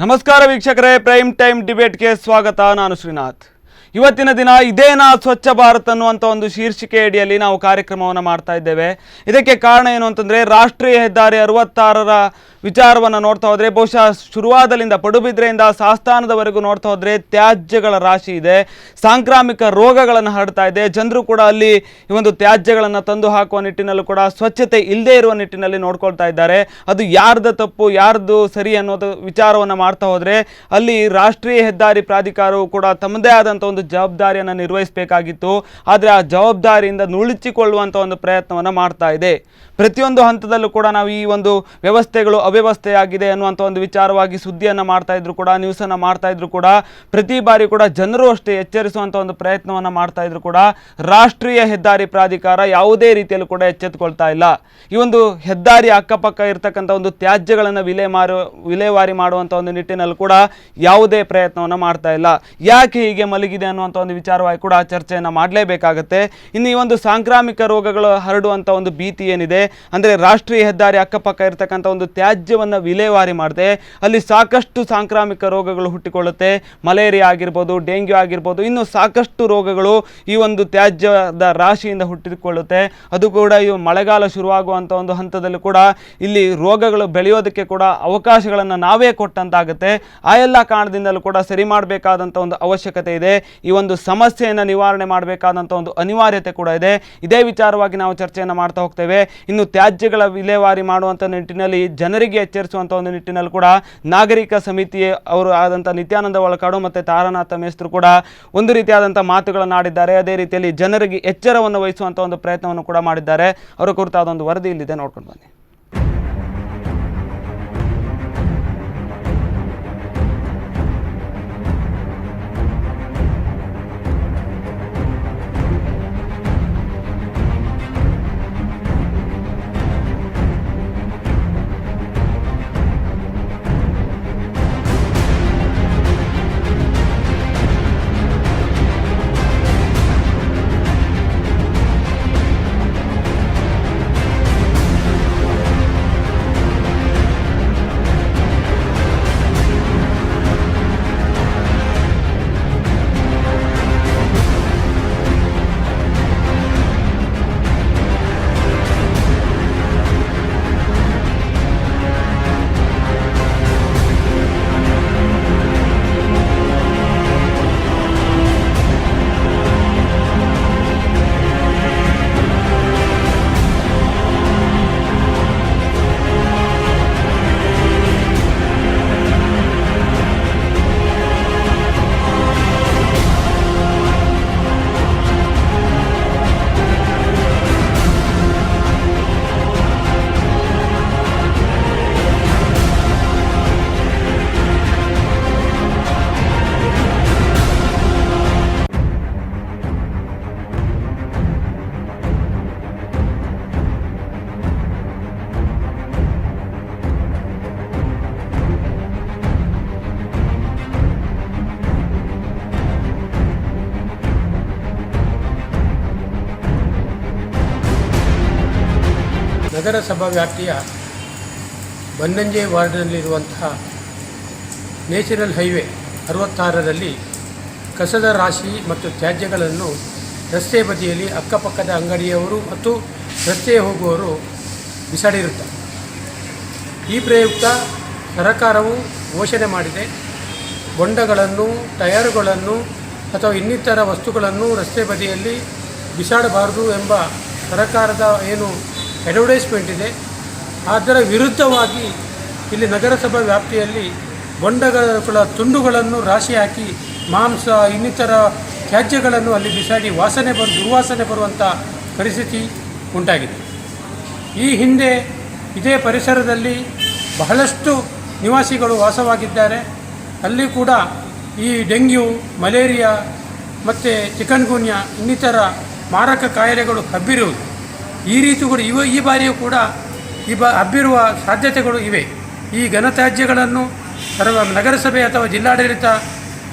ನಮಸ್ಕಾರ ವೀಕ್ಷಕರೇ, prime time ಡಿಬೇಟ್ಗೆ ಸ್ವಾಗತ. ನಾನು ಶ್ರೀನಾಥ್. ಇವತ್ತಿನ ದಿನ ಇದೇನಾ ಸ್ವಚ್ಛ ಭಾರತ್ ಅನ್ನುವಂಥ ಒಂದು ಶೀರ್ಷಿಕೆ ಅಡಿಯಲ್ಲಿ ನಾವು ಕಾರ್ಯಕ್ರಮವನ್ನು ಮಾಡ್ತಾ ಇದ್ದೇವೆ. ಇದಕ್ಕೆ ಕಾರಣ ಏನು ಅಂತಂದರೆ, ರಾಷ್ಟ್ರೀಯ ಹೆದ್ದಾರಿ 66ರ ವಿಚಾರವನ್ನು ನೋಡ್ತಾ ಹೋದರೆ ಬಹುಶಃ ಶುರುವಾದಲ್ಲಿಂದ ಪಡುಬಿದ್ರೆಯಿಂದ ಸಾಸ್ತಾನದವರೆಗೂ ನೋಡ್ತಾ ಹೋದರೆ ತ್ಯಾಜ್ಯಗಳ ರಾಶಿ ಇದೆ, ಸಾಂಕ್ರಾಮಿಕ ರೋಗಗಳನ್ನು ಹರಡ್ತಾ ಇದೆ. ಜನರು ಕೂಡ ಅಲ್ಲಿ ಈ ಒಂದು ತ್ಯಾಜ್ಯಗಳನ್ನು ತಂದು ಹಾಕುವ ನಿಟ್ಟಿನಲ್ಲೂ ಕೂಡ ಸ್ವಚ್ಛತೆ ಇಲ್ಲದೇ ಇರುವ ನಿಟ್ಟಿನಲ್ಲಿ ನೋಡ್ಕೊಳ್ತಾ ಇದ್ದಾರೆ. ಅದು ಯಾರ್ದು ತಪ್ಪು ಯಾರ್ದು ಸರಿ ಅನ್ನೋದು ವಿಚಾರವನ್ನು ಮಾಡ್ತಾ ಹೋದರೆ ಅಲ್ಲಿ ರಾಷ್ಟ್ರೀಯ ಹೆದ್ದಾರಿ ಪ್ರಾಧಿಕಾರವು ಕೂಡ ತಮ್ಮದೇ ಆದಂಥ ಒಂದು ಜವಾಬ್ದಾರಿಯನ್ನು ನಿರ್ವಹಿಸಬೇಕಾಗಿತ್ತು. ಆದರೆ ಆ ಜವಾಬ್ದಾರಿಯಿಂದ ನುಳಿಚಿಕೊಳ್ಳುವಂಥ ಒಂದು ಪ್ರಯತ್ನವನ್ನು ಮಾಡ್ತಾ ಇದೆ. ಪ್ರತಿಯೊಂದು ಹಂತದಲ್ಲೂ ಕೂಡ ನಾವು ಈ ಒಂದು ವ್ಯವಸ್ಥೆಗಳು ಅವ್ಯವಸ್ಥೆಯಾಗಿದೆ ಅನ್ನುವಂಥ ಒಂದು ವಿಚಾರವಾಗಿ ಸುದ್ದಿಯನ್ನು ಮಾಡ್ತಾ ಇದ್ರು ಕೂಡ, ನ್ಯೂಸನ್ನು ಮಾಡ್ತಾ ಇದ್ರು ಕೂಡ, ಪ್ರತಿ ಬಾರಿ ಕೂಡ ಜನರು ಅಷ್ಟೇ ಎಚ್ಚರಿಸುವಂಥ ಒಂದು ಪ್ರಯತ್ನವನ್ನು ಮಾಡ್ತಾ ಇದ್ರು ಕೂಡ ರಾಷ್ಟ್ರೀಯ ಹೆದ್ದಾರಿ ಪ್ರಾಧಿಕಾರ ಯಾವುದೇ ರೀತಿಯಲ್ಲೂ ಕೂಡ ಎಚ್ಚೆತ್ತುಕೊಳ್ತಾ ಇಲ್ಲ. ಈ ಒಂದು ಹೆದ್ದಾರಿ ಅಕ್ಕಪಕ್ಕ ಇರತಕ್ಕಂಥ ಒಂದು ತ್ಯಾಜ್ಯಗಳನ್ನು ವಿಲೇವಾರಿ ಮಾಡುವಂಥ ಒಂದು ನಿಟ್ಟಿನಲ್ಲಿ ಕೂಡ ಯಾವುದೇ ಪ್ರಯತ್ನವನ್ನು ಮಾಡ್ತಾ ಇಲ್ಲ. ಯಾಕೆ ಹೀಗೆ ಮಲಗಿದೆ ಅನ್ನುವಂಥ ಒಂದು ವಿಚಾರವಾಗಿ ಕೂಡ ಚರ್ಚೆಯನ್ನು ಮಾಡಲೇಬೇಕಾಗತ್ತೆ. ಇನ್ನು ಈ ಒಂದು ಸಾಂಕ್ರಾಮಿಕ ರೋಗಗಳು ಹರಡುವಂಥ ಒಂದು ಭೀತಿ ಏನಿದೆ ಅಂದರೆ, ರಾಷ್ಟ್ರೀಯ ಹೆದ್ದಾರಿ ಅಕ್ಕಪಕ್ಕ ಇರತಕ್ಕಂಥ ಒಂದು ತ್ಯಾಜ್ಯವನ್ನು ವಿಲೇವಾರಿ ಮಾಡದೆ ಅಲ್ಲಿ ಸಾಕಷ್ಟು ಸಾಂಕ್ರಾಮಿಕ ರೋಗಗಳು ಹುಟ್ಟಿಕೊಳ್ಳುತ್ತೆ. ಮಲೇರಿಯಾ ಆಗಿರ್ಬೋದು, ಡೆಂಗ್ಯೂ ಆಗಿರ್ಬೋದು, ಇನ್ನು ಸಾಕಷ್ಟು ರೋಗಗಳು ಈ ಒಂದು ತ್ಯಾಜ್ಯದ ರಾಶಿಯಿಂದ ಹುಟ್ಟಿಕೊಳ್ಳುತ್ತೆ. ಅದು ಕೂಡ ಈ ಮಳೆಗಾಲ ಶುರುವಾಗುವಂಥ ಒಂದು ಹಂತದಲ್ಲಿ ಕೂಡ ಇಲ್ಲಿ ರೋಗಗಳು ಬೆಳೆಯೋದಕ್ಕೆ ಕೂಡ ಅವಕಾಶಗಳನ್ನು ನಾವೇ ಕೊಟ್ಟಂತಾಗುತ್ತೆ. ಆ ಎಲ್ಲ ಕಾರಣದಿಂದಲೂ ಕೂಡ ಸರಿ ಮಾಡಬೇಕಾದಂಥ ಒಂದು ಅವಶ್ಯಕತೆ ಇದೆ. ಈ ಒಂದು ಸಮಸ್ಯೆಯನ್ನು ನಿವಾರಣೆ ಮಾಡಬೇಕಾದಂಥ ಒಂದು ಅನಿವಾರ್ಯತೆ ಕೂಡ ಇದೆ. ಇದೇ ವಿಚಾರವಾಗಿ ನಾವು ಚರ್ಚೆಯನ್ನು ಮಾಡ್ತಾ ಹೋಗ್ತೇವೆ. ಇನ್ನು ತ್ಯಾಜ್ಯಗಳ ವಿಲೇವಾರಿ ಮಾಡುವಂಥ ನಿಟ್ಟಿನಲ್ಲಿ ಜನರಿಗೆ ಎಚ್ಚರಿಸುವಂಥ ಒಂದು ನಿಟ್ಟಿನಲ್ಲಿ ಕೂಡ ನಾಗರಿಕ ಸಮಿತಿ ಅವರು ಆದಂಥ ನಿತ್ಯಾನಂದ ಒಳಕಾಡು ಮತ್ತು ತಾರನಾಥ ಮೇಸ್ತ್ರು ಕೂಡ ಒಂದು ರೀತಿಯಾದಂಥ ಮಾತುಗಳನ್ನು ಆಡಿದ್ದಾರೆ. ಅದೇ ರೀತಿಯಲ್ಲಿ ಜನರಿಗೆ ಎಚ್ಚರವನ್ನು ವಹಿಸುವಂಥ ಒಂದು ಪ್ರಯತ್ನವನ್ನು ಕೂಡ ಮಾಡಿದ್ದಾರೆ. ಅವರ ಕುರಿತಾದ ಒಂದು ವರದಿ ಇಲ್ಲಿದೆ, ನೋಡ್ಕೊಂಡು ಬನ್ನಿ. ನಗರಸಭಾ ವ್ಯಾಪ್ತಿಯ ಬನ್ನಂಜೆ ವಾರ್ಡ್ನಲ್ಲಿರುವಂತಹ ನ್ಯಾಷನಲ್ ಹೈವೇ 66ರಲ್ಲಿ ಕಸದ ರಾಶಿ ಮತ್ತು ತ್ಯಾಜ್ಯಗಳನ್ನು ರಸ್ತೆ ಬದಿಯಲ್ಲಿ ಅಕ್ಕಪಕ್ಕದ ಅಂಗಡಿಯವರು ಮತ್ತು ರಸ್ತೆ ಹೋಗುವವರು ಬಿಸಾಡಿರುತ್ತಾರೆ. ಈ ಪ್ರಯುಕ್ತ ಸರಕಾರವು ಘೋಷಣೆ ಮಾಡಿದೆ, ಹೊಂಡಗಳನ್ನು, ಟಯರುಗಳನ್ನು ಅಥವಾ ಇನ್ನಿತರ ವಸ್ತುಗಳನ್ನು ರಸ್ತೆ ಬದಿಯಲ್ಲಿ ಬಿಸಾಡಬಾರದು ಎಂಬ ಸರಕಾರದ ಏನು ಅಡ್ವರ್ಟೈಸ್ಮೆಂಟ್ ಇದೆ, ಅದರ ವಿರುದ್ಧವಾಗಿ ಇಲ್ಲಿ ನಗರಸಭಾ ವ್ಯಾಪ್ತಿಯಲ್ಲಿ ಹೊಂಡಗಳ ತುಂಡುಗಳನ್ನು ರಾಶಿ ಹಾಕಿ ಮಾಂಸ ಇನ್ನಿತರ ತ್ಯಾಜ್ಯಗಳನ್ನು ಅಲ್ಲಿ ಬಿಸಾಡಿ ದುರ್ವಾಸನೆ ಬರುವಂಥ ಪರಿಸ್ಥಿತಿ ಉಂಟಾಗಿದೆ. ಈ ಹಿಂದೆ ಇದೇ ಪರಿಸರದಲ್ಲಿ ಬಹಳಷ್ಟು ನಿವಾಸಿಗಳು ವಾಸವಾಗಿದ್ದಾರೆ. ಅಲ್ಲಿ ಕೂಡ ಈ ಡೆಂಗ್ಯೂ, ಮಲೇರಿಯಾ ಮತ್ತು ಚಿಕನ್ಗುನ್ಯಾ ಇನ್ನಿತರ ಮಾರಕ ಕಾಯಿಲೆಗಳು ಹಬ್ಬಿರುವುದು. ಈ ರೀತಿ ಕೂಡ ಈ ಬಾರಿಯೂ ಕೂಡ ಹಬ್ಬಿರುವ ಸಾಧ್ಯತೆಗಳು ಇವೆ. ಈ ಘನತ್ಯಾಜ್ಯಗಳನ್ನು ನಗರಸಭೆ ಅಥವಾ ಜಿಲ್ಲಾಡಳಿತ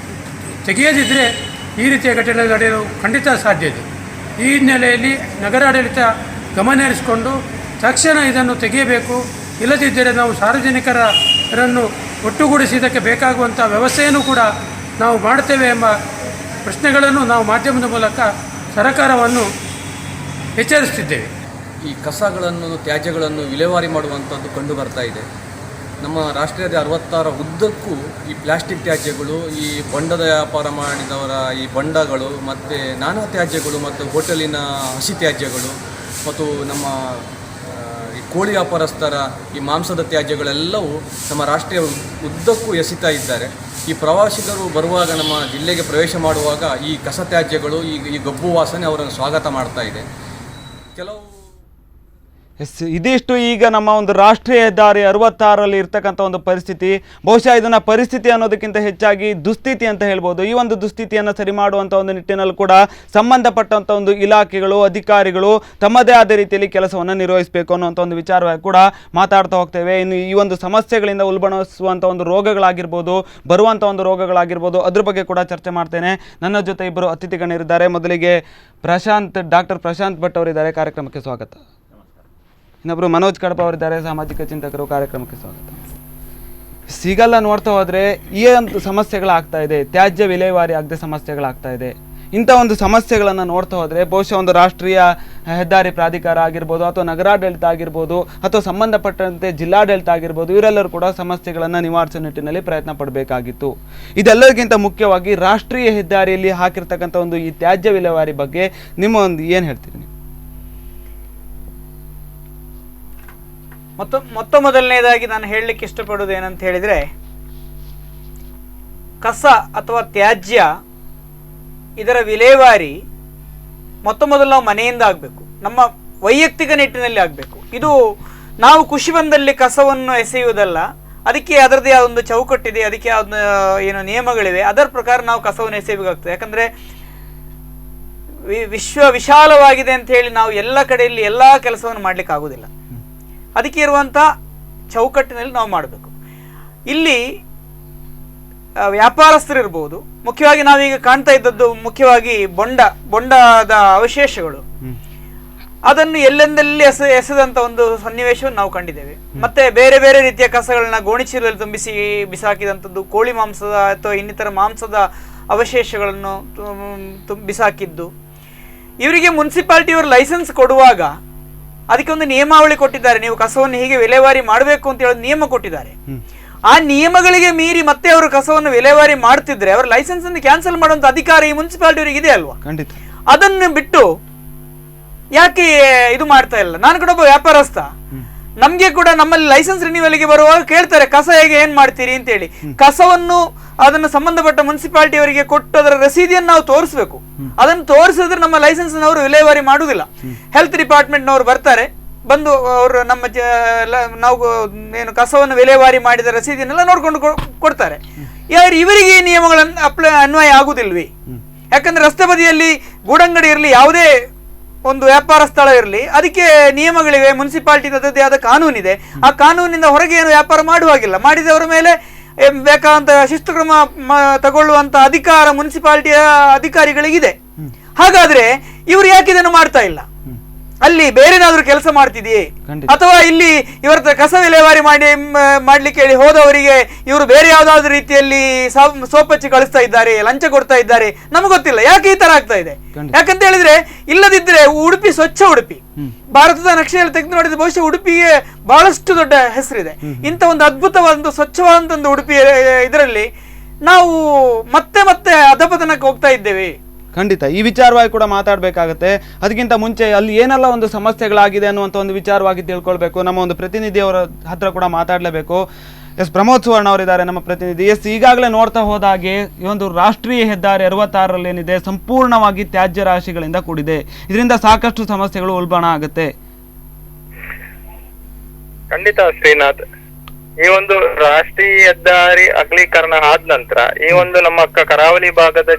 ತೆಗೆಯದಿದ್ದರೆ ಈ ರೀತಿಯ ಘಟನೆ ನಡೆಯಲು ಖಂಡಿತ ಸಾಧ್ಯ ಇದೆ. ಈ ಹಿನ್ನೆಲೆಯಲ್ಲಿ ನಗರಾಡಳಿತ ಗಮನ ಹರಿಸಿಕೊಂಡು ತಕ್ಷಣ ಇದನ್ನು ತೆಗೆಯಬೇಕು. ಇಲ್ಲದಿದ್ದರೆ ನಾವು ಸಾರ್ವಜನಿಕರನ್ನು ಒಟ್ಟುಗೂಡಿಸಿದ್ದಕ್ಕೆ ಬೇಕಾಗುವಂಥ ವ್ಯವಸ್ಥೆಯನ್ನು ಕೂಡ ನಾವು ಮಾಡುತ್ತೇವೆ ಎಂಬ ಪ್ರಶ್ನೆಗಳನ್ನು ನಾವು ಮಾಧ್ಯಮದ ಮೂಲಕ ಸರ್ಕಾರವನ್ನು ಎಚ್ಚರಿಸುತ್ತಿದ್ದೇವೆ. ಈ ಕಸಗಳನ್ನು ತ್ಯಾಜ್ಯಗಳನ್ನು ವಿಲೇವಾರಿ ಮಾಡುವಂಥದ್ದು ಕಂಡು ಬರ್ತಾ ಇದೆ. ನಮ್ಮ ರಾಷ್ಟ್ರೀಯದ 66 ಉದ್ದಕ್ಕೂ ಈ ಪ್ಲಾಸ್ಟಿಕ್ ತ್ಯಾಜ್ಯಗಳು, ಈ ಬೊಂಡದ ವ್ಯಾಪಾರ ಮಾಡಿದವರ ಈ ಬೊಂಡಗಳು ಮತ್ತು ನಾನಾ ತ್ಯಾಜ್ಯಗಳು ಮತ್ತು ಹೋಟೆಲಿನ ಹಸಿ ತ್ಯಾಜ್ಯಗಳು ಮತ್ತು ನಮ್ಮ ಈ ಕೋಳಿ ವ್ಯಾಪಾರಸ್ಥರ ಈ ಮಾಂಸದ ತ್ಯಾಜ್ಯಗಳೆಲ್ಲವೂ ನಮ್ಮ ರಾಷ್ಟ್ರೀಯ ಉದ್ದಕ್ಕೂ ಎಸಿತಾ ಇದ್ದಾರೆ. ಈ ಪ್ರವಾಸಿಗರು ಬರುವಾಗ ನಮ್ಮ ಜಿಲ್ಲೆಗೆ ಪ್ರವೇಶ ಮಾಡುವಾಗ ಈ ಕಸ ತ್ಯಾಜ್ಯಗಳು ಈ ಗಬ್ಬು ವಾಸನೆ ಅವರನ್ನು ಸ್ವಾಗತ ಮಾಡ್ತಾ ಇದೆ. ಕೆಲವು ಇದಿಷ್ಟು ಈಗ ನಮ್ಮ ಒಂದು ರಾಷ್ಟ್ರೀಯ ಹೆದ್ದಾರಿ 66ರಲ್ಲಿ ಇರ್ತಕ್ಕಂಥ ಒಂದು ಪರಿಸ್ಥಿತಿ. ಬಹುಶಃ ಇದನ್ನು ಪರಿಸ್ಥಿತಿ ಅನ್ನೋದಕ್ಕಿಂತ ಹೆಚ್ಚಾಗಿ ದುಸ್ಥಿತಿ ಅಂತ ಹೇಳ್ಬೋದು. ಈ ಒಂದು ದುಸ್ಥಿತಿಯನ್ನು ಸರಿ ಮಾಡುವಂಥ ಒಂದು ನಿಟ್ಟಿನಲ್ಲಿ ಕೂಡ ಸಂಬಂಧಪಟ್ಟಂಥ ಒಂದು ಇಲಾಖೆಗಳು, ಅಧಿಕಾರಿಗಳು ತಮ್ಮದೇ ಆದ ರೀತಿಯಲ್ಲಿ ಕೆಲಸವನ್ನು ನಿರ್ವಹಿಸಬೇಕು ಅನ್ನುವಂಥ ಒಂದು ವಿಚಾರವಾಗಿ ಕೂಡ ಮಾತಾಡ್ತಾ ಹೋಗ್ತೇವೆ. ಇನ್ನು ಈ ಒಂದು ಸಮಸ್ಯೆಗಳಿಂದ ಉಲ್ಬಣಿಸುವಂಥ ಒಂದು ರೋಗಗಳಾಗಿರ್ಬೋದು, ಬರುವಂಥ ಒಂದು ರೋಗಗಳಾಗಿರ್ಬೋದು, ಅದ್ರ ಬಗ್ಗೆ ಕೂಡ ಚರ್ಚೆ ಮಾಡ್ತೇನೆ. ನನ್ನ ಜೊತೆ ಇಬ್ಬರು ಅತಿಥಿಗಳಿದ್ದಾರೆ. ಮೊದಲಿಗೆ ಡಾಕ್ಟರ್ ಪ್ರಶಾಂತ್ ಭಟ್ ಅವರಿದ್ದಾರೆ, ಕಾರ್ಯಕ್ರಮಕ್ಕೆ ಸ್ವಾಗತ. ಇನ್ನೊಬ್ಬರು ಮನೋಜ್ ಕಡಪ ಅವರಿದ್ದಾರೆ, ಸಾಮಾಜಿಕ ಚಿಂತಕರು, ಕಾರ್ಯಕ್ರಮಕ್ಕೆ ಸ್ವಾಗತ. ಸಿಗಲ್ಲ ನೋಡ್ತಾ ಹೋದರೆ ಈ ಒಂದು ಸಮಸ್ಯೆಗಳಾಗ್ತಾ ಇದೆ, ತ್ಯಾಜ್ಯ ವಿಲೇವಾರಿ ಆಗದೆ ಸಮಸ್ಯೆಗಳಾಗ್ತಾ ಇದೆ. ಇಂಥ ಒಂದು ಸಮಸ್ಯೆಗಳನ್ನು ನೋಡ್ತಾ ಹೋದರೆ ಬಹುಶಃ ಒಂದು ರಾಷ್ಟ್ರೀಯ ಹೆದ್ದಾರಿ ಪ್ರಾಧಿಕಾರ ಆಗಿರ್ಬೋದು, ಅಥವಾ ನಗರಾಡಳಿತ ಆಗಿರ್ಬೋದು, ಅಥವಾ ಸಂಬಂಧಪಟ್ಟಂತೆ ಜಿಲ್ಲಾಡಳಿತ ಆಗಿರ್ಬೋದು, ಇವರೆಲ್ಲರೂ ಕೂಡ ಸಮಸ್ಯೆಗಳನ್ನು ನಿವಾರಿಸೋ ನಿಟ್ಟಿನಲ್ಲಿ ಪ್ರಯತ್ನ ಪಡಬೇಕಾಗಿತ್ತು. ಇದೆಲ್ಲರಿಗಿಂತ ಮುಖ್ಯವಾಗಿ ರಾಷ್ಟ್ರೀಯ ಹೆದ್ದಾರಿಯಲ್ಲಿ ಹಾಕಿರ್ತಕ್ಕಂಥ ಒಂದು ಈ ತ್ಯಾಜ್ಯ ವಿಲೇವಾರಿ ಬಗ್ಗೆ ನಿಮ್ಮ ಒಂದು ಏನು ಹೇಳ್ತೀರಿ ನೀವು? ಮೊತ್ತ ಮೊದಲನೇದಾಗಿ ನಾನು ಹೇಳಲಿಕ್ಕೆ ಇಷ್ಟಪಡೋದು ಏನಂತ ಹೇಳಿದರೆ, ಕಸ ಅಥವಾ ತ್ಯಾಜ್ಯ ಇದರ ವಿಲೇವಾರಿ ಮೊದಲು ನಾವು ಮನೆಯಿಂದ ಆಗಬೇಕು, ನಮ್ಮ ವೈಯಕ್ತಿಕ ನಿಟ್ಟಿನಲ್ಲಿ ಆಗಬೇಕು. ಇದು ನಾವು ಖುಷಿ ಬಂದಲ್ಲಿ ಕಸವನ್ನು ಎಸೆಯುವುದಲ್ಲ, ಅದಕ್ಕೆ ಅದರದೇ ಆದ ಒಂದು ಚೌಕಟ್ಟಿದೆ, ಅದಕ್ಕೆ ಏನು ನಿಯಮಗಳಿವೆ, ಅದರ ಪ್ರಕಾರ ನಾವು ಕಸವನ್ನು ಎಸೆಯಬೇಕಾಗ್ತದೆ. ಯಾಕಂದರೆ ವಿಶಾಲವಾಗಿದೆ ಅಂತ ಹೇಳಿ ನಾವು ಎಲ್ಲ ಕಡೆಯಲ್ಲಿ ಎಲ್ಲ ಕೆಲಸವನ್ನು ಮಾಡಲಿಕ್ಕೆ ಆಗೋದಿಲ್ಲ. ಅದಕ್ಕೆ ಇರುವಂಥ ಚೌಕಟ್ಟಿನಲ್ಲಿ ನಾವು ಮಾಡಬೇಕು. ಇಲ್ಲಿ ವ್ಯಾಪಾರಸ್ಥರಿರ್ಬೋದು, ಮುಖ್ಯವಾಗಿ ನಾವೀಗ ಕಾಣ್ತಾ ಇದ್ದದ್ದು ಮುಖ್ಯವಾಗಿ ಬೊಂಡದ ಅವಶೇಷಗಳು, ಅದನ್ನು ಎಲ್ಲೆಂದಲ್ಲಿ ಎಸೆದಂಥ ಒಂದು ಸನ್ನಿವೇಶವನ್ನು ನಾವು ಕಂಡಿದ್ದೇವೆ. ಮತ್ತೆ ಬೇರೆ ಬೇರೆ ರೀತಿಯ ಕಸಗಳನ್ನ ಗೋಣಿಚೀಲದಲ್ಲಿ ತುಂಬಿಸಿ ಬಿಸಾಕಿದಂಥದ್ದು, ಕೋಳಿ ಮಾಂಸದ ಅಥವಾ ಇನ್ನಿತರ ಮಾಂಸದ ಅವಶೇಷಗಳನ್ನು ಬಿಸಾಕಿದ್ದು. ಇವರಿಗೆ ಮುನ್ಸಿಪಾಲಿಟಿಯವರು ಲೈಸೆನ್ಸ್ ಕೊಡುವಾಗ ಅದಕ್ಕೆ ಒಂದು ನಿಯಮಾವಳಿ ಕೊಟ್ಟಿದ್ದಾರೆ, ನೀವು ಕಸವನ್ನು ಹೀಗೆ ವಿಲೇವಾರಿ ಮಾಡಬೇಕು ಅಂತ ಹೇಳೋದು ನಿಯಮ ಕೊಟ್ಟಿದ್ದಾರೆ. ಆ ನಿಯಮಗಳಿಗೆ ಮೀರಿ ಮತ್ತೆ ಅವರು ಕಸವನ್ನು ವಿಲೇವಾರಿ ಮಾಡ್ತಿದ್ರೆ ಅವರ ಲೈಸೆನ್ಸ್ ಅನ್ನು ಕ್ಯಾನ್ಸಲ್ ಮಾಡುವಂತ ಅಧಿಕಾರ ಈ ಮುನ್ಸಿಪಾಲಿಟಿಯವರಿಗೆ ಇದೆ ಅಲ್ವಾ? ಖಂಡಿತ. ಅದನ್ನು ಬಿಟ್ಟು ಯಾಕೆ ಇದು ಮಾಡ್ತಾ ಇಲ್ಲ? ನಾನು ಕೂಡ ಒಬ್ಬ ವ್ಯಾಪಾರಸ್ಥ, ನಮ್ಗೆ ಕೂಡ ನಮ್ಮಲ್ಲಿ ಲೈಸೆನ್ಸ್ ರಿನ್ಯೂವಲ್ಗೆ ಬರುವಾಗ ಕೇಳ್ತಾರೆ ಕಸ ಹೇಗೆ ಏನ್ ಮಾಡ್ತೀರಿ ಅಂತೇಳಿ. ಕಸವನ್ನು ಅದನ್ನು ಸಂಬಂಧಪಟ್ಟ ಮುನ್ಸಿಪಾಲಿಟಿಯವರಿಗೆ ಕೊಟ್ಟು ಅದರ ರಸೀದಿಯನ್ನು ನಾವು ತೋರಿಸ್ಬೇಕು. ಅದನ್ನು ತೋರಿಸಿದ್ರೆ ನಮ್ಮ ಲೈಸೆನ್ಸ್ ನವರು ವಿಲೇವಾರಿ ಮಾಡುವುದಿಲ್ಲ. ಹೆಲ್ತ್ ಡಿಪಾರ್ಟ್ಮೆಂಟ್ನವರು ಬರ್ತಾರೆ, ಬಂದು ಅವರು ನಮ್ಮ ನಾವು ಏನು ಕಸವನ್ನು ವಿಲೇವಾರಿ ಮಾಡಿದ ರಸೀದಿನೆಲ್ಲ ನೋಡ್ಕೊಂಡು ಕೊಡ್ತಾರೆ. ಇವರಿಗೆ ಈ ನಿಯಮಗಳನ್ನು ಅನ್ವಯ ಆಗುದಿಲ್ವಿ? ಯಾಕಂದ್ರೆ ರಸ್ತೆ ಬದಿಯಲ್ಲಿ ಗೂಡಂಗಡಿ ಇರಲಿ, ಯಾವುದೇ ಒಂದು ವ್ಯಾಪಾರ ಸ್ಥಳ ಇರಲಿ, ಅದಕ್ಕೆ ನಿಯಮಗಳಿವೆ, ಮುನ್ಸಿಪಾಲಿಟಿ ಅದರದ್ದೇ ಆದ ಕಾನೂನಿದೆ. ಆ ಕಾನೂನಿಂದ ಹೊರಗೆ ಏನು ವ್ಯಾಪಾರ ಮಾಡುವಾಗಿಲ್ಲ. ಮಾಡಿದವರ ಮೇಲೆ ಬೇಕಾದಂತ ಶಿಸ್ತು ಕ್ರಮ ತಗೊಳ್ಳುವಂತ ಅಧಿಕಾರ ಮುನ್ಸಿಪಾಲಿಟಿಯ ಅಧಿಕಾರಿಗಳಿಗಿದೆ. ಹಾಗಾದ್ರೆ ಇವರು ಯಾಕೆ ಇದನ್ನು ಮಾಡ್ತಾ ಇಲ್ಲ? ಅಲ್ಲಿ ಬೇರೆನಾದ್ರೂ ಕೆಲಸ ಮಾಡ್ತಿದೆಯೇ? ಅಥವಾ ಇಲ್ಲಿ ಇವರ ಕಸ ವಿಲೇವಾರಿ ಮಾಡ್ಲಿಕ್ಕೆ ಹೇಳಿ ಹೋದವರಿಗೆ ಇವರು ಬೇರೆ ಯಾವ್ದಾದ್ರು ರೀತಿಯಲ್ಲಿ ಸೋಪಚ್ಚಿ ಕಳಿಸ್ತಾ ಇದ್ದಾರೆ, ಲಂಚ ಕೊಡ್ತಾ ಇದ್ದಾರೆ? ನಮ್ಗೆ ಗೊತ್ತಿಲ್ಲ ಯಾಕೆ ಈ ತರ ಆಗ್ತಾ ಇದೆ. ಯಾಕಂತ ಹೇಳಿದ್ರೆ ಇಲ್ಲದಿದ್ರೆ ಉಡುಪಿ ಸ್ವಚ್ಛ ಉಡುಪಿ, ಭಾರತದ ನಕ್ಷೆಯಲ್ಲಿ ತೆಗೆದು ನೋಡಿದ್ರೆ ಬಹುಶಃ ಉಡುಪಿಗೆ ಬಹಳಷ್ಟು ದೊಡ್ಡ ಹೆಸರಿದೆ. ಇಂಥ ಒಂದು ಅದ್ಭುತವಾದ ಸ್ವಚ್ಛವಾದಂತ ಒಂದು ಉಡುಪಿ ಇದರಲ್ಲಿ ನಾವು ಮತ್ತೆ ಮತ್ತೆ ಅಧಪತನಕ್ಕೆ ಹೋಗ್ತಾ ಇದ್ದೇವೆ. ಖಂಡಿತ ಈ ವಿಚಾರವಾಗಿ ಕೂಡ ಮಾತಾಡಬೇಕಾಗುತ್ತೆ. ಅದಕ್ಕಿಂತ ಮುಂಚೆ ಅಲ್ಲಿ ಏನೆಲ್ಲ ಒಂದು ಸಮಸ್ಯೆಗಳಾಗಿದೆ ಅನ್ನುವಂಥ ಒಂದು ವಿಚಾರವಾಗಿ ತಿಳ್ಕೊಳ್ಬೇಕು. ನಮ್ಮ ಒಂದು ಪ್ರತಿನಿಧಿಯವರ ಹತ್ರ ಕೂಡ ಮಾತಾಡಲೇಬೇಕು. ಎಸ್ ಪ್ರಮೋದ್ ಸುವರ್ಣ ಅವರಿದ್ದಾರೆ ನಮ್ಮ ಪ್ರತಿನಿಧಿ. ಎಸ್ ಈಗಾಗಲೇ ನೋಡ್ತಾ ಹೋದಾಗೆ ಈ ಒಂದು ರಾಷ್ಟ್ರೀಯ ಹೆದ್ದಾರಿ 66ರಲ್ಲಿ ಏನಿದೆ ಸಂಪೂರ್ಣವಾಗಿ ತ್ಯಾಜ್ಯ ರಾಶಿಗಳಿಂದ ಕೂಡಿದೆ. ಇದರಿಂದ ಸಾಕಷ್ಟು ಸಮಸ್ಯೆಗಳು ಉಲ್ಬಣ ಆಗುತ್ತೆ. ಖಂಡಿತ ಶ್ರೀನಾಥ್, ಈ ಒಂದು ರಾಷ್ಟ್ರೀಯ ಹೆದ್ದಾರಿ ಅಗಲೀಕರಣ ಆದ ನಂತರ ಈ ಒಂದು ನಮ್ಮ ಕರಾವಳಿ ಭಾಗದ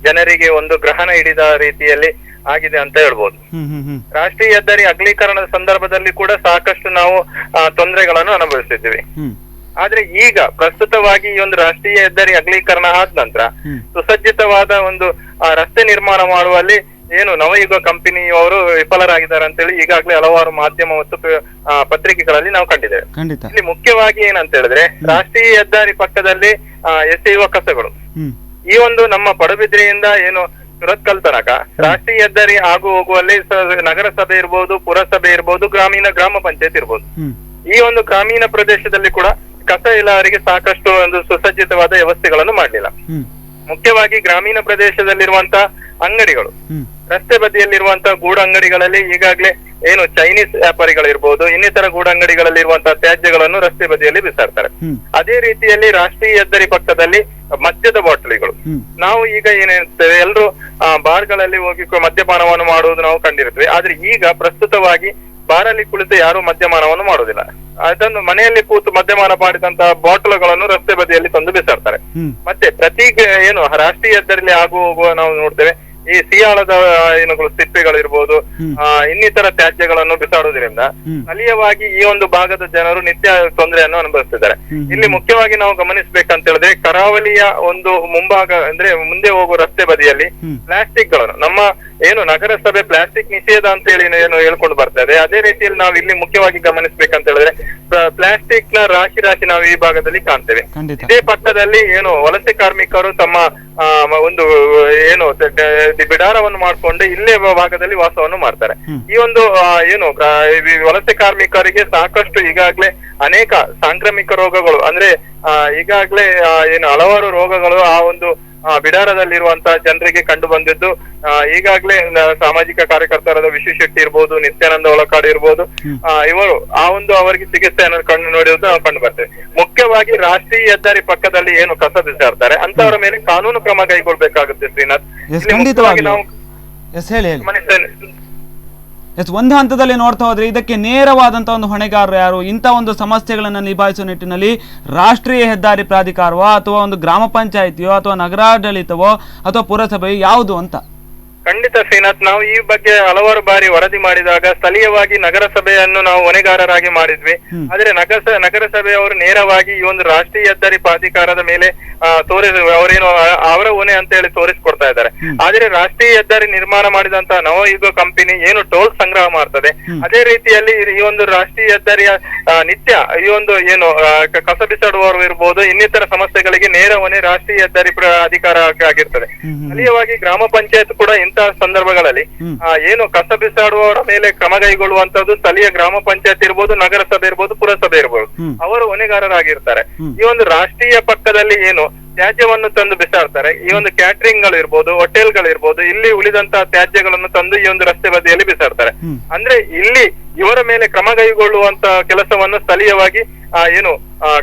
ಜನರಿಗೆ ಒಂದು ಗ್ರಹಣ ಹಿಡಿದ ರೀತಿಯಲ್ಲಿ ಆಗಿದೆ ಅಂತ ಹೇಳ್ಬೋದು. ರಾಷ್ಟ್ರೀಯ ಹೆದ್ದಾರಿ ಅಗಲೀಕರಣದ ಸಂದರ್ಭದಲ್ಲಿ ಕೂಡ ಸಾಕಷ್ಟು ನಾವು ತೊಂದರೆಗಳನ್ನು ಅನುಭವಿಸಿದ್ವಿ. ಆದ್ರೆ ಈಗ ಪ್ರಸ್ತುತವಾಗಿ ಈ ಒಂದು ರಾಷ್ಟ್ರೀಯ ಹೆದ್ದಾರಿ ಅಗಲೀಕರಣ ಆದ ನಂತರ ಸುಸಜ್ಜಿತವಾದ ಒಂದು ರಸ್ತೆ ನಿರ್ಮಾಣ ಮಾಡುವಲ್ಲಿ ಏನು ನವಯುಗ ಕಂಪನಿಯವರು ವಿಫಲರಾಗಿದ್ದಾರೆ ಅಂತೇಳಿ ಈಗಾಗಲೇ ಹಲವಾರು ಮಾಧ್ಯಮ ಮತ್ತು ಪತ್ರಿಕೆಗಳಲ್ಲಿ ನಾವು ಕಂಡಿದ್ದೇವೆ. ಖಂಡಿತ. ಇಲ್ಲಿ ಮುಖ್ಯವಾಗಿ ಏನಂತ ಹೇಳಿದ್ರೆ ರಾಷ್ಟ್ರೀಯ ಹೆದ್ದಾರಿ ಪಕ್ಕದಲ್ಲಿ ಎಸೆಯುವ ಕಸಗಳು. ಈ ಒಂದು ನಮ್ಮ ಪಡುಬಿದ್ರಿಯಿಂದ ಏನು ಸುರತ್ಕಲ್ ತನಕ ರಾಷ್ಟ್ರೀಯ ಹೆದ್ದಾರಿ ಆಗು ಹೋಗುವಲ್ಲಿ ನಗರಸಭೆ ಇರ್ಬೋದು, ಪುರಸಭೆ ಇರ್ಬೋದು, ಗ್ರಾಮ ಪಂಚಾಯತ್ ಇರ್ಬೋದು. ಈ ಒಂದು ಗ್ರಾಮೀಣ ಪ್ರದೇಶದಲ್ಲಿ ಕೂಡ ಕಸ ಇಲಾಖೆಗೆ ಸಾಕಷ್ಟು ಒಂದು ಸುಸಜ್ಜಿತವಾದ ವ್ಯವಸ್ಥೆಗಳನ್ನು ಮಾಡಲಿಲ್ಲ. ಮುಖ್ಯವಾಗಿ ಗ್ರಾಮೀಣ ಪ್ರದೇಶದಲ್ಲಿರುವಂತಹ ಅಂಗಡಿಗಳು, ರಸ್ತೆ ಬದಿಯಲ್ಲಿರುವಂತಹ ಗೂಡಂಗಡಿಗಳಲ್ಲಿ ಈಗಾಗಲೇ ಏನು ಚೈನೀಸ್ ವ್ಯಾಪಾರಿಗಳಿರ್ಬೋದು, ಇನ್ನಿತರ ಗೂಡಂಗಡಿಗಳಲ್ಲಿರುವಂತಹ ತ್ಯಾಜ್ಯಗಳನ್ನು ರಸ್ತೆ ಬದಿಯಲ್ಲಿ ಬಿಸಾಡ್ತಾರೆ. ಅದೇ ರೀತಿಯಲ್ಲಿ ರಾಷ್ಟ್ರೀಯ ಹೆದ್ದಾರಿ ಪಕ್ಕದಲ್ಲಿ ಮದ್ಯದ ಬಾಟಲಿಗಳು. ನಾವು ಈಗ ಏನ್ ಹೇಳ್ತೇವೆ, ಎಲ್ಲರೂ ಬಾರ್ಗಳಲ್ಲಿ ಹೋಗಿ ಮದ್ಯಪಾನವನ್ನು ಮಾಡುವುದು ನಾವು ಕಂಡಿರ್ತೇವೆ. ಆದ್ರೆ ಈಗ ಪ್ರಸ್ತುತವಾಗಿ ಬಾರಲ್ಲಿ ಕುಳಿತು ಯಾರು ಮದ್ಯಪಾನವನ್ನು ಮಾಡುವುದಿಲ್ಲ. ಅದನ್ನು ಮನೆಯಲ್ಲಿ ಕೂತು ಮದ್ಯಪಾನ ಮಾಡಿದಂತಹ ಬಾಟಲ್ಗಳನ್ನು ರಸ್ತೆ ಬದಿಯಲ್ಲಿ ತಂದು ಬಿಸಾಡ್ತಾರೆ. ಮತ್ತೆ ಪ್ರತಿ ಏನು ರಾಷ್ಟ್ರೀಯ ಹೆದ್ದಾರಿಯಲ್ಲಿ ಆಗು ಹೋಗುವ ನಾವು ನೋಡ್ತೇವೆ, ಈ ಸಿಯಾಳದ ಏನುಗಳು ಸಿಪ್ಪೆಗಳಿರ್ಬೋದು, ಇನ್ನಿತರ ತ್ಯಾಜ್ಯಗಳನ್ನು ಬಿಸಾಡುವುದರಿಂದ ಸ್ಥಳೀಯವಾಗಿ ಈ ಒಂದು ಭಾಗದ ಜನರು ನಿತ್ಯ ತೊಂದರೆಯನ್ನು ಅನುಭವಿಸ್ತಿದ್ದಾರೆ. ಇಲ್ಲಿ ಮುಖ್ಯವಾಗಿ ನಾವು ಗಮನಿಸಬೇಕಂತ ಹೇಳಿದ್ರೆ, ಕರಾವಳಿಯ ಒಂದು ಮುಂಭಾಗ ಅಂದ್ರೆ ಮುಂದೆ ಹೋಗುವ ರಸ್ತೆ ಬದಿಯಲ್ಲಿ ಪ್ಲಾಸ್ಟಿಕ್ ಗಳನ್ನು ನಮ್ಮ ಏನು ನಗರಸಭೆ ಪ್ಲಾಸ್ಟಿಕ್ ನಿಷೇಧ ಅಂತ ಹೇಳಿ ಏನು ಹೇಳ್ಕೊಂಡು ಬರ್ತಾ ಇದೆ. ಅದೇ ರೀತಿಯಲ್ಲಿ ನಾವು ಇಲ್ಲಿ ಮುಖ್ಯವಾಗಿ ಗಮನಿಸಬೇಕಂತ ಹೇಳಿದ್ರೆ, ಪ್ಲಾಸ್ಟಿಕ್ ನ ರಾಶಿ ನಾವು ಈ ಭಾಗದಲ್ಲಿ ಕಾಣ್ತೇವೆ. ಇದೇ ಪಕ್ಕದಲ್ಲಿ ಏನು ವಲಸೆ ಕಾರ್ಮಿಕರು ತಮ್ಮ ಒಂದು ಏನು ಬಿಡಾರವನ್ನು ಮಾಡ್ಕೊಂಡು ಇಲ್ಲೇ ಭಾಗದಲ್ಲಿ ವಾಸವನ್ನು ಮಾಡ್ತಾರೆ. ಈ ಒಂದು ಏನು ವಲಸೆ ಕಾರ್ಮಿಕರಿಗೆ ಸಾಕಷ್ಟು ಈಗಾಗ್ಲೇ ಅನೇಕ ಸಾಂಕ್ರಾಮಿಕ ರೋಗಗಳು ಅಂದ್ರೆ ಈಗಾಗ್ಲೇ ಏನು ಹಲವಾರು ರೋಗಗಳು ಆ ಒಂದು ಬಿಡಾರದಲ್ಲಿರುವಂತಹ ಜನರಿಗೆ ಕಂಡು ಬಂದಿದ್ದು, ಈಗಾಗ್ಲೇ ಸಾಮಾಜಿಕ ಕಾರ್ಯಕರ್ತರಾದ ವಿಶ್ವ ಶೆಟ್ಟಿ ಇರ್ಬೋದು, ನಿತ್ಯಾನಂದ ಒಳಕಾಡು ಇರ್ಬೋದು, ಇವರು ಆ ಒಂದು ಅವರಿಗೆ ಚಿಕಿತ್ಸೆಯನ್ನು ನೋಡಿರೋದು ನಾವು ಕಂಡು ಬರ್ತೇವೆ. ಮುಖ್ಯವಾಗಿ ರಾಷ್ಟ್ರೀಯ ಹೆದ್ದಾರಿ ಪಕ್ಕದಲ್ಲಿ ಏನು ಕಸ ಬಿಸಾಡ್ತಾರೆ ಅಂತವರ ಮೇಲೆ ಕಾನೂನು ಕ್ರಮ ಕೈಗೊಳ್ಬೇಕಾಗುತ್ತೆ ಶ್ರೀನಾಥ್. ನಾವು ಒಂದು ಹಂತದಲ್ಲಿ ನೋಡ್ತಾ ಹೋದ್ರೆ ಇದಕ್ಕೆ ನೇರವಾದಂತ ಒಂದು ಹೊಣೆಗಾರರು ಯಾರು? ಇಂಥ ಒಂದು ಸಮಸ್ಯೆಗಳನ್ನು ನಿಭಾಯಿಸುವ ನಿಟ್ಟಿನಲ್ಲಿ ರಾಷ್ಟ್ರೀಯ ಹೆದ್ದಾರಿ ಪ್ರಾಧಿಕಾರವೋ ಅಥವಾ ಒಂದು ಗ್ರಾಮ ಪಂಚಾಯಿತಿಯೋ ಅಥವಾ ನಗರಾಡಳಿತವೋ ಅಥವಾ ಪುರಸಭೆಯೋ ಯಾವುದು ಅಂತ? ಖಂಡಿತ ಶ್ರೀನಾಥ್, ನಾವು ಈ ಬಗ್ಗೆ ಹಲವಾರು ಬಾರಿ ವರದಿ ಮಾಡಿದಾಗ ಸ್ಥಳೀಯವಾಗಿ ನಗರಸಭೆಯನ್ನು ನಾವು ಹೊಣೆಗಾರರಾಗಿ ಮಾಡಿದ್ವಿ. ಆದ್ರೆ ನಗರಸಭೆಯವರು ನೇರವಾಗಿ ಈ ಒಂದು ರಾಷ್ಟ್ರೀಯ ಹೆದ್ದಾರಿ ಪ್ರಾಧಿಕಾರದ ಮೇಲೆ ಅವರೇನು ಅವರ ಹೊಣೆ ಅಂತ ಹೇಳಿ ತೋರಿಸ್ಕೊಡ್ತಾ ಇದ್ದಾರೆ. ಆದ್ರೆ ರಾಷ್ಟ್ರೀಯ ಹೆದ್ದಾರಿ ನಿರ್ಮಾಣ ಮಾಡಿದಂತಹ ನವಯುಗ ಕಂಪನಿ ಏನು ಟೋಲ್ ಸಂಗ್ರಹ ಮಾಡ್ತದೆ, ಅದೇ ರೀತಿಯಲ್ಲಿ ಈ ಒಂದು ರಾಷ್ಟ್ರೀಯ ಹೆದ್ದಾರಿಯ ನಿತ್ಯ ಈ ಒಂದು ಏನು ಕಸ ಬಿಸಾಡುವವರು ಇರ್ಬೋದು, ಇನ್ನಿತರ ಸಮಸ್ಯೆಗಳಿಗೆ ನೇರ ಹೊಣೆ ರಾಷ್ಟ್ರೀಯ ಹೆದ್ದಾರಿ ಅಧಿಕಾರ ಆಗಿರ್ತದೆ. ಸ್ಥಳೀಯವಾಗಿ ಗ್ರಾಮ ಪಂಚಾಯತ್ ಕೂಡ ಇಂತಹ ಸಂದರ್ಭಗಳಲ್ಲಿ ಏನು ಕಸ ಬಿಸಾಡುವವರ ಮೇಲೆ ಕ್ರಮ ಕೈಗೊಳ್ಳುವಂತದ್ದು ಸ್ಥಳೀಯ ಗ್ರಾಮ ಪಂಚಾಯತ್ ಇರ್ಬೋದು, ನಗರಸಭೆ ಇರ್ಬೋದು, ಪುರಸಭೆ ಇರ್ಬೋದು, ಅವರು ಹೊಣೆಗಾರರಾಗಿರ್ತಾರೆ. ಈ ಒಂದು ರಾಷ್ಟ್ರೀಯ ಪಕ್ಕದಲ್ಲಿ ಏನು ತ್ಯಾಜ್ಯವನ್ನು ತಂದು ಬಿಸಾಡ್ತಾರೆ, ಈ ಒಂದು ಕ್ಯಾಟರಿಂಗ್ ಗಳು ಇರ್ಬೋದು, ಹೋಟೆಲ್ ಗಳು ಇರ್ಬೋದು, ಇಲ್ಲಿ ಉಳಿದಂತಹ ತ್ಯಾಜ್ಯಗಳನ್ನು ತಂದು ಈ ಒಂದು ರಸ್ತೆ ಬದಿಯಲ್ಲಿ ಬಿಸಾಡ್ತಾರೆ. ಅಂದ್ರೆ ಇಲ್ಲಿ ಇವರ ಮೇಲೆ ಕ್ರಮ ಕೈಗೊಳ್ಳುವಂತ ಕೆಲಸವನ್ನು ಸ್ಥಳೀಯವಾಗಿ ಏನು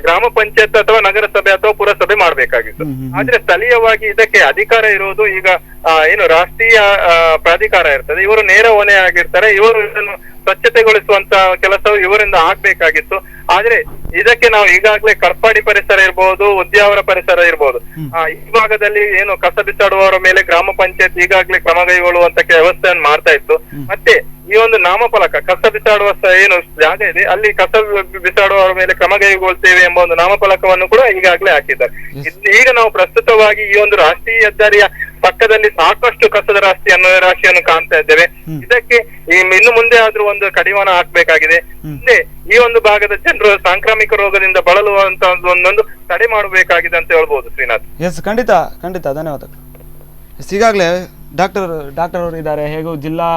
ಗ್ರಾಮ ಪಂಚಾಯತ್ ಅಥವಾ ನಗರಸಭೆ ಅಥವಾ ಪುರಸಭೆ ಮಾಡ್ಬೇಕಾಗಿತ್ತು. ಆದ್ರೆ ಸ್ಥಳೀಯವಾಗಿ ಇದಕ್ಕೆ ಅಧಿಕಾರ ಇರುವುದು ಈಗ ಏನು ರಾಷ್ಟ್ರೀಯ ಪ್ರಾಧಿಕಾರ ಇರ್ತದೆ, ಇವರು ನೇರ ಹೊಣೆ ಆಗಿರ್ತಾರೆ. ಇವರು ಇದನ್ನು ಸ್ವಚ್ಛತೆಗೊಳಿಸುವಂತ ಕೆಲಸವು ಇವರಿಂದ ಆಗ್ಬೇಕಾಗಿತ್ತು. ಆದ್ರೆ ಇದಕ್ಕೆ ನಾವು ಈಗಾಗಲೇ ಕರ್ಪಾಡಿ ಪರಿಸರ ಇರ್ಬೋದು, ಉದ್ಯಾವರ ಪರಿಸರ ಇರ್ಬೋದು, ಈ ಭಾಗದಲ್ಲಿ ಏನು ಕಸ ಬಿಸಾಡುವವರ ಮೇಲೆ ಗ್ರಾಮ ಪಂಚಾಯತ್ ಈಗಾಗಲೇ ಕ್ರಮ ಕೈಗೊಳ್ಳುವಂತ ವ್ಯವಸ್ಥೆಯನ್ನು ಮಾಡ್ತಾ ಇತ್ತು. ಮತ್ತೆ ಈ ಒಂದು ನಾಮಫಲಕ ಕಸ ಬಿಸಾಡುವ ಏನು ಜಾಗ ಇದೆ ಅಲ್ಲಿ ಕಸ ಬಿಸಾಡುವವರ ಮೇಲೆ ಕ್ರಮ ಕೈಗೊಳ್ತೇವೆ ಎಂಬ ಒಂದು ನಾಮಫಲಕವನ್ನು ಕೂಡ ಈಗಾಗಲೇ ಹಾಕಿದ್ದಾರೆ. ಈಗ ನಾವು ಪ್ರಸ್ತುತವಾಗಿ ಈ ಒಂದು ರಾಷ್ಟ್ರೀಯ ಹೆದ್ದಾರಿಯ ಪಕ್ಕದಲ್ಲಿ ಸಾಕಷ್ಟು ಕಸದ ರಾಶಿಯನ್ನು ಕಾಣ್ತಾ ಇದ್ದೇವೆ. ಇದಕ್ಕೆ ಇನ್ನು ಮುಂದೆ ಆದ್ರೂ ಒಂದು ಕಡಿವಾಣ ಹಾಕ್ಬೇಕಾಗಿದೆ. ಮುಂದೆ ಈ ಒಂದು ಭಾಗದ ಜನರು ಸಾಂಕ್ರಾಮಿಕ ರೋಗದಿಂದ ಬಳಲುವಂತ ಒಂದೊಂದು ತಡೆ ಮಾಡಬೇಕಾಗಿದೆ ಅಂತ ಹೇಳ್ಬೋದು ಶ್ರೀನಾಥ್. ಎಸ್, ಖಂಡಿತ ಧನ್ಯವಾದಗಳು. ಈಗಾಗಲೇ ಡಾಕ್ಟರ್ ಅವರು ಇದ್ದಾರೆ, ಹೇಗೂ ಜಿಲ್ಲಾ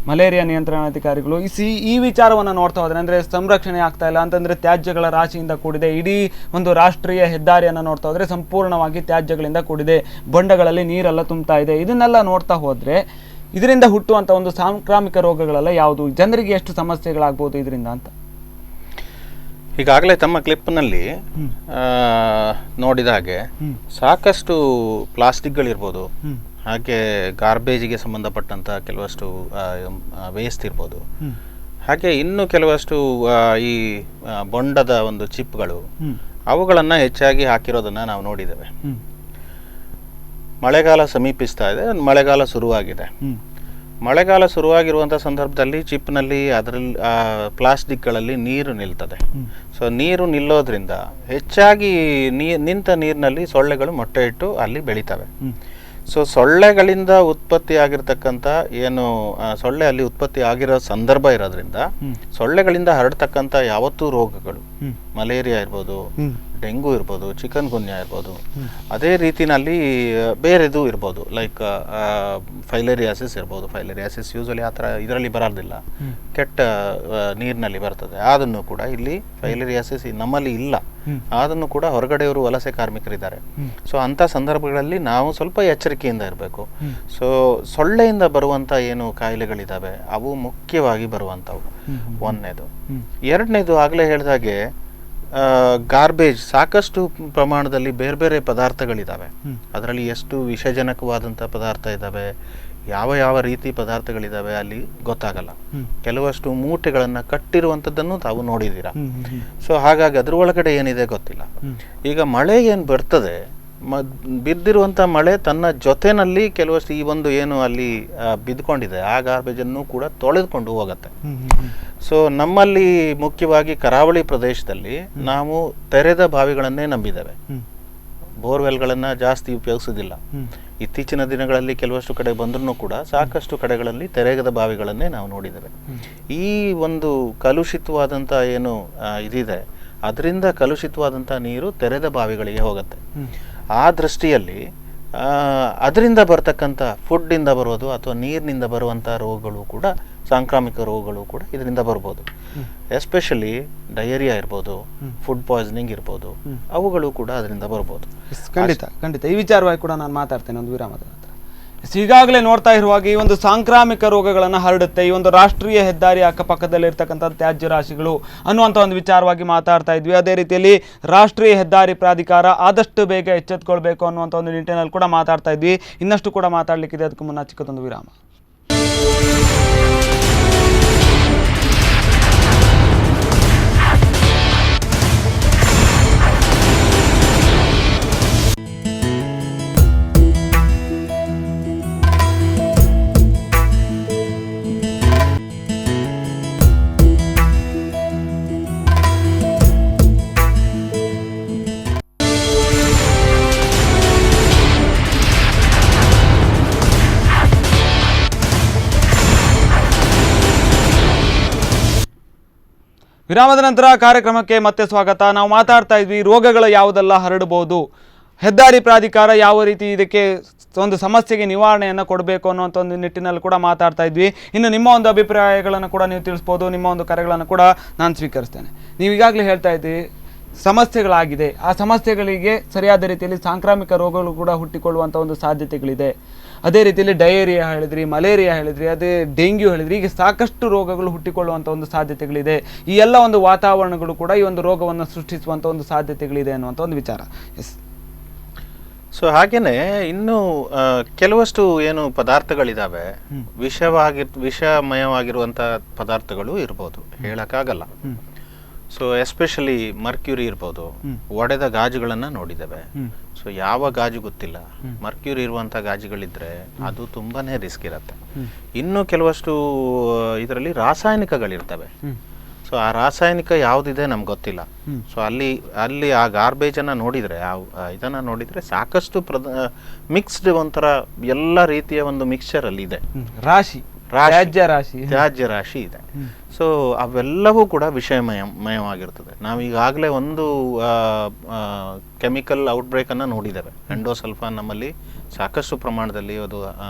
ಮಲೇರಿಯಾ ನಿಯಂತ್ರಣಾಧಿಕಾರಿಗಳು. ಈ ವಿಚಾರವನ್ನು ನೋಡ್ತಾ ಹೋದ್ರೆ ಅಂದರೆ ಸಂರಕ್ಷಣೆ ಆಗ್ತಾ ಇಲ್ಲ ಅಂತಂದರೆ ತ್ಯಾಜ್ಯಗಳ ರಾಶಿಯಿಂದ ಕೂಡಿದೆ. ಇಡೀ ಒಂದು ರಾಷ್ಟ್ರೀಯ ಹೆದ್ದಾರಿಯನ್ನು ನೋಡ್ತಾ ಹೋದರೆ ಸಂಪೂರ್ಣವಾಗಿ ತ್ಯಾಜ್ಯಗಳಿಂದ ಕೂಡಿದೆ, ಬಂಡೆಗಳಲ್ಲಿ ನೀರೆಲ್ಲ ತುಂಬ್ತಾ ಇದೆ. ಇದನ್ನೆಲ್ಲ ನೋಡ್ತಾ ಹೋದರೆ ಇದರಿಂದ ಹುಟ್ಟುವಂಥ ಒಂದು ಸಾಂಕ್ರಾಮಿಕ ರೋಗಗಳೆಲ್ಲ ಯಾವುದು, ಜನರಿಗೆ ಎಷ್ಟು ಸಮಸ್ಯೆಗಳಾಗ್ಬೋದು ಇದರಿಂದ ಅಂತ? ಈಗಾಗಲೇ ತಮ್ಮ ಕ್ಲಿಪ್ನಲ್ಲಿ ನೋಡಿದ ಹಾಗೆ ಸಾಕಷ್ಟು ಪ್ಲಾಸ್ಟಿಕ್ಗಳಿರ್ಬೋದು, ಹಾಗೆ ಗಾರ್ಬೇಜಿಗೆ ಸಂಬಂಧಪಟ್ಟಂಥ ಕೆಲವಷ್ಟು ವೇಸ್ಟ್ ಇರ್ಬೋದು, ಹಾಗೆ ಇನ್ನು ಕೆಲವಷ್ಟು ಈ ಬೊಂಡದ ಒಂದು ಚಿಪ್ಗಳು ಅವುಗಳನ್ನು ಹೆಚ್ಚಾಗಿ ಹಾಕಿರೋದನ್ನು ನಾವು ನೋಡಿದ್ದೇವೆ. ಮಳೆಗಾಲ ಸಮೀಪಿಸ್ತಾ ಇದೆ, ಮಳೆಗಾಲ ಶುರುವಾಗಿದೆ. ಮಳೆಗಾಲ ಶುರುವಾಗಿರುವಂಥ ಸಂದರ್ಭದಲ್ಲಿ ಚಿಪ್ನಲ್ಲಿ ಅದರಲ್ಲಿ ಪ್ಲಾಸ್ಟಿಕ್ಗಳಲ್ಲಿ ನೀರು ನಿಲ್ತದೆ. ಸೊ ನೀರು ನಿಲ್ಲೋದ್ರಿಂದ ಹೆಚ್ಚಾಗಿ ನಿಂತ ನೀರಿನಲ್ಲಿ ಸೊಳ್ಳೆಗಳು ಮೊಟ್ಟೆ ಇಟ್ಟು ಅಲ್ಲಿ ಬೆಳಿತವೆ. ಸೊ ಸೊಳ್ಳೆಗಳಿಂದ ಉತ್ಪತ್ತಿ ಆಗಿರ್ತಕ್ಕಂಥ ಏನು ಸೊಳ್ಳೆ ಅಲ್ಲಿ ಉತ್ಪತ್ತಿ ಆಗಿರೋ ಸಂದರ್ಭ ಇರೋದ್ರಿಂದ ಸೊಳ್ಳೆಗಳಿಂದ ಹರಡ್ತಕ್ಕಂಥ ಯಾವತ್ತೂ ರೋಗಗಳು, ಮಲೇರಿಯಾ ಇರ್ಬೋದು, ಡೆಂಗು ಇರ್ಬೋದು, ಚಿಕನ್ ಗುನ್ಯಾ ಇರ್ಬೋದು, ಅದೇ ರೀತಿನಲ್ಲಿ ಬೇರೆದು ಇರ್ಬೋದು, ಲೈಕ್ ಫೈಲೇರಿಯಾಸಿಸ್ ಇರ್ಬೋದು. ಫೈಲೇರಿಯಾಸಿಸ್ ಯೂಸಲಿ ಆ ಥರ ಇದರಲ್ಲಿ ಬರೋದಿಲ್ಲ, ಕೆಟ್ಟ ನೀರಿನಲ್ಲಿ ಬರ್ತದೆ. ಅದನ್ನು ಕೂಡ ಇಲ್ಲಿ ಫೈಲೇರಿಯಾಸಿಸ್ ನಮ್ಮಲ್ಲಿ ಇಲ್ಲ, ಅದನ್ನು ಕೂಡ ಹೊರಗಡೆಯವರು ವಲಸೆ ಕಾರ್ಮಿಕರಿದ್ದಾರೆ. ಸೊ ಅಂಥ ಸಂದರ್ಭಗಳಲ್ಲಿ ನಾವು ಸ್ವಲ್ಪ ಎಚ್ಚರಿಕೆಯಿಂದ ಇರಬೇಕು. ಸೊ ಸೊಳ್ಳೆಯಿಂದ ಬರುವಂಥ ಏನು ಕಾಯಿಲೆಗಳಿದ್ದಾವೆ ಅವು ಮುಖ್ಯವಾಗಿ ಬರುವಂಥವು. ಒಂದನೇದು. ಎರಡನೇದು ಆಗಲೇ ಹೇಳಿದಾಗೆ ಗಾರ್ಬೇಜ್, ಸಾಕಷ್ಟು ಪ್ರಮಾಣದಲ್ಲಿ ಬೇರೆ ಬೇರೆ ಪದಾರ್ಥಗಳಿದ್ದಾವೆ. ಅದರಲ್ಲಿ ಎಷ್ಟು ವಿಷಜನಕವಾದಂಥ ಪದಾರ್ಥ ಇದ್ದಾವೆ, ಯಾವ ಯಾವ ರೀತಿ ಪದಾರ್ಥಗಳಿದ್ದಾವೆ ಅಲ್ಲಿ ಗೊತ್ತಾಗಲ್ಲ. ಕೆಲವಷ್ಟು ಮೂಟೆಗಳನ್ನು ಕಟ್ಟಿರುವಂಥದ್ದನ್ನು ತಾವು ನೋಡಿದ್ದೀರಾ. ಸೊ ಹಾಗಾಗಿ ಅದ್ರ ಒಳಗಡೆ ಏನಿದೆ ಗೊತ್ತಿಲ್ಲ. ಈಗ ಮಳೆ ಏನು ಬರ್ತದೆ, ಬಿದ್ದಿರುವಂಥ ಮಳೆ ತನ್ನ ಜೊತೆನಲ್ಲಿ ಕೆಲವಷ್ಟು ಈ ಒಂದು ಏನು ಅಲ್ಲಿ ಬಿದ್ದುಕೊಂಡಿದೆ ಆ ಗಾರ್ಬೇಜನ್ನು ಕೂಡ ತೊಳೆದುಕೊಂಡು ಹೋಗುತ್ತೆ. ಸೊ ನಮ್ಮಲ್ಲಿ ಮುಖ್ಯವಾಗಿ ಕರಾವಳಿ ಪ್ರದೇಶದಲ್ಲಿ ನಾವು ತೆರೆದ ಬಾವಿಗಳನ್ನೇ ನಂಬಿದ್ದೇವೆ, ಬೋರ್ವೆಲ್ಗಳನ್ನು ಜಾಸ್ತಿ ಉಪಯೋಗಿಸೋದಿಲ್ಲ. ಇತ್ತೀಚಿನ ದಿನಗಳಲ್ಲಿ ಕೆಲವಷ್ಟು ಕಡೆ ಬಂದ್ರೂ ಕೂಡ ಸಾಕಷ್ಟು ಕಡೆಗಳಲ್ಲಿ ತೆರೆದ ಬಾವಿಗಳನ್ನೇ ನಾವು ನೋಡಿದ್ದೇವೆ. ಈ ಒಂದು ಕಲುಷಿತವಾದಂಥ ಏನು ಇದಿದೆ, ಅದರಿಂದ ಕಲುಷಿತವಾದಂಥ ನೀರು ತೆರೆದ ಬಾವಿಗಳಿಗೆ ಹೋಗುತ್ತೆ. ಆ ದೃಷ್ಟಿಯಲ್ಲಿ ಅದರಿಂದ ಬರ್ತಕ್ಕಂಥ ಫುಡ್ಡಿಂದ ಬರೋದು ಅಥವಾ ನೀರಿನಿಂದ ಬರುವಂಥ ರೋಗಗಳು ಕೂಡ, ಸಾಂಕ್ರಾಮಿಕ ರೋಗಗಳು ಕೂಡ ಇದರಿಂದ ಬರ್ಬೋದು. ಎಸ್ಪೆಷಲಿ ಡಯೇರಿಯಾ ಇರ್ಬೋದು, ಫುಡ್ ಪಾಯ್ಸನಿಂಗ್ ಇರ್ಬೋದು, ಅವುಗಳು ಕೂಡ ಅದರಿಂದ ಬರ್ಬೋದು. ಖಂಡಿತ ಈ ವಿಚಾರವಾಗಿ ಕೂಡ ನಾನು ಮಾತಾಡ್ತೇನೆ ಒಂದು ವಿರಾಮದ ನಂತರ. ಈಗಾಗಲೇ ನೋಡ್ತಾ ಇರುವಾಗ ಈ ಒಂದು ಸಾಂಕ್ರಾಮಿಕ ರೋಗಗಳನ್ನು ಹರಡುತ್ತೆ, ಈ ಒಂದು ರಾಷ್ಟ್ರೀಯ ಹೆದ್ದಾರಿ ಅಕ್ಕಪಕ್ಕದಲ್ಲಿರ್ತಕ್ಕಂಥ ತ್ಯಾಜ್ಯ ರಾಶಿಗಳು ಅನ್ನುವಂಥ ಒಂದು ವಿಚಾರವಾಗಿ ಮಾತಾಡ್ತಾ ಇದ್ವಿ. ಅದೇ ರೀತಿಯಲ್ಲಿ ರಾಷ್ಟ್ರೀಯ ಹೆದ್ದಾರಿ ಪ್ರಾಧಿಕಾರ ಆದಷ್ಟು ಬೇಗ ಎಚ್ಚೆತ್ತುಕೊಳ್ಬೇಕು ಅನ್ನುವಂಥ ಒಂದು ನಿಟ್ಟಿನಲ್ಲಿ ಕೂಡ ಮಾತಾಡ್ತಾ ಇದ್ವಿ. ಇನ್ನಷ್ಟು ಕೂಡ ಮಾತಾಡಲಿಕ್ಕಿದೆ, ಅದಕ್ಕೂ ಮುನ್ನ ಚಿಕ್ಕದೊಂದು ವಿರಾಮ. ವಿರಾಮದ ನಂತರ ಕಾರ್ಯಕ್ರಮಕ್ಕೆ ಮತ್ತೆ ಸ್ವಾಗತ. ನಾವು ಮಾತಾಡ್ತಾ ಇದ್ವಿ ರೋಗಗಳು ಯಾವುದೆಲ್ಲ ಹರಡಬಹುದು, ಹೆದ್ದಾರಿ ಪ್ರಾಧಿಕಾರ ಯಾವ ರೀತಿ ಇದಕ್ಕೆ ಒಂದು ಸಮಸ್ಯೆಗೆ ನಿವಾರಣೆಯನ್ನು ಕೊಡಬೇಕು ಅನ್ನುವಂಥ ಒಂದು ನಿಟ್ಟಿನಲ್ಲಿ ಕೂಡ ಮಾತಾಡ್ತಾ ಇದ್ವಿ. ಇನ್ನು ನಿಮ್ಮ ಒಂದು ಅಭಿಪ್ರಾಯಗಳನ್ನು ಕೂಡ ನೀವು ತಿಳಿಸ್ಬೋದು, ನಿಮ್ಮ ಒಂದು ಕರೆಗಳನ್ನು ಕೂಡ ನಾನು ಸ್ವೀಕರಿಸ್ತೇನೆ. ನೀವು ಈಗಾಗಲೇ ಹೇಳ್ತಾ ಇದ್ದೀವಿ ಸಮಸ್ಯೆಗಳಾಗಿದೆ, ಆ ಸಮಸ್ಯೆಗಳಿಗೆ ಸರಿಯಾದ ರೀತಿಯಲ್ಲಿ ಸಾಂಕ್ರಾಮಿಕ ರೋಗಗಳು ಕೂಡ ಹುಟ್ಟಿಕೊಳ್ಳುವಂಥ ಒಂದು ಸಾಧ್ಯತೆಗಳಿದೆ. ಅದೇ ರೀತಿಯಲ್ಲಿ ಡಯೇರಿಯಾ ಹೇಳಿದ್ರಿ, ಮಲೇರಿಯಾ ಹೇಳಿದ್ರಿ, ಅದೇ ಡೆಂಗ್ಯೂ ಹೇಳಿದ್ರಿ, ಹೀಗೆ ಸಾಕಷ್ಟು ರೋಗಗಳು ಹುಟ್ಟಿಕೊಳ್ಳುವಂಥ ಒಂದು ಸಾಧ್ಯತೆಗಳಿದೆ. ಈ ಎಲ್ಲ ಒಂದು ವಾತಾವರಣಗಳು ಕೂಡ ಈ ಒಂದು ರೋಗವನ್ನು ಸೃಷ್ಟಿಸುವಂಥ ಒಂದು ಸಾಧ್ಯತೆಗಳಿದೆ ಅನ್ನುವಂಥ ಒಂದು ವಿಚಾರ. ಎಸ್. ಸೊ ಹಾಗೇನೆ ಇನ್ನು ಕೆಲವಷ್ಟು ಏನು ಪದಾರ್ಥಗಳಿದಾವೆ, ವಿಷಮಯವಾಗಿರುವಂಥ ಪದಾರ್ಥಗಳು ಇರ್ಬೋದು, ಹೇಳಕ್ಕಾಗಲ್ಲ. ಸೊ ಎಸ್ಪೆಷಲಿ ಮರ್ಕ್ಯೂರಿ ಇರ್ಬೋದು, ಒಡೆದ ಗಾಜುಗಳನ್ನು ನೋಡಿದ್ದೇವೆ. ಸೊ ಯಾವ ಗಾಜು ಗೊತ್ತಿಲ್ಲ, ಮರ್ಕ್ಯೂರಿ ಇರುವಂಥ ಗಾಜುಗಳಿದ್ರೆ ಅದು ತುಂಬಾನೇ ರಿಸ್ಕ್ ಇರುತ್ತೆ. ಇನ್ನು ಕೆಲವಷ್ಟು ಇದರಲ್ಲಿ ರಾಸಾಯನಿಕಗಳಿರ್ತವೆ. ಸೊ ಆ ರಾಸಾಯನಿಕ ಯಾವುದಿದೆ ನಮ್ಗೆ ಗೊತ್ತಿಲ್ಲ. ಸೊ ಅಲ್ಲಿ ಆ ಗಾರ್ಬೇಜನ್ನು ನೋಡಿದರೆ, ಇದನ್ನು ನೋಡಿದರೆ ಸಾಕಷ್ಟು ಮಿಕ್ಸ್ಡ್ ಒಂಥರ ಎಲ್ಲ ರೀತಿಯ ಒಂದು ಮಿಕ್ಸ್ಚರ್ ಅಲ್ಲಿ ಇದೆ, ತ್ಯಾಜ್ಯ ರಾಶಿ ಇದೆ. ಸೊ ಅವೆಲ್ಲವೂ ಕೂಡ ವಿಷಮಯವಾಗಿರ್ತದೆ. ನಾವು ಈಗಾಗಲೇ ಒಂದು ಕೆಮಿಕಲ್ ಔಟ್ಬ್ರೇಕ್ ಅನ್ನು ನೋಡಿದ್ದೇವೆ. ಎಂಡೋಸಲ್ಫಾನ್ ನಮ್ಮಲ್ಲಿ ಸಾಕಷ್ಟು ಪ್ರಮಾಣದಲ್ಲಿ ಅದು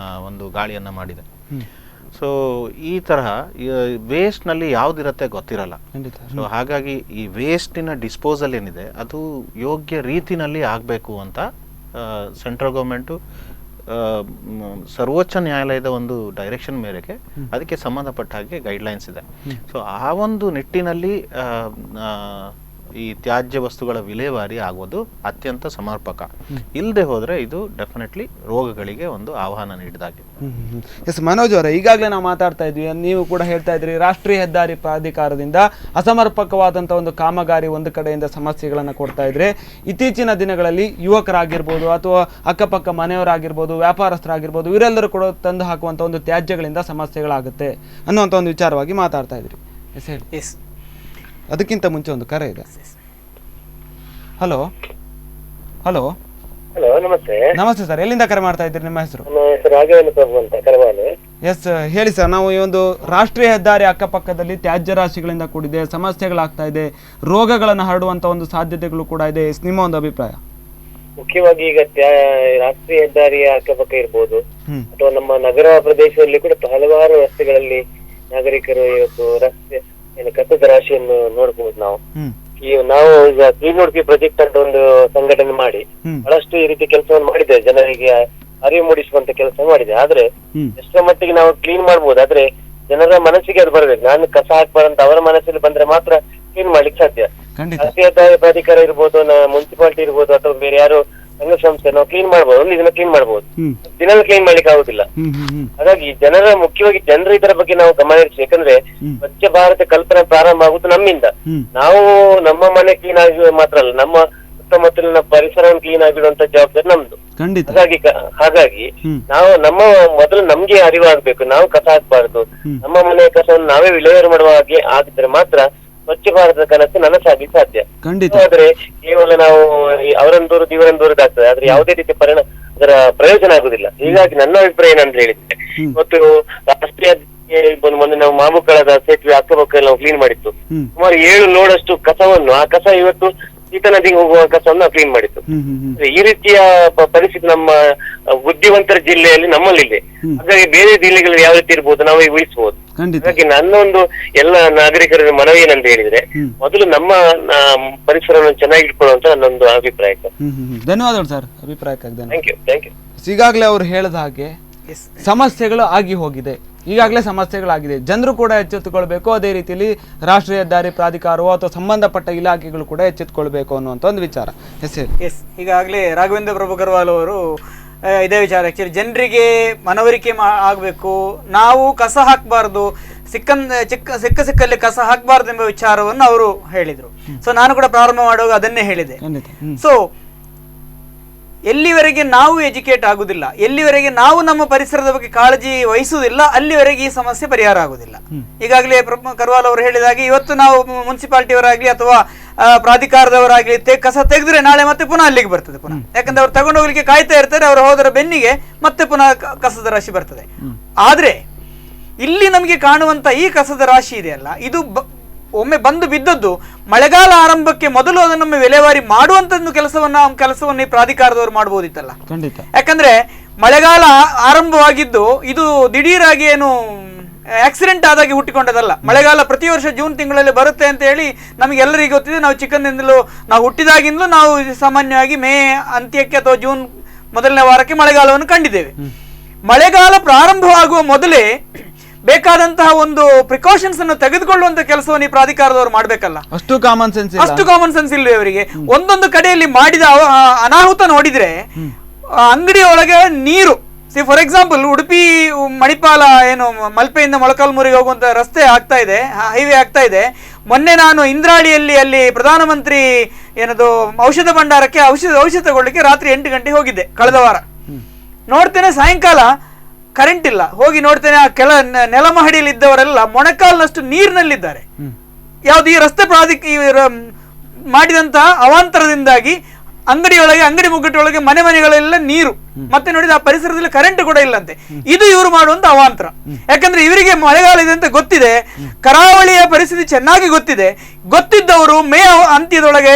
ಒಂದು ಗಾಳಿಯನ್ನು ಮಾಡಿದೆ. ಸೊ ಈ ತರಹ ವೇಸ್ಟ್ನಲ್ಲಿ ಯಾವುದಿರುತ್ತೆ ಗೊತ್ತಿರಲ್ಲ. ಸೊ ಹಾಗಾಗಿ ಈ ವೇಸ್ಟಿನ ಡಿಸ್ಪೋಸಲ್ ಏನಿದೆ ಅದು ಯೋಗ್ಯ ರೀತಿನಲ್ಲಿ ಆಗಬೇಕು ಅಂತ ಸೆಂಟ್ರಲ್ ಗೌರ್ಮೆಂಟು ಸರ್ವೋಚ್ಚ ನ್ಯಾಯಾಲಯದ ಒಂದು ಡೈರೆಕ್ಷನ್ ಮೇರೆಗೆ ಅದಕ್ಕೆ ಸಂಬಂಧಪಟ್ಟ ಹಾಗೆ ಗೈಡ್ಲೈನ್ಸ್ ಇದೆ. ಸೊ ಆ ಒಂದು ನಿಟ್ಟಿನಲ್ಲಿ ಈ ತ್ಯಾಜ್ಯ ವಸ್ತುಗಳ ವಿಲೇವಾರಿ ಆಗೋದು ಅತ್ಯಂತ ಸಮರ್ಪಕ. ಇಲ್ಲದೆ ಹೋದರೆ ಇದು ಡೆಫಿನೆಟ್ಲಿ ರೋಗಗಳಿಗೆ ಒಂದು ಆಹ್ವಾನ ನೀಡಿದಾಗೆ. ಎಸ್ ಮನೋಜ್ ಅವರೇ, ಈಗಾಗಲೇ ನಾವು ಮಾತಾಡ್ತಾ ಇದ್ವಿ, ನೀವು ಕೂಡ ಹೇಳ್ತಾ ಇದ್ರಿ ರಾಷ್ಟ್ರೀಯ ಹೆದ್ದಾರಿ ಪ್ರಾಧಿಕಾರದಿಂದ ಅಸಮರ್ಪಕವಾದಂಥ ಒಂದು ಕಾಮಗಾರಿ ಒಂದು ಕಡೆಯಿಂದ ಸಮಸ್ಯೆಗಳನ್ನು ಕೊಡ್ತಾ ಇದ್ರೆ, ಇತ್ತೀಚಿನ ದಿನಗಳಲ್ಲಿ ಯುವಕರಾಗಿರ್ಬೋದು ಅಥವಾ ಅಕ್ಕಪಕ್ಕ ಮನೆಯವರಾಗಿರ್ಬೋದು, ವ್ಯಾಪಾರಸ್ಥರಾಗಿರ್ಬೋದು, ಇವರೆಲ್ಲರೂ ಕೂಡ ತಂದು ಹಾಕುವಂಥ ಒಂದು ತ್ಯಾಜ್ಯಗಳಿಂದ ಸಮಸ್ಯೆಗಳಾಗುತ್ತೆ ಅನ್ನುವಂಥ ಒಂದು ವಿಚಾರವಾಗಿ ಮಾತಾಡ್ತಾ ಇದ್ರಿ. ಎಸ್ ಹೇಳಿ. ಎಸ್, ಅದಕ್ಕಿಂತ ಮುಂಚೆ ಒಂದು ಕರೆ ಇದೆ. ಹಲೋ ಹಲೋ ಹಲೋ, ನಮಸ್ತೆ. ನಮಸ್ತೆ ಸರ್, ಎಲ್ಲಿಂದ ಕರೆ ಮಾಡ್ತಾ ಇದ್ದೀರಿ? ನಿಮ್ಮ ಹೆಸರು? ನಮ್ಮ ಹೆಸರು ರಾಘವೇಂದ್ರ ಪ್ರಭು ಅಂತ, ಕರವಾಲೆ. ಎಸ್, ಹೇಳಿ ಸರ್. ನಾವು ಈ ಒಂದು ರಾಷ್ಟ್ರೀಯ ಹೆದ್ದಾರಿ ಅಕ್ಕಪಕ್ಕದಲ್ಲಿ ತ್ಯಾಜ್ಯ ರಾಶಿಗಳಿಂದ ಕೂಡಿದೆ, ಸಮಸ್ಯೆಗಳಾಗ್ತಾ ಇದೆ, ರೋಗಗಳನ್ನು ಹರಡುವಂತ ಒಂದು ಸಾಧ್ಯತೆಗಳು ಕೂಡ ಇದೆ. ನಿಮ್ಮ ಒಂದು ಅಭಿಪ್ರಾಯ? ಮುಖ್ಯವಾಗಿ ಈಗ ರಾಷ್ಟ್ರೀಯ ಹೆದ್ದಾರಿಯ ಅಕ್ಕಪಕ್ಕ ಇರ್ಬೋದು ಅಥವಾ ನಮ್ಮ ನಗರ ಪ್ರದೇಶದಲ್ಲಿ ಕೂಡ ಹಲವಾರು ರಸ್ತೆಗಳಲ್ಲಿ ನಾಗರಿಕರು ಇವತ್ತು ರಸ್ತೆ ಕಸದ ರಾಶಿಯನ್ನು ನೋಡಬಹುದು. ನಾವು ಈಗ ಕ್ಲೀನ್ ಉಡುಪಿ ಪ್ರಾಜೆಕ್ಟ್ ಅಂತ ಒಂದು ಸಂಘಟನೆ ಮಾಡಿ ಬಹಳಷ್ಟು ಈ ರೀತಿ ಕೆಲಸವನ್ನು ಮಾಡಿದೆ, ಜನರಿಗೆ ಅರಿವು ಮೂಡಿಸುವಂತ ಕೆಲಸ ಮಾಡಿದೆ. ಆದ್ರೆ ಎಷ್ಟರ ಮಟ್ಟಿಗೆ ನಾವು ಕ್ಲೀನ್ ಮಾಡ್ಬೋದು, ಆದ್ರೆ ಜನರ ಮನಸ್ಸಿಗೆ ಅದು ಬರ್ಬೇಕು. ನಾನು ಕಸ ಹಾಕ್ಬಾರಂತ ಅವರ ಮನಸ್ಸಲ್ಲಿ ಬಂದ್ರೆ ಮಾತ್ರ ಕ್ಲೀನ್ ಮಾಡ್ಲಿಕ್ಕೆ ಸಾಧ್ಯ. ರಾಷ್ಟ್ರೀಯ ಹೆದ್ದಾರಿ ಪ್ರಾಧಿಕಾರ ಇರ್ಬೋದು, ಮುನ್ಸಿಪಾಲಿಟಿ ಇರ್ಬೋದು, ಅಥವಾ ಬೇರೆ ಯಾರು ಸಂಘ ಸಂಸ್ಥೆ, ನಾವು ಕ್ಲೀನ್ ಮಾಡ್ಬೋದು, ಒಂದು ದಿನ ಕ್ಲೀನ್ ಮಾಡ್ಬೋದು, ದಿನ ಕ್ಲೀನ್ ಮಾಡ್ಲಿಕ್ಕೆ ಆಗುದಿಲ್ಲ. ಹಾಗಾಗಿ ಮುಖ್ಯವಾಗಿ ಜನರು ಇದರ ಬಗ್ಗೆ ನಾವು ಗಮನ ಹರಿಸಿ. ಯಾಕಂದ್ರೆ ಸ್ವಚ್ಛ ಭಾರತ ಕಲ್ಪನೆ ಪ್ರಾರಂಭ ಆಗುದು ನಮ್ಮಿಂದ. ನಾವು ನಮ್ಮ ಮನೆ ಕ್ಲೀನ್ ಆಗಿ ಮಾತ್ರ ಅಲ್ಲ, ನಮ್ಮ ಸುತ್ತಮುತ್ತಲಿನ ಪರಿಸರವನ್ನು ಕ್ಲೀನ್ ಆಗಿಡುವಂತ ಜವಾಬ್ದಾರಿ ನಮ್ದು. ಹಾಗಾಗಿ ನಾವು ಮೊದಲು ನಮ್ಗೆ ಅರಿವಾಗಬೇಕು, ನಾವು ಕಸ ಹಾಕ್ಬಾರ್ದು, ನಮ್ಮ ಮನೆಯ ಕಸವನ್ನು ನಾವೇ ವಿಲೇವಾರಿ ಮಾಡುವ ಹಾಗೆ ಆಗಿದ್ರೆ ಮಾತ್ರ ಸ್ವಚ್ಛ ಭಾರತದ ಕನಸು ನನಸಾಗ್ಲಿಕ್ಕೆ ಸಾಧ್ಯ. ಆದ್ರೆ ಕೇವಲ ನಾವು ಅವರೊಂದೂರದ್ದು ಇವರೊಂದೂರದ್ದು ಆಗ್ತದೆ, ಆದ್ರೆ ಯಾವುದೇ ರೀತಿ ಅದರ ಪ್ರಯೋಜನ ಆಗುದಿಲ್ಲ. ಹೀಗಾಗಿ ನನ್ನ ಅಭಿಪ್ರಾಯ ಏನಂತ ಹೇಳಿದ್ರೆ, ಇವತ್ತು ರಾಷ್ಟ್ರೀಯ ಮೊನ್ನೆ ನಾವು ಮಾಮುಕ್ಕಳದ ಸೇತುವೆ ಅಕ್ಕಪಕ್ಕ ನಾವು ಕ್ಲೀನ್ ಮಾಡಿತ್ತು. ಸುಮಾರು 7 ಲೋಡ್ ಅಷ್ಟು ಕಸವನ್ನು, ಆ ಕಸ ಇವತ್ತು ಶೀತ ನದಿಗೆ ಹೋಗುವ ಕಸವನ್ನು ನಾವು ಕ್ಲೀನ್ ಮಾಡಿತ್ತು. ಈ ರೀತಿಯ ಪರಿಸ್ಥಿತಿ ನಮ್ಮ ಬುದ್ಧಿವಂತರ ಜಿಲ್ಲೆಯಲ್ಲಿ ನಮ್ಮಲ್ಲಿದೆ. ಹಾಗಾಗಿ ಬೇರೆ ಜಿಲ್ಲೆಗಳಲ್ಲಿ ಯಾವ ರೀತಿ ಇರ್ಬೋದು ನಾವು ಈಗ ಉಳಿಸಬಹುದು. ಹಾಗಾಗಿ ನನ್ನ ಒಂದು ಎಲ್ಲ ನಾಗರಿಕರ ಮನವಿ ಏನಂತ ಹೇಳಿದ್ರೆ, ಮೊದಲು ನಮ್ಮ ಪರಿಸರವನ್ನು ಚೆನ್ನಾಗಿ ಇಟ್ಕೊಳ್ಳುವಂತ ನನ್ನೊಂದು ಅಭಿಪ್ರಾಯ. ಧನ್ಯವಾದಗಳು ಸರ್, ಅಭಿಪ್ರಾಯಕ್ಕಾಗಿ. Thank you. ಈಗಾಗಲೇ ಅವ್ರು ಹೇಳಿದ ಹಾಗೆ ಸಮಸ್ಯೆಗಳು ಆಗಿ ಹೋಗಿದೆ, ಈಗಾಗಲೇ ಸಮಸ್ಯೆಗಳಾಗಿದೆ. ಜನರು ಕೂಡ ಎಚ್ಚೆತ್ತುಕೊಳ್ಬೇಕು. ಅದೇ ರೀತಿಯಲ್ಲಿ ರಾಷ್ಟ್ರೀಯ ಹೆದ್ದಾರಿ ಪ್ರಾಧಿಕಾರವೋ ಅಥವಾ ಸಂಬಂಧಪಟ್ಟ ಇಲಾಖೆಗಳು ಕೂಡ ಎಚ್ಚೆತ್ತುಕೊಳ್ಬೇಕು ಅನ್ನುವಂಥ ಒಂದು ವಿಚಾರ. ಎಸ್, ಈಗಾಗಲೇ ರಾಘವೇಂದ್ರ ಪ್ರಭು ಕರ್ವಾಲ್ ಅವರು ಇದೇ ವಿಚಾರ ಆ್ಯಕ್ಚುಲಿ ಜನರಿಗೆ ಮನವರಿಕೆ ಆಗಬೇಕು. ನಾವು ಕಸ ಹಾಕಬಾರ್ದು, ಸಿಕ್ಕಲ್ಲಿ ಕಸ ಹಾಕಬಾರ್ದು ಎಂಬ ವಿಚಾರವನ್ನು ಅವರು ಹೇಳಿದರು. ಸೊ ನಾನು ಕೂಡ ಪ್ರಾರಂಭ ಮಾಡುವಾಗ ಅದನ್ನೇ ಹೇಳಿದೆ. ಸೊ ಎಲ್ಲಿವರೆಗೆ ನಾವು ಎಜುಕೇಟ್ ಆಗುದಿಲ್ಲ, ಎಲ್ಲಿವರೆಗೆ ನಾವು ನಮ್ಮ ಪರಿಸರದ ಬಗ್ಗೆ ಕಾಳಜಿ ವಹಿಸುವುದಿಲ್ಲ, ಅಲ್ಲಿವರೆಗೆ ಈ ಸಮಸ್ಯೆ ಪರಿಹಾರ ಆಗುದಿಲ್ಲ. ಈಗಾಗಲೇ ಕರ್ವಾಲ್ ಅವರು ಹೇಳಿದಾಗೆ ಇವತ್ತು ನಾವು ಮುನ್ಸಿಪಾಲಿಟಿಯವರಾಗ್ಲಿ ಅಥವಾ ಪ್ರಾಧಿಕಾರದವರಾಗ್ಲಿ ಕಸ ತೆಗೆದ್ರೆ ನಾಳೆ ಮತ್ತೆ ಪುನಃ ಅಲ್ಲಿಗೆ ಬರ್ತದೆ ಪುನಃ. ಯಾಕಂದ್ರೆ ಅವ್ರು ತಗೊಂಡು ಹೋಗ್ಲಿಕ್ಕೆ ಕಾಯ್ತಾ ಇರ್ತಾರೆ, ಅವರು ಹೋದರ ಬೆನ್ನಿಗೆ ಮತ್ತೆ ಪುನಃ ಕಸದ ರಾಶಿ ಬರ್ತದೆ. ಆದ್ರೆ ಇಲ್ಲಿ ನಮಗೆ ಕಾಣುವಂತ ಈ ಕಸದ ರಾಶಿ ಇದೆಯಲ್ಲ, ಇದು ಒಮ್ಮೆ ಬಂದು ಬಿದ್ದದ್ದು ಮಳೆಗಾಲ ಆರಂಭಕ್ಕೆ ಮೊದಲು ಅದನ್ನು ವಿಲೇವಾರಿ ಮಾಡುವಂತ ಕೆಲಸವನ್ನು ಈ ಪ್ರಾಧಿಕಾರದವರು ಮಾಡಬಹುದಿತ್ತಲ್ಲ. ಯಾಕಂದ್ರೆ ಮಳೆಗಾಲ ಆರಂಭವಾಗಿದ್ದು ಇದು ದಿಢೀರಾಗಿ ಏನು ಆಕ್ಸಿಡೆಂಟ್ ಆದಾಗಿ ಹುಟ್ಟಿಕೊಂಡದಲ್ಲ. ಮಳೆಗಾಲ ಪ್ರತಿ ವರ್ಷ ಜೂನ್ ತಿಂಗಳಲ್ಲಿ ಬರುತ್ತೆ ಅಂತ ಹೇಳಿ ನಮಗೆಲ್ಲರಿಗೂ ಗೊತ್ತಿದೆ. ನಾವು ಚಿಕ್ಕಂದಿಂದಲೂ, ನಾವು ಹುಟ್ಟಿದಾಗಿಂದಲೂ ನಾವು ಸಾಮಾನ್ಯವಾಗಿ ಮೇ ಅಂತ್ಯಕ್ಕೆ ಅಥವಾ ಜೂನ್ ಮೊದಲನೇ ವಾರಕ್ಕೆ ಮಳೆಗಾಲವನ್ನು ಕಂಡಿದ್ದೇವೆ. ಮಳೆಗಾಲ ಪ್ರಾರಂಭವಾಗುವ ಮೊದಲೇ ಬೇಕಾದಂತಹ ಒಂದು ಪ್ರಿಕಾಷನ್ಸ್ ಅನ್ನು ತೆಗೆದುಕೊಳ್ಳುವಂತ ಕೆಲಸವನ್ನು ಈ ಪ್ರಾಧಿಕಾರದವರು ಮಾಡ್ಬೇಕಲ್ಲ. ಅಷ್ಟು ಕಾಮನ್ ಸೆನ್ಸ್ ಇಲ್ಲ ಇವರಿಗೆ. ಒಂದೊಂದು ಕಡೆಯಲ್ಲಿ ಮಾಡಿದ ಅನಾಹುತ ನೋಡಿದ್ರೆ ಅಂಗಡಿಯ ಒಳಗೆ ನೀರು, ಫಾರ್ ಎಕ್ಸಾಂಪಲ್ ಉಡುಪಿ ಮಣಿಪಾಲ ಏನು ಮಲ್ಪೆಯಿಂದ ಮೊಳಕಾಲ್ಮೂರಿಗೆ ಹೋಗುವಂತ ರಸ್ತೆ ಆಗ್ತಾ ಇದೆ, ಹೈವೇ ಆಗ್ತಾ ಇದೆ. ಮೊನ್ನೆ ನಾನು ಇಂದ್ರಾಳಿಯಲ್ಲಿ ಅಲ್ಲಿ ಪ್ರಧಾನಮಂತ್ರಿ ಏನದು ಔಷಧ ಭಂಡಾರಕ್ಕೆ ಔಷಧ ತಗೊಳ್ಳಿಕ್ಕೆ ರಾತ್ರಿ 8 ಗಂಟೆಗೆ ಹೋಗಿದ್ದೆ ಕಳೆದ ವಾರ. ನೋಡ್ತೇನೆ ಸಾಯಂಕಾಲ ಕರೆಂಟ್ ಇಲ್ಲ. ಹೋಗಿ ನೋಡ್ತೇನೆ ಆ ನೆಲಮಹಡಿಯಲ್ಲಿ ಇದ್ದವರೆಲ್ಲ ಮೊಣಕಾಲ್ನಷ್ಟು ನೀರಿನಲ್ಲಿದ್ದಾರೆ. ಯಾವ್ದು ಈ ರಸ್ತೆ ಮಾಡಿದಂತಹ ಅವಾಂತರದಿಂದಾಗಿ ಅಂಗಡಿ ಮುಗ್ಗಟ್ಟೊಳಗೆ ಮನೆಗಳೆಲ್ಲ ನೀರು, ಮತ್ತೆ ನೋಡಿದ ಆ ಪರಿಸರದಲ್ಲಿ ಕರೆಂಟ್ ಕೂಡ ಇಲ್ಲಂತೆ. ಇದು ಇವರು ಮಾಡುವಂತ ಅವಾಂತರ. ಯಾಕಂದ್ರೆ ಇವರಿಗೆ ಮಳೆಗಾಲ ಇದೆ ಅಂತ ಗೊತ್ತಿದೆ, ಕರಾವಳಿಯ ಪರಿಸ್ಥಿತಿ ಚೆನ್ನಾಗಿ ಗೊತ್ತಿದ್ದವರು ಮೇ ಅಂತ್ಯದೊಳಗೆ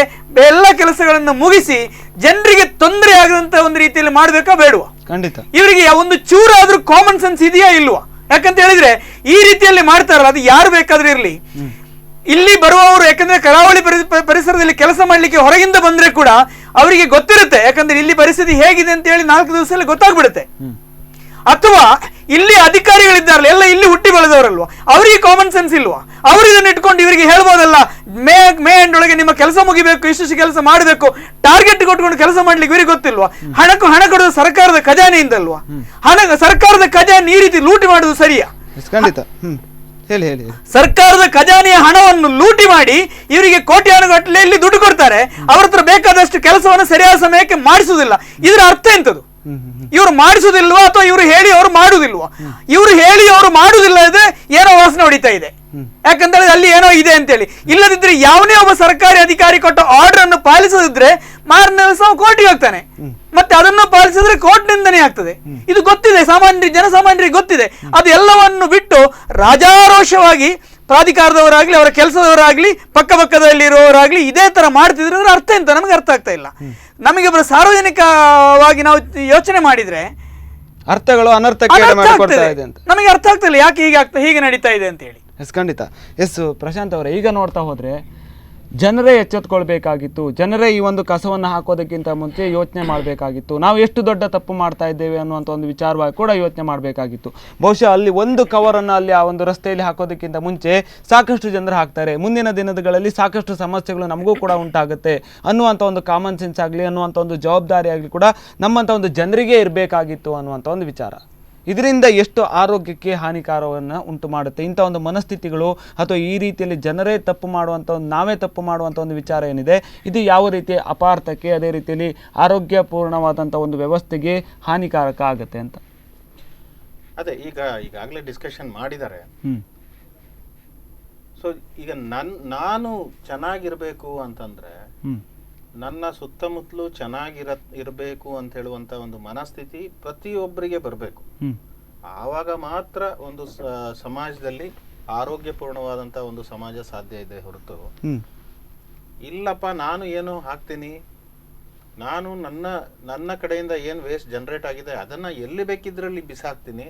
ಎಲ್ಲ ಕೆಲಸಗಳನ್ನು ಮುಗಿಸಿ ಜನರಿಗೆ ತೊಂದರೆ ಆಗದಂತ ಒಂದು ರೀತಿಯಲ್ಲಿ ಮಾಡ್ಬೇಕಾ ಬೇಡುವ? ಖಂಡಿತ. ಇವರಿಗೆ ಒಂದು ಚೂರಾದ್ರೂ ಕಾಮನ್ ಸೆನ್ಸ್ ಇದೆಯಾ ಇಲ್ವಾ? ಯಾಕಂತ ಹೇಳಿದ್ರೆ ಈ ರೀತಿಯಲ್ಲಿ ಮಾಡ್ತಾರಲ್ಲ, ಅದು ಯಾರು ಬೇಕಾದ್ರೂ ಇರ್ಲಿ, ಇಲ್ಲಿ ಬರುವವರು ಯಾಕಂದ್ರೆ ಕರಾವಳಿ ಪರಿಸರದಲ್ಲಿ ಕೆಲಸ ಮಾಡ್ಲಿಕ್ಕೆ ಹೊರಗಿಂದ ಬಂದ್ರೆ ಕೂಡ ಅವರಿಗೆ ಗೊತ್ತಿರುತ್ತೆ. ಯಾಕಂದ್ರೆ ಇಲ್ಲಿ ಪರಿಸ್ಥಿತಿ ಹೇಗಿದೆ ಅಂತ ಹೇಳಿ 4 ದಿವಸದಲ್ಲಿ ಗೊತ್ತಾಗ್ಬಿಡುತ್ತೆ. ಅಥವಾ ಇಲ್ಲಿ ಅಧಿಕಾರಿಗಳಿದ್ದಾರಲ್ಲ, ಎಲ್ಲ ಇಲ್ಲಿ ಹುಟ್ಟಿ ಬೆಳೆದವರಲ್ವಾ, ಅವರಿಗೆ ಕಾಮನ್ ಸೆನ್ಸ್ ಇಲ್ವಾ? ಅವರು ಇದನ್ನ ಇಟ್ಕೊಂಡು ಇವರಿಗೆ ಹೇಳ್ಬೋದಲ್ಲ, ಮೇ ಎಂಡ್ ಒಳಗೆ ನಿಮ್ಮ ಕೆಲಸ ಮುಗಿಬೇಕು, ಇಷ್ಟು ಕೆಲಸ ಮಾಡಬೇಕು, ಟಾರ್ಗೆಟ್ ಕೊಟ್ಕೊಂಡು ಕೆಲಸ ಮಾಡ್ಲಿಕ್ಕೆ ಇವರಿಗೆ ಗೊತ್ತಿಲ್ವಾ? ಹಣ ಕೊಡೋದು ಸರ್ಕಾರದ ಖಜಾನೆಯಿಂದಲ್ವಾ? ಸರ್ಕಾರದ ಖಜಾನೆ ಈ ರೀತಿ ಲೂಟಿ ಮಾಡುದು ಸರಿಯಾ? ಖಂಡಿತ. ಸರ್ಕಾರದ ಖಜಾನೆಯ ಹಣವನ್ನು ಲೂಟಿ ಮಾಡಿ ಇವರಿಗೆ ಕೋಟ್ಯಾನುಗಟ್ಟಲೆ ಇಲ್ಲಿ ದುಡ್ಡು ಕೊಡ್ತಾರೆ, ಅವ್ರ ಹತ್ರ ಬೇಕಾದಷ್ಟು ಕೆಲಸವನ್ನು ಸರಿಯಾದ ಸಮಯಕ್ಕೆ ಮಾಡಿಸುವುದಿಲ್ಲ. ಇದರ ಅರ್ಥ ಎಂತದು? ಇವರು ಮಾಡಿಸುವುದಿಲ್ವಾ ಅಥವಾ ಇವರು ಹೇಳಿ ಅವರು ಮಾಡುವುದಿಲ್ವಾ? ಇವರು ಹೇಳಿ ಅವರು ಮಾಡುವುದಿಲ್ಲ, ಇದೆ ಏನೋ ವಾಸನೆ ಹೊಡಿತಾ ಇದೆ. ಯಾಕಂದ್ರೆ ಅಲ್ಲಿ ಏನೋ ಇದೆ ಅಂತೇಳಿ. ಇಲ್ಲದಿದ್ರೆ ಯಾವನೇ ಒಬ್ಬ ಸರ್ಕಾರಿ ಅಧಿಕಾರಿ ಕೊಟ್ಟ ಆರ್ಡರ್ ಅನ್ನು ಪಾಲಿಸದಿದ್ರೆ ಮಾರನೇ ದಿವಸ ಕೋರ್ಟಿಗೆ ಹೋಗ್ತಾನೆ. ಮತ್ತೆ ಅದನ್ನು ಪಾಲಿಸಿದ್ರೆ ಕೋರ್ಟ್ ನಿಂದನೆ ಆಗ್ತದೆ. ಇದು ಗೊತ್ತಿದೆ, ಜನಸಾಮಾನ್ಯರಿಗೆ ಗೊತ್ತಿದೆ. ಅದು ಎಲ್ಲವನ್ನು ಬಿಟ್ಟು ರಾಜಾರೋಷವಾಗಿ ಪ್ರಾಧಿಕಾರದವರಾಗ್ಲಿ ಅವರ ಕೆಲಸದವರಾಗ್ಲಿ ಪಕ್ಕದಲ್ಲಿರುವವರಾಗ್ಲಿ ಇದೇ ತರ ಮಾಡ್ತಿದ್ರೆ ಅದರ ಅರ್ಥ ಎಂತ ನಮಗೆ ಅರ್ಥ ಆಗ್ತಾ ಇಲ್ಲ. ನಮಗೆ ಸಾರ್ವಜನಿಕವಾಗಿ ನಾವು ಯೋಚನೆ ಮಾಡಿದ್ರೆ ಅರ್ಥಗಳು ಅನರ್ಥಕ್ಕೆ ಮಾಡಿಕೊಡ್ತಾ ಇದೆ ಅಂತ ನಮಗೆ ಅರ್ಥ ಆಗ್ತಾ ಇಲ್ಲ, ಯಾಕೆ ಹೀಗೆ ನಡೀತಾ ಇದೆ ಅಂತ ಹೇಳಿ. ಎಸ್ ಖಂಡಿತ. ಎಸ್ ಪ್ರಶಾಂತ್ ಅವರೇ, ಈಗ ನೋಡ್ತಾ ಹೋದ್ರೆ ಜನರೇ ಎಚ್ಚೆತ್ಕೊಳ್ಬೇಕಾಗಿತ್ತು. ಜನರೇ ಈ ಒಂದು ಕಸವನ್ನು ಹಾಕೋದಕ್ಕಿಂತ ಮುಂಚೆ ಯೋಚನೆ ಮಾಡಬೇಕಾಗಿತ್ತು. ನಾವು ಎಷ್ಟು ದೊಡ್ಡ ತಪ್ಪು ಮಾಡ್ತಾ ಇದ್ದೇವೆ ಅನ್ನುವಂಥ ಒಂದು ವಿಚಾರವಾಗಿ ಕೂಡ ಯೋಚನೆ ಮಾಡಬೇಕಾಗಿತ್ತು. ಬಹುಶಃ ಅಲ್ಲಿ ಒಂದು ಕವರನ್ನು ಅಲ್ಲಿ ಆ ಒಂದು ರಸ್ತೆಯಲ್ಲಿ ಹಾಕೋದಕ್ಕಿಂತ ಮುಂಚೆ ಸಾಕಷ್ಟು ಜನರು ಹಾಕ್ತಾರೆ. ಮುಂದಿನ ದಿನಗಳಲ್ಲಿ ಸಾಕಷ್ಟು ಸಮಸ್ಯೆಗಳು ನಮಗೂ ಕೂಡ ಉಂಟಾಗುತ್ತೆ ಅನ್ನುವಂಥ ಒಂದು ಕಾಮನ್ ಸೆನ್ಸ್ ಆಗಲಿ, ಅನ್ನುವಂಥ ಒಂದು ಜವಾಬ್ದಾರಿ ಆಗಲಿ ಕೂಡ ನಮ್ಮಂಥ ಒಂದು ಜನರಿಗೆ ಇರಬೇಕಾಗಿತ್ತು ಅನ್ನುವಂಥ ಒಂದು ವಿಚಾರ. ಇದರಿಂದ ಎಷ್ಟು ಆರೋಗ್ಯಕ್ಕೆ ಹಾನಿಕಾರವನ್ನು ಉಂಟು ಮಾಡುತ್ತೆ ಇಂಥ ಒಂದು ಮನಸ್ಥಿತಿಗಳು, ಅಥವಾ ಈ ರೀತಿಯಲ್ಲಿ ಜನರೇ ತಪ್ಪು ಮಾಡುವಂಥ ಒಂದು ನಾವೇ ತಪ್ಪು ಮಾಡುವಂಥ ಒಂದು ವಿಚಾರ ಏನಿದೆ, ಇದು ಯಾವ ರೀತಿ ಅಪಾರ್ಥಕ್ಕೆ ಅದೇ ರೀತಿಯಲ್ಲಿ ಆರೋಗ್ಯಪೂರ್ಣವಾದಂಥ ಒಂದು ವ್ಯವಸ್ಥೆಗೆ ಹಾನಿಕಾರಕ ಆಗುತ್ತೆ ಅಂತ. ಅದೇ ಈಗಾಗಲೇ ಡಿಸ್ಕಷನ್ ಮಾಡಿದ್ದಾರೆ. ಸೊ ಈಗ ನಾನು ಚೆನ್ನಾಗಿರ್ಬೇಕು ಅಂತಂದ್ರೆ ನನ್ನ ಸುತ್ತಮುತ್ತಲು ಇರಬೇಕು ಅಂತ ಹೇಳುವಂತ ಒಂದು ಮನಸ್ಥಿತಿ ಪ್ರತಿಯೊಬ್ಬರಿಗೆ ಬರಬೇಕು. ಆವಾಗ ಮಾತ್ರ ಒಂದು ಸಮಾಜದಲ್ಲಿ ಆರೋಗ್ಯಪೂರ್ಣವಾದಂತ ಒಂದು ಸಮಾಜ ಸಾಧ್ಯ ಇದೆ ಹೊರತು ಇಲ್ಲಪ್ಪ ನಾನು ಏನು ಹಾಕ್ತೀನಿ, ನಾನು ನನ್ನ ಕಡೆಯಿಂದ ಏನ್ ವೇಸ್ಟ್ ಜನರೇಟ್ ಆಗಿದೆ ಅದನ್ನ ಎಲ್ಲಿ ಬೇಕಿದ್ರಲ್ಲಿ ಬಿಸಾಕ್ತೀನಿ,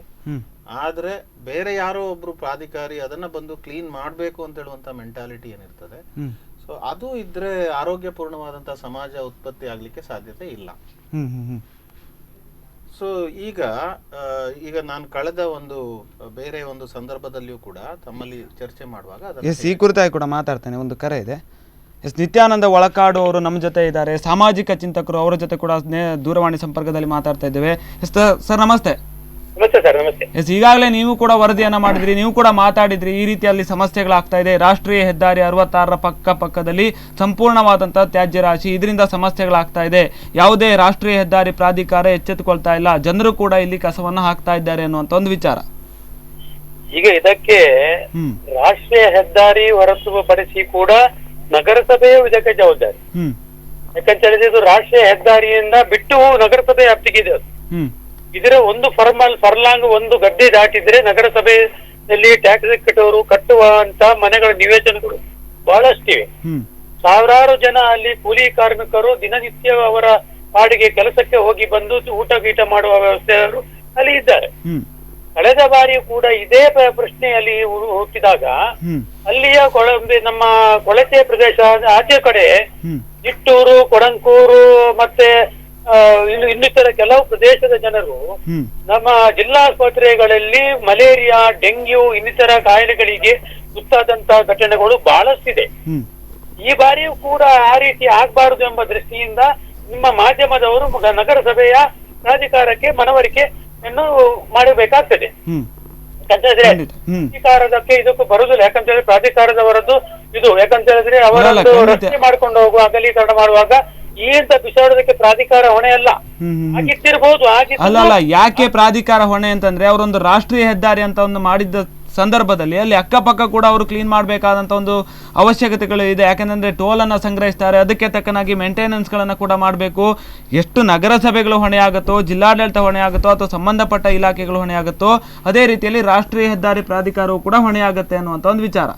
ಆದ್ರೆ ಬೇರೆ ಯಾರೋ ಒಬ್ರು ಪ್ರಾಧಿಕಾರಿ ಅದನ್ನ ಬಂದು ಕ್ಲೀನ್ ಮಾಡ್ಬೇಕು ಅಂತ ಹೇಳುವಂತ ಮೆಂಟಾಲಿಟಿ ಏನಿರ್ತದೆ, ಸೊ ಅದು ಇದ್ರೆ ಆರೋಗ್ಯಪೂರ್ಣವಾದಂತ ಸಮಾಜ ಉತ್ಪತ್ತಿ ಆಗ್ಲಿಕ್ಕೆ ಸಾಧ್ಯತೆ ಇಲ್ಲ. ಸೊ ಈಗ ನಾನು ಕಳೆದ ಬೇರೆ ಒಂದು ಸಂದರ್ಭದಲ್ಲಿಯೂ ಕೂಡ ತಮ್ಮಲ್ಲಿ ಚರ್ಚೆ ಮಾಡುವಾಗ ಈ ಕುರಿತಾಗಿ ಕೂಡ ಮಾತಾಡ್ತೇನೆ. ಒಂದು ಕರೆ ಇದೆ. ನಿತ್ಯಾನಂದ ಒಳಕಾಡು ಅವರು ನಮ್ಮ ಜೊತೆ ಇದ್ದಾರೆ, ಸಾಮಾಜಿಕ ಚಿಂತಕರು. ಅವರ ಜೊತೆ ಕೂಡ ದೂರವಾಣಿ ಸಂಪರ್ಕದಲ್ಲಿ ಮಾತಾಡ್ತಾ ಇದ್ದೇವೆ. ಸರ್ ನಮಸ್ತೆ. ನಮಸ್ತೆ ಸರ್. ನಮಸ್ತೆ. ಈಗಾಗಲೇ ನೀವು ಕೂಡ ವರದಿಯನ್ನ ಮಾಡಿದ್ರಿ, ನೀವು ಕೂಡ ಮಾತಾಡಿದ್ರಿ, ಈ ರೀತಿಯಲ್ಲಿ ಸಮಸ್ಯೆಗಳಾಗ್ತಾ ಇದೆ. ರಾಷ್ಟ್ರೀಯ ಹೆದ್ದಾರಿ 66ರ ಪಕ್ಕದಲ್ಲಿ ಸಂಪೂರ್ಣವಾದಂತಹ ತ್ಯಾಜ್ಯ ರಾಶಿ, ಇದರಿಂದ ಸಮಸ್ಯೆಗಳಾಗ್ತಾ ಇದೆ. ಯಾವುದೇ ರಾಷ್ಟ್ರೀಯ ಹೆದ್ದಾರಿ ಪ್ರಾಧಿಕಾರ ಎಚ್ಚೆತ್ತುಕೊಳ್ತಾ ಇಲ್ಲ, ಜನರು ಕೂಡ ಇಲ್ಲಿ ಕಸವನ್ನ ಹಾಕ್ತಾ ಇದ್ದಾರೆ ಅನ್ನುವಂತ ಒಂದು ವಿಚಾರ. ಈಗ ಇದಕ್ಕೆ ರಾಷ್ಟ್ರೀಯ ಹೆದ್ದಾರಿ ಹೊರತುಪಡಿಸಿ ಕೂಡ ನಗರಸಭೆಯು ಇದಕ್ಕೆ ಜವಾಬ್ದಾರಿ. ಯಾಕಂತ ಹೇಳಿದ್ರೆ ಇದು ರಾಷ್ಟ್ರೀಯ ಹೆದ್ದಾರಿಯಿಂದ ಬಿಟ್ಟು ನಗರಸಭೆ ವ್ಯಾಪ್ತಿಗೆ ಇದೆ. ಇದರ ಒಂದು ಫರ್ಲಾಂಗ್ ಒಂದು ಗಡ್ಡೆ ದಾಟಿದ್ರೆ ನಗರಸಭೆಯಲ್ಲಿ ಟ್ಯಾಕ್ಸ್ ಕಟ್ಟುವಂತ ಮನೆಗಳ ನಿವೇಶನಗಳು ಬಹಳಷ್ಟಿವೆ. ಸಾವಿರಾರು ಜನ ಅಲ್ಲಿ ಕೂಲಿ ಕಾರ್ಮಿಕರು ದಿನನಿತ್ಯ ಅವರ ಪಾಡಿಗೆ ಕೆಲಸಕ್ಕೆ ಹೋಗಿ ಬಂದು ಊಟ ಗೀಟ ಮಾಡುವ ವ್ಯವಸ್ಥೆಯವರು ಅಲ್ಲಿ ಇದ್ದಾರೆ. ಕಳೆದ ಬಾರಿಯೂ ಕೂಡ ಇದೇ ಪ್ರಶ್ನೆಯಲ್ಲಿ ಹುಟ್ಟಿದಾಗ ಅಲ್ಲಿಯ ನಮ್ಮ ಕೊಳಚೆ ಪ್ರದೇಶ ಆಚೆ ಕಡೆ ನಿಟ್ಟೂರು, ಕೊಡಂಕೂರು ಮತ್ತೆ ಇನ್ನಿತರ ಕೆಲವು ಪ್ರದೇಶದ ಜನರು ನಮ್ಮ ಜಿಲ್ಲಾಸ್ಪತ್ರೆಗಳಲ್ಲಿ ಮಲೇರಿಯಾ, ಡೆಂಗ್ಯೂ ಇನ್ನಿತರ ಕಾಯಿಲೆಗಳಿಗೆ ತುತ್ತಾದಂತಹ ಘಟನೆಗಳು ಬಹಳಷ್ಟಿದೆ. ಈ ಬಾರಿಯೂ ಕೂಡ ಆ ರೀತಿ ಆಗ್ಬಾರದು ಎಂಬ ದೃಷ್ಟಿಯಿಂದ ನಿಮ್ಮ ಮಾಧ್ಯಮದವರು ನಗರಸಭೆಯ ಪ್ರಾಧಿಕಾರಕ್ಕೆ ಮನವರಿಕೆಯನ್ನು ಮಾಡಬೇಕಾಗ್ತದೆ. ಯಾಕಂತಂದ್ರೆ ಪ್ರಾಧಿಕಾರದಕ್ಕೆ ಇದಕ್ಕೂ ಬರುದಿಲ್ಲ. ಯಾಕಂತ ಹೇಳಿದ್ರೆ ಪ್ರಾಧಿಕಾರದವರದ್ದು ಇದು, ಯಾಕಂತ ಹೇಳಿದ್ರೆ ಅವರದ್ದು ರಸ್ತೆ ಮಾಡ್ಕೊಂಡು ಹೋಗುವ ಅಗಲೀಕರಣ ಮಾಡುವಾಗ ಈ ಅಂತ ಬಿಸಾಡೋದಕ್ಕೆ ಪ್ರಾಧಿಕಾರ ಹೊಣೆ ಅಲ್ಲ. ಆಗಿತ್ತಿರ್ಬೋದು. ಅಲ್ಲ, ಯಾಕೆ ಪ್ರಾಧಿಕಾರ ಹೊಣೆ ಅಂತಂದ್ರೆ ಅವರೊಂದು ರಾಷ್ಟ್ರೀಯ ಹೆದ್ದಾರಿ ಅಂತ ಒಂದು ಮಾಡಿದ್ದ ಸಂದರ್ಭದಲ್ಲಿ ಅಲ್ಲಿ ಅಕ್ಕಪಕ್ಕ ಕೂಡ ಅವರು ಕ್ಲೀನ್ ಮಾಡಬೇಕಾದಂತ ಒಂದು ಅವಶ್ಯಕತೆಗಳು ಇದೆ. ಯಾಕಂದ್ರೆ ಟೋಲ್ ಅನ್ನ ಸಂಗ್ರಹಿಸ್ತಾರೆ, ಅದಕ್ಕೆ ತಕ್ಕನಾಗಿ ಮೇಂಟೆನೆನ್ಸ್ ಗಳನ್ನ ಕೂಡ ಮಾಡಬೇಕು. ಎಷ್ಟು ನಗರಸಭೆಗಳು ಹೊಣೆ ಆಗುತ್ತೋ, ಜಿಲ್ಲಾಡಳಿತ ಹೊಣೆ ಆಗುತ್ತೋ, ಅಥವಾ ಸಂಬಂಧಪಟ್ಟ ಇಲಾಖೆಗಳು ಹೊಣೆ ಆಗುತ್ತೋ, ಅದೇ ರೀತಿಯಲ್ಲಿ ರಾಷ್ಟ್ರೀಯ ಹೆದ್ದಾರಿ ಪ್ರಾಧಿಕಾರವು ಕೂಡ ಹೊಣೆ ಆಗುತ್ತೆ ಅನ್ನುವಂತ ಒಂದು ವಿಚಾರ.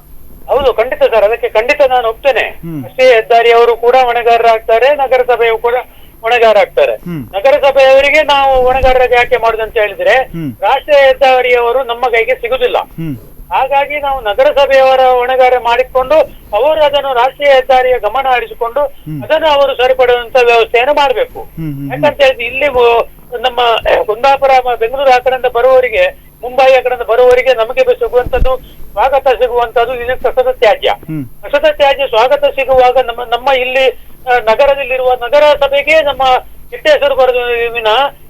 ಹೌದು, ಖಂಡಿತ ಸರ್. ಅದಕ್ಕೆ ಖಂಡಿತ ನಾನು ಒಪ್ತೇನೆ. ರಾಷ್ಟ್ರೀಯ ಹೆದ್ದಾರಿಯವರು ಕೂಡ ಹೊಣೆಗಾರರಾಗ್ತಾರೆ, ನಗರಸಭೆಯು ಕೂಡ ಹೊಣೆಗಾರರಾಗ್ತಾರೆ. ನಗರಸಭೆಯವರಿಗೆ ನಾವು ಹೊಣೆಗಾರರಾಗಿ ಯಾಕೆ ಮಾಡುದಂತ ಹೇಳಿದ್ರೆ ರಾಷ್ಟ್ರೀಯ ಹೆದ್ದಾರಿಯವರು ನಮ್ಮ ಕೈಗೆ ಸಿಗುದಿಲ್ಲ. ಹಾಗಾಗಿ ನಾವು ನಗರಸಭೆಯವರ ಹೊಣೆಗಾರ ಮಾಡಿಕೊಂಡು ಅವರು ಅದನ್ನು ರಾಷ್ಟ್ರೀಯ ಹೆದ್ದಾರಿಯ ಗಮನ ಹರಿಸಿಕೊಂಡು ಅದನ್ನು ಅವರು ಸರಿಪಡುವಂತ ವ್ಯವಸ್ಥೆಯನ್ನು ಮಾಡಬೇಕು. ಯಾಕಂತ ಹೇಳಿದ್ರೆ ಇಲ್ಲಿ ನಮ್ಮ ಕುಂದಾಪುರ, ಬೆಂಗಳೂರು ಆ ಕಡೆಯಿಂದ ಬರುವವರಿಗೆ, ಮುಂಬೈ ಆ ಕಡೆಯಿಂದ ಬರುವವರಿಗೆ ನಮಗೆ ಸಿಗುವಂತದ್ದು, ಸ್ವಾಗತ ಸಿಗುವಂತದ್ದು ಇದು ಕಸದ ತ್ಯಾಜ್ಯ. ಕಸದ ತ್ಯಾಜ್ಯ ಸ್ವಾಗತ ಸಿಗುವಾಗ ನಮ್ಮ ಇಲ್ಲಿ ನಗರದಲ್ಲಿರುವ ನಗರಸಭೆಗೆ ನಮ್ಮ ಕೆಟ್ಟ ಹೆಸರು ಬರುವುದು ವಿನ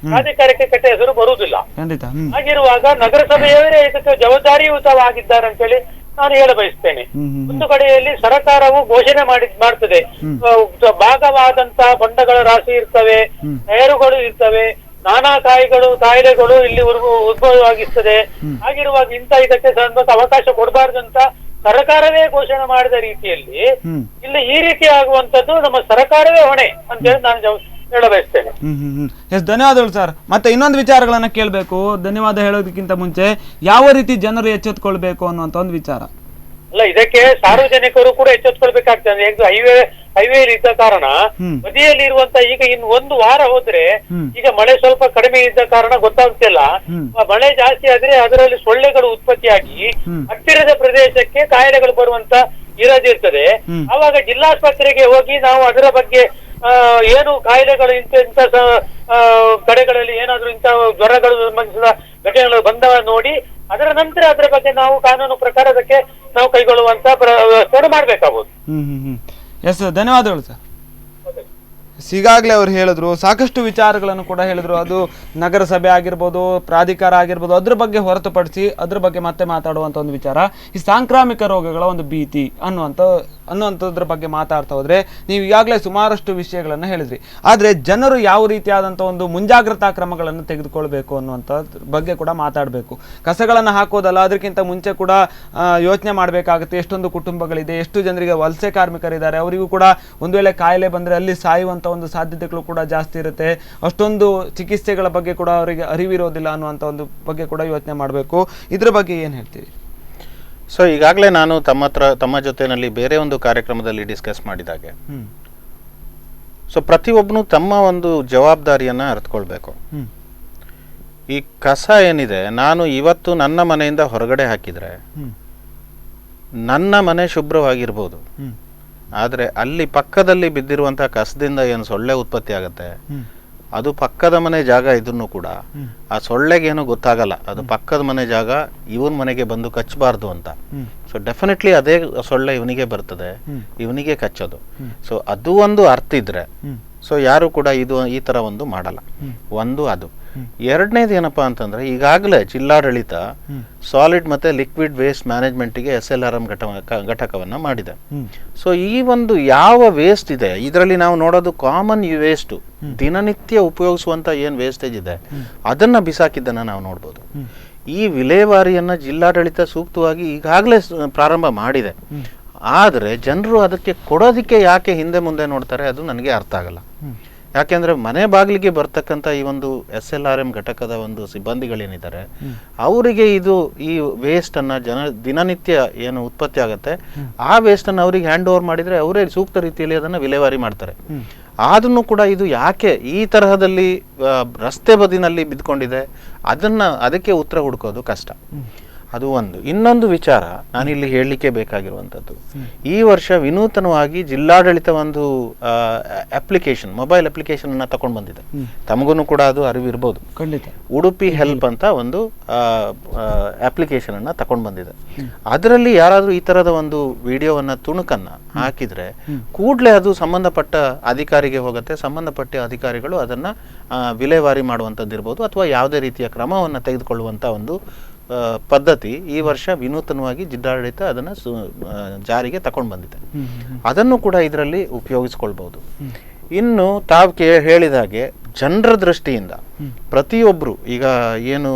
ಪ್ರಾಧಿಕಾರಕ್ಕೆ ಕೆಟ್ಟ ಹೆಸರು ಬರುವುದಿಲ್ಲ. ಹಾಗಿರುವಾಗ ನಗರಸಭೆಯವರೇ ಇದಕ್ಕೆ ಜವಾಬ್ದಾರಿಯುತವಾಗಿದ್ದಾರೆ ಅಂತೇಳಿ ನಾನು ಹೇಳ ಬಯಸ್ತೇನೆ. ಒಂದು ಕಡೆಯಲ್ಲಿ ಸರ್ಕಾರವು ಘೋಷಣೆ ಮಾಡ್ತದೆ, ಭಾಗವಾದಂತಹ ಬಂಡಗಳ ರಾಶಿ ಇರ್ತವೆ, ಟೈರುಗಳು ಇರ್ತವೆ, ನಾನಾ ಕಾಯಿಲೆಗಳು ಇಲ್ಲಿ ಉದ್ಭವವಾಗಿರ್ತದೆ. ಹಾಗಿರುವಾಗ ಇದಕ್ಕೆ ಅವಕಾಶ ಕೊಡಬಾರ್ದಂತ ಸರ್ಕಾರವೇ ಘೋಷಣೆ ಮಾಡಿದ ರೀತಿಯಲ್ಲಿ ಇಲ್ಲಿ ಈ ರೀತಿ ಆಗುವಂತದ್ದು ನಮ್ಮ ಸರ್ಕಾರವೇ ಹೊಣೆ ಅಂತೇಳಿ ನಾನು ಹೇಳ ಬಯಸ್ತೇನೆ. ಎಸ್, ಧನ್ಯವಾದಗಳು ಸರ್. ಮತ್ತೆ ಇನ್ನೊಂದು ವಿಚಾರಗಳನ್ನ ಕೇಳಬೇಕು. ಧನ್ಯವಾದ ಹೇಳೋದಕ್ಕಿಂತ ಮುಂಚೆ ಯಾವ ರೀತಿ ಜನರು ಎಚ್ಚೆತ್ಕೊಳ್ಬೇಕು ಅನ್ನುವಂತ ಒಂದು ವಿಚಾರ. ಅಲ್ಲ, ಇದಕ್ಕೆ ಸಾರ್ವಜನಿಕರು ಕೂಡ ಎಚ್ಚೆತ್ಕೊಳ್ಬೇಕಾಗ್ತದೆ. ಹೈವೇ ಇದ್ದ ಕಾರಣ ಬದಿಯಲ್ಲಿ ಇರುವಂತ ಈಗ ಇನ್ನು ಒಂದು ವಾರ ಹೋದ್ರೆ, ಈಗ ಮಳೆ ಸ್ವಲ್ಪ ಕಡಿಮೆ ಇದ್ದ ಕಾರಣ ಗೊತ್ತಾಗ್ತಿಲ್ಲ. ಮಳೆ ಜಾಸ್ತಿ ಆದ್ರೆ ಅದರಲ್ಲಿ ಸೊಳ್ಳೆಗಳು ಉತ್ಪತ್ತಿಯಾಗಿ ಹತ್ತಿರದ ಪ್ರದೇಶಕ್ಕೆ ಕಾಯಿಲೆಗಳು ಬರುವಂತ ಇರೋದಿರ್ತದೆ. ಆವಾಗ ಜಿಲ್ಲಾಸ್ಪತ್ರೆಗೆ ಹೋಗಿ ನಾವು ಅದರ ಬಗ್ಗೆ ಏನು ಕಾಯಿಲೆಗಳು ಇಂಥ ಕಡೆಗಳಲ್ಲಿ ಏನಾದ್ರೂ ಇಂಥ ಜ್ವರಗಳು ಸಂಬಂಧಿಸಿದ ಘಟನೆಗಳು ಬಂದವ ನೋಡಿ ಅದರ ನಂತರ ಅದರ ಬಗ್ಗೆ ನಾವು ಕಾನೂನು ಪ್ರಕಾರ ಅದಕ್ಕೆ ನಾವು ಕೈಗೊಳ್ಳುವಂತ ವ್ಯವಸ್ಥೆ ಮಾಡ್ಬೇಕಾಗ್ಬೋದು. ಎಸ್, ಧನ್ಯವಾದಗಳು ಸರ್. ಈಗಾಗಲೇ ಅವ್ರು ಹೇಳಿದ್ರು, ಸಾಕಷ್ಟು ವಿಚಾರಗಳನ್ನು ಕೂಡ ಹೇಳಿದ್ರು. ಅದು ನಗರಸಭೆ ಆಗಿರ್ಬೋದು, ಪ್ರಾಧಿಕಾರ ಆಗಿರ್ಬೋದು, ಅದ್ರ ಬಗ್ಗೆ ಹೊರತುಪಡಿಸಿ ಅದ್ರ ಬಗ್ಗೆ ಮತ್ತೆ ಮಾತಾಡುವಂಥ ಒಂದು ವಿಚಾರ ಈ ಸಾಂಕ್ರಾಮಿಕ ರೋಗಗಳ ಒಂದು ಭೀತಿ ಅನ್ನುವಂಥದ್ರ ಬಗ್ಗೆ ಮಾತಾಡ್ತಾ ಹೋದ್ರೆ ನೀವು ಈಗಾಗಲೇ ಸುಮಾರಷ್ಟು ವಿಷಯಗಳನ್ನು ಹೇಳಿದ್ರಿ. ಆದರೆ ಜನರು ಯಾವ ರೀತಿಯಾದಂಥ ಒಂದು ಮುಂಜಾಗ್ರತಾ ಕ್ರಮಗಳನ್ನು ತೆಗೆದುಕೊಳ್ಬೇಕು ಅನ್ನುವಂಥದ್ರ ಬಗ್ಗೆ ಕೂಡ ಮಾತಾಡಬೇಕು. ಕಸಗಳನ್ನು ಹಾಕೋದಲ್ಲ, ಅದಕ್ಕಿಂತ ಮುಂಚೆ ಕೂಡ ಯೋಚನೆ ಮಾಡಬೇಕಾಗುತ್ತೆ. ಎಷ್ಟೊಂದು ಕುಟುಂಬಗಳಿದೆ, ಎಷ್ಟು ಜನರಿಗೆ ವಲಸೆ ಕಾರ್ಮಿಕರಿದ್ದಾರೆ, ಅವರಿಗೂ ಕೂಡ ಒಂದು ವೇಳೆ ಕಾಯಿಲೆ ಬಂದರೆ ಅಲ್ಲಿ ಸಾಯುವಂಥ ಒಂದು ಸಾಧ್ಯತೆಗಳು ಕೂಡ ಜಾಸ್ತಿ ಇರುತ್ತೆ. ಅಷ್ಟೊಂದು ಚಿಕಿತ್ಸೆಗಳ ಬಗ್ಗೆ ಕೂಡ ಅವರಿಗೆ ಅರಿವಿರೋದಿಲ್ಲ ಅನ್ನುವಂಥ ಒಂದು ಬಗ್ಗೆ ಕೂಡ ಯೋಚನೆ ಮಾಡಬೇಕು. ಇದ್ರ ಬಗ್ಗೆ ಏನು ಹೇಳ್ತೀರಿ? ಸೊ ಈಗಾಗಲೇ ನಾನು ತಮ್ಮ ಜೊತೆಯಲ್ಲಿ ಬೇರೆ ಒಂದು ಕಾರ್ಯಕ್ರಮದಲ್ಲಿ ಡಿಸ್ಕಸ್ ಮಾಡಿದಾಗೆ, ಸೊ ಪ್ರತಿಯೊಬ್ಬನು ತಮ್ಮ ಒಂದು ಜವಾಬ್ದಾರಿಯನ್ನ ಅರ್ಥಕೊಳ್ಬೇಕು. ಈ ಕಸ ಏನಿದೆ, ನಾನು ಇವತ್ತು ನನ್ನ ಮನೆಯಿಂದ ಹೊರಗಡೆ ಹಾಕಿದ್ರೆ ನನ್ನ ಮನೆ ಶುಭ್ರವಾಗಿರ್ಬೋದು, ಆದರೆ ಅಲ್ಲಿ ಪಕ್ಕದಲ್ಲಿ ಬಿದ್ದಿರುವಂತಹ ಕಸದಿಂದ ಏನು ಸೊಳ್ಳೆ ಉತ್ಪತ್ತಿ ಆಗುತ್ತೆ, ಅದು ಪಕ್ಕದ ಮನೆ ಜಾಗ ಇದ್ರೂ ಕೂಡ ಆ ಸೊಳ್ಳೆಗೇನು ಗೊತ್ತಾಗಲ್ಲ, ಅದು ಪಕ್ಕದ ಮನೆ ಜಾಗ, ಇವನ್ ಮನೆಗೆ ಬಂದು ಕಚ್ಚಬಾರ್ದು ಅಂತ. ಸೊ ಡೆಫಿನೆಟ್ಲಿ ಅದೇ ಸೊಳ್ಳೆ ಇವನಿಗೆ ಬರ್ತದೆ, ಇವನಿಗೆ ಕಚ್ಚೋದು. ಸೊ ಅದು ಒಂದು ಅರ್ಥ ಇದ್ರೆ ಸೊ ಯಾರು ಕೂಡ ಈ ತರ ಒಂದು ಮಾಡಲ್ಲ. ಒಂದು ಅದು. ಎರಡನೇದು ಏನಪ್ಪಾ ಅಂತಂದ್ರೆ, ಈಗಾಗಲೇ ಜಿಲ್ಲಾಡಳಿತ ಸಾಲಿಡ್ ಮತ್ತೆ ಲಿಕ್ವಿಡ್ ವೇಸ್ಟ್ ಮ್ಯಾನೇಜ್ಮೆಂಟ್ಗೆ SLRM ಘಟಕವನ್ನ ಮಾಡಿದೆ. ಸೊ ಈ ಒಂದು ಯಾವ ವೇಸ್ಟ್ ಇದೆ ಇದರಲ್ಲಿ ನಾವು ನೋಡೋದು ಕಾಮನ್ ವೇಸ್ಟ್, ದಿನನಿತ್ಯ ಉಪಯೋಗಿಸುವಂತ ಏನ್ ವೇಸ್ಟೇಜ್ ಇದೆ ಅದನ್ನ ಬಿಸಾಕಿದ್ದನ್ನ ನಾವು ನೋಡ್ಬೋದು. ಈ ವಿಲೇವಾರಿಯನ್ನ ಜಿಲ್ಲಾಡಳಿತ ಸೂಕ್ತವಾಗಿ ಈಗಾಗಲೇ ಪ್ರಾರಂಭ ಮಾಡಿದೆ. ಆದರೆ ಜನರು ಅದಕ್ಕೆ ಕೊಡೋದಕ್ಕೆ ಯಾಕೆ ಹಿಂದೆ ಮುಂದೆ ನೋಡ್ತಾರೆ, ಅದು ನನಗೆ ಅರ್ಥ ಆಗಲ್ಲ. ಯಾಕೆಂದ್ರೆ ಮನೆ ಬಾಗಿಲಿಗೆ ಬರ್ತಕ್ಕಂಥ ಈ ಒಂದು SLRM ಘಟಕದ ಒಂದು ಸಿಬ್ಬಂದಿಗಳೇನಿದ್ದಾರೆ, ಅವರಿಗೆ ಈ ವೇಸ್ಟ್ ಅನ್ನ ದಿನನಿತ್ಯ ಏನು ಉತ್ಪತ್ತಿ ಆಗುತ್ತೆ ಆ ವೇಸ್ಟ್ ಅನ್ನು ಅವರಿಗೆ ಹ್ಯಾಂಡ್ ಓವರ್ ಮಾಡಿದ್ರೆ ಅವರೇ ಸೂಕ್ತ ರೀತಿಯಲ್ಲಿ ಅದನ್ನ ವಿಲೇವಾರಿ ಮಾಡ್ತಾರೆ. ಆದ್ರೂ ಕೂಡ ಇದು ಯಾಕೆ ಈ ತರಹದಲ್ಲಿ ರಸ್ತೆ ಬದಿನಲ್ಲಿ ಬಿದ್ಕೊಂಡಿದೆ, ಅದಕ್ಕೆ ಉತ್ತರ ಹುಡುಕೋದು ಕಷ್ಟ. ಅದು ಒಂದು. ಇನ್ನೊಂದು ವಿಚಾರ ನಾನಿಲ್ಲಿ ಹೇಳಲಿಕ್ಕೆ ಬೇಕಾಗಿರುವಂಥದ್ದು, ಈ ವರ್ಷ ವಿನೂತನವಾಗಿ ಜಿಲ್ಲಾಡಳಿತ ಒಂದು ಅಪ್ಲಿಕೇಶನ್, ಮೊಬೈಲ್ ಅಪ್ಲಿಕೇಶನ್ ಅನ್ನ ತಗೊಂಡು ಬಂದಿದೆ. ತಮಗೂ ಕೂಡ ಅದು ಅರಿವಿರ್ಬೋದು. ಖಂಡಿತ. ಉಡುಪಿ ಹೆಲ್ಪ್ ಅಂತ ಒಂದು ಅಪ್ಲಿಕೇಶನ್ ಅನ್ನ ತಗೊಂಡು ಬಂದಿದೆ. ಅದರಲ್ಲಿ ಯಾರಾದ್ರೂ ಈ ತರದ ಒಂದು ವಿಡಿಯೋವನ್ನ ತುಣುಕನ್ನ ಹಾಕಿದ್ರೆ ಕೂಡಲೇ ಅದು ಸಂಬಂಧಪಟ್ಟ ಅಧಿಕಾರಿಗೆ ಹೋಗುತ್ತೆ. ಸಂಬಂಧಪಟ್ಟ ಅಧಿಕಾರಿಗಳು ಅದನ್ನ ವಿಲೇವಾರಿ ಮಾಡುವಂಥದ್ದಿರ್ಬೋದು ಅಥವಾ ಯಾವುದೇ ರೀತಿಯ ಕ್ರಮವನ್ನು ತೆಗೆದುಕೊಳ್ಳುವಂತ ಒಂದು ಪದ್ಧತಿ ಈ ವರ್ಷ ವಿನೂತನವಾಗಿ ಜಿಲ್ಲಾಡಳಿತ ಅದನ್ನ ಜಾರಿಗೆ ತಗೊಂಡು ಬಂದಿದೆ. ಅದನ್ನು ಕೂಡ ಇದರಲ್ಲಿ ಉಪಯೋಗಿಸ್ಕೊಳ್ಬಹುದು. ಇನ್ನು ತಾವು ಹೇಳಿದ ಹಾಗೆ ಜನರ ದೃಷ್ಟಿಯಿಂದ ಪ್ರತಿಯೊಬ್ರು, ಈಗ ಏನು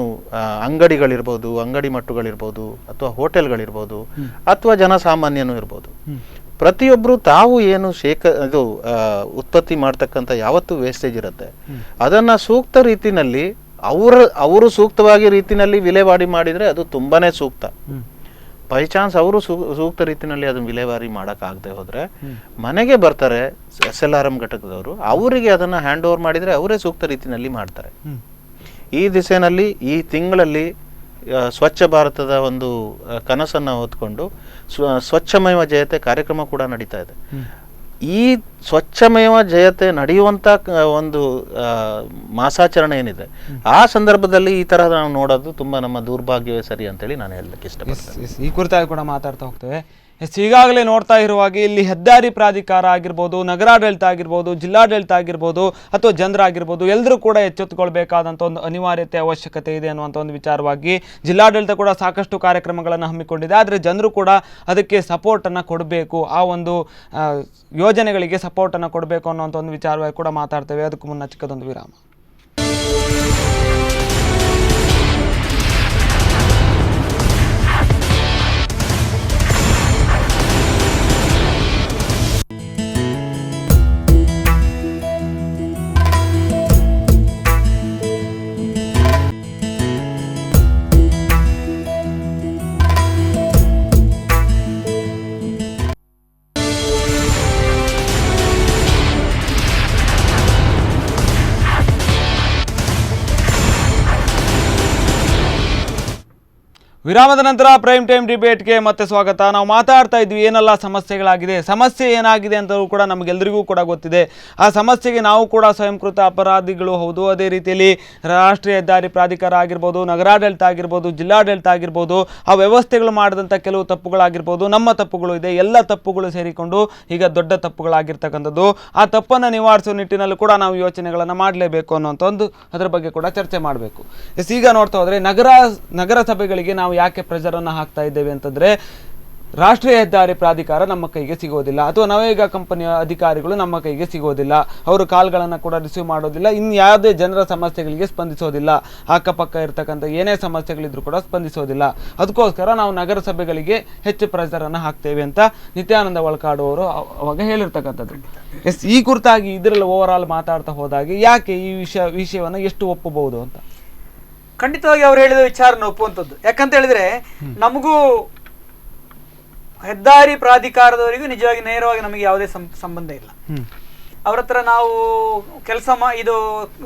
ಅಂಗಡಿಗಳಿರ್ಬೋದು, ಅಂಗಡಿ ಮಟ್ಟುಗಳಿರ್ಬೋದು, ಅಥವಾ ಹೋಟೆಲ್ಗಳಿರ್ಬೋದು, ಅಥವಾ ಜನಸಾಮಾನ್ಯನೂ ಇರ್ಬೋದು, ಪ್ರತಿಯೊಬ್ರು ತಾವು ಏನು ಉತ್ಪತ್ತಿ ಮಾಡ್ತಕ್ಕಂಥ ಯಾವತ್ತು ವೇಸ್ಟೇಜ್ ಇರುತ್ತೆ ಅದನ್ನ ಸೂಕ್ತ ರೀತಿನಲ್ಲಿ ಅವರು ಸೂಕ್ತವಾಗಿ ರೀತಿನಲ್ಲಿ ವಿಲೇವಾರಿ ಮಾಡಿದ್ರೆ ಅದು ತುಂಬಾನೇ ಸೂಕ್ತ. ಬೈ ಚಾನ್ಸ್ ಅವರು ಸೂಕ್ತ ರೀತಿನಲ್ಲಿ ಅದನ್ನ ವಿಲೇವಾರಿ ಮಾಡಕ್ಕಾಗದೆ ಹೋದ್ರೆ ಮನೆಗೆ ಬರ್ತಾರೆ SLRM ಘಟಕದವರು, ಅವರಿಗೆ ಅದನ್ನ ಹ್ಯಾಂಡ್ ಓವರ್ ಮಾಡಿದ್ರೆ ಅವರೇ ಸೂಕ್ತ ರೀತಿನಲ್ಲಿ ಮಾಡ್ತಾರೆ. ಈ ದಿಸೆನಲ್ಲಿ ಈ ತಿಂಗಳಲ್ಲಿ ಸ್ವಚ್ಛ ಭಾರತದ ಒಂದು ಕನಸನ್ನ ಹೊತ್ಕೊಂಡು ಸ್ವಚ್ಛಮಯ ಜಯತೆ ಕಾರ್ಯಕ್ರಮ ಕೂಡ ನಡೀತಾ ಇದೆ. ಈ ಸ್ವಚ್ಛಮಯ ಜಯತೆ ನಡೆಯುವಂತ ಒಂದು ಮಾಸಾಚರಣೆ ಏನಿದೆ ಆ ಸಂದರ್ಭದಲ್ಲಿ ಈ ತರ ನಾವು ನೋಡೋದು ತುಂಬಾ ನಮ್ಮ ದೌರ್ಭಾಗ್ಯವೇ ಸರಿ ಅಂತೇಳಿ ನಾನು ಹೇಳಲಿಕ್ಕೆ ಇಷ್ಟಪಡ್ತೇನೆ. ಈ ಕುರಿತಾಗಿ ಕೂಡ ಮಾತಾಡ್ತಾ ಹೋಗ್ತೇವೆ. ಈಗಾಗಲೇ ನೋಡ್ತಾ ಇರುವಾಗೆ ಇಲ್ಲಿ ಹೆದ್ದಾರಿ ಪ್ರಾಧಿಕಾರ ಆಗಿರ್ಬೋದು, ನಗರಾಡಳಿತ ಆಗಿರ್ಬೋದು, ಜಿಲ್ಲಾಡಳಿತ ಆಗಿರ್ಬೋದು, ಅಥವಾ ಜನರಾಗಿರ್ಬೋದು, ಎಲ್ಲರೂ ಕೂಡ ಎಚ್ಚೆತ್ತುಕೊಳ್ಬೇಕಾದಂಥ ಒಂದು ಅನಿವಾರ್ಯತೆ ಅವಶ್ಯಕತೆ ಇದೆ ಅನ್ನುವಂಥ ಒಂದು ವಿಚಾರವಾಗಿ ಜಿಲ್ಲಾಡಳಿತ ಕೂಡ ಸಾಕಷ್ಟು ಕಾರ್ಯಕ್ರಮಗಳನ್ನು ಹಮ್ಮಿಕೊಂಡಿದೆ. ಆದರೆ ಜನರು ಕೂಡ ಅದಕ್ಕೆ ಸಪೋರ್ಟನ್ನು ಕೊಡಬೇಕು, ಆ ಒಂದು ಯೋಜನೆಗಳಿಗೆ ಸಪೋರ್ಟನ್ನು ಕೊಡಬೇಕು ಅನ್ನೋಂಥ ಒಂದು ವಿಚಾರವಾಗಿ ಕೂಡ ಮಾತಾಡ್ತೇವೆ. ಅದಕ್ಕೂ ಮುನ್ನ ಚಿಕ್ಕದೊಂದು ವಿರಾಮ. ವಿರಾಮದ ನಂತರ ಪ್ರೈಮ್ ಟೈಮ್ ಡಿಬೇಟ್ಗೆ ಮತ್ತೆ ಸ್ವಾಗತ. ನಾವು ಮಾತಾಡ್ತಾ ಇದ್ವಿ ಏನೆಲ್ಲ ಸಮಸ್ಯೆಗಳಾಗಿದೆ, ಸಮಸ್ಯೆ ಏನಾಗಿದೆ ಅಂತಲೂ ಕೂಡ ನಮಗೆಲ್ಲರಿಗೂ ಕೂಡ ಗೊತ್ತಿದೆ. ಆ ಸಮಸ್ಯೆಗೆ ನಾವು ಕೂಡ ಸ್ವಯಂಕೃತ ಅಪರಾಧಿಗಳು ಹೌದು. ಅದೇ ರೀತಿಯಲ್ಲಿ ರಾಷ್ಟ್ರೀಯ ಹೆದ್ದಾರಿ ಪ್ರಾಧಿಕಾರ ಆಗಿರ್ಬೋದು, ನಗರಾಡಳಿತ ಆಗಿರ್ಬೋದು, ಜಿಲ್ಲಾಡಳಿತ ಆಗಿರ್ಬೋದು, ಆ ವ್ಯವಸ್ಥೆಗಳು ಮಾಡಿದಂಥ ಕೆಲವು ತಪ್ಪುಗಳಾಗಿರ್ಬೋದು, ನಮ್ಮ ತಪ್ಪುಗಳು ಇದೆ, ಎಲ್ಲ ತಪ್ಪುಗಳು ಸೇರಿಕೊಂಡು ಈಗ ದೊಡ್ಡ ತಪ್ಪುಗಳಾಗಿರ್ತಕ್ಕಂಥದ್ದು. ಆ ತಪ್ಪನ್ನು ನಿವಾರಿಸುವ ನಿಟ್ಟಿನಲ್ಲಿ ಕೂಡ ನಾವು ಯೋಚನೆಗಳನ್ನು ಮಾಡಲೇಬೇಕು ಅನ್ನೋಂಥ ಒಂದು ಅದರ ಬಗ್ಗೆ ಕೂಡ ಚರ್ಚೆ ಮಾಡಬೇಕು. ಈಗ ನೋಡ್ತಾ ಹೋದರೆ ನಗರಸಭೆಗಳಿಗೆ ನಾವು ಯಾಕೆ ಪ್ರೆಷರನ್ನು ಹಾಕ್ತಾ ಇದ್ದೇವೆ ಅಂತಂದರೆ, ರಾಷ್ಟ್ರೀಯ ಹೆದ್ದಾರಿ ಪ್ರಾಧಿಕಾರ ನಮ್ಮ ಕೈಗೆ ಸಿಗೋದಿಲ್ಲ, ಅಥವಾ ನವೇಗ ಕಂಪನಿಯ ಅಧಿಕಾರಿಗಳು ನಮ್ಮ ಕೈಗೆ ಸಿಗೋದಿಲ್ಲ, ಅವರು ಕಾಲ್ಗಳನ್ನು ಕೂಡ ರಿಸೀವ್ ಮಾಡೋದಿಲ್ಲ, ಇನ್ನು ಯಾವುದೇ ಜನರ ಸಮಸ್ಯೆಗಳಿಗೆ ಸ್ಪಂದಿಸೋದಿಲ್ಲ, ಅಕ್ಕಪಕ್ಕ ಇರ್ತಕ್ಕಂಥ ಏನೇ ಸಮಸ್ಯೆಗಳಿದ್ರೂ ಕೂಡ ಸ್ಪಂದಿಸೋದಿಲ್ಲ. ಅದಕ್ಕೋಸ್ಕರ ನಾವು ನಗರಸಭೆಗಳಿಗೆ ಹೆಚ್ಚು ಪ್ರೆಷರನ್ನು ಹಾಕ್ತೇವೆ ಅಂತ ನಿತ್ಯಾನಂದ ಒಳಕಾಡು ಅವರು ಅವಾಗ ಹೇಳಿರ್ತಕ್ಕಂಥದ್ದು. ಈ ಕುರಿತಾಗಿ ಇದರಲ್ಲಿ ಓವರ್ ಆಲ್ ಮಾತಾಡ್ತಾ ಹೋದಾಗೆ ಯಾಕೆ ಈ ವಿಷಯವನ್ನು ಎಷ್ಟು ಒಪ್ಪಬಹುದು ಅಂತ ಖಂಡಿತವಾಗಿ ಅವ್ರು ಹೇಳಿದ ವಿಚಾರನ ಒಪ್ಪುವಂಥದ್ದು. ಯಾಕಂತ ಹೇಳಿದ್ರೆ ನಮಗೂ ಹೆದ್ದಾರಿ ಪ್ರಾಧಿಕಾರದವರಿಗೂ ನಿಜವಾಗಿ ನೇರವಾಗಿ ನಮಗೆ ಯಾವುದೇ ಸಂಬಂಧ ಇಲ್ಲ. ಅವ್ರ ಹತ್ರ ನಾವು ಕೆಲಸ ಇದು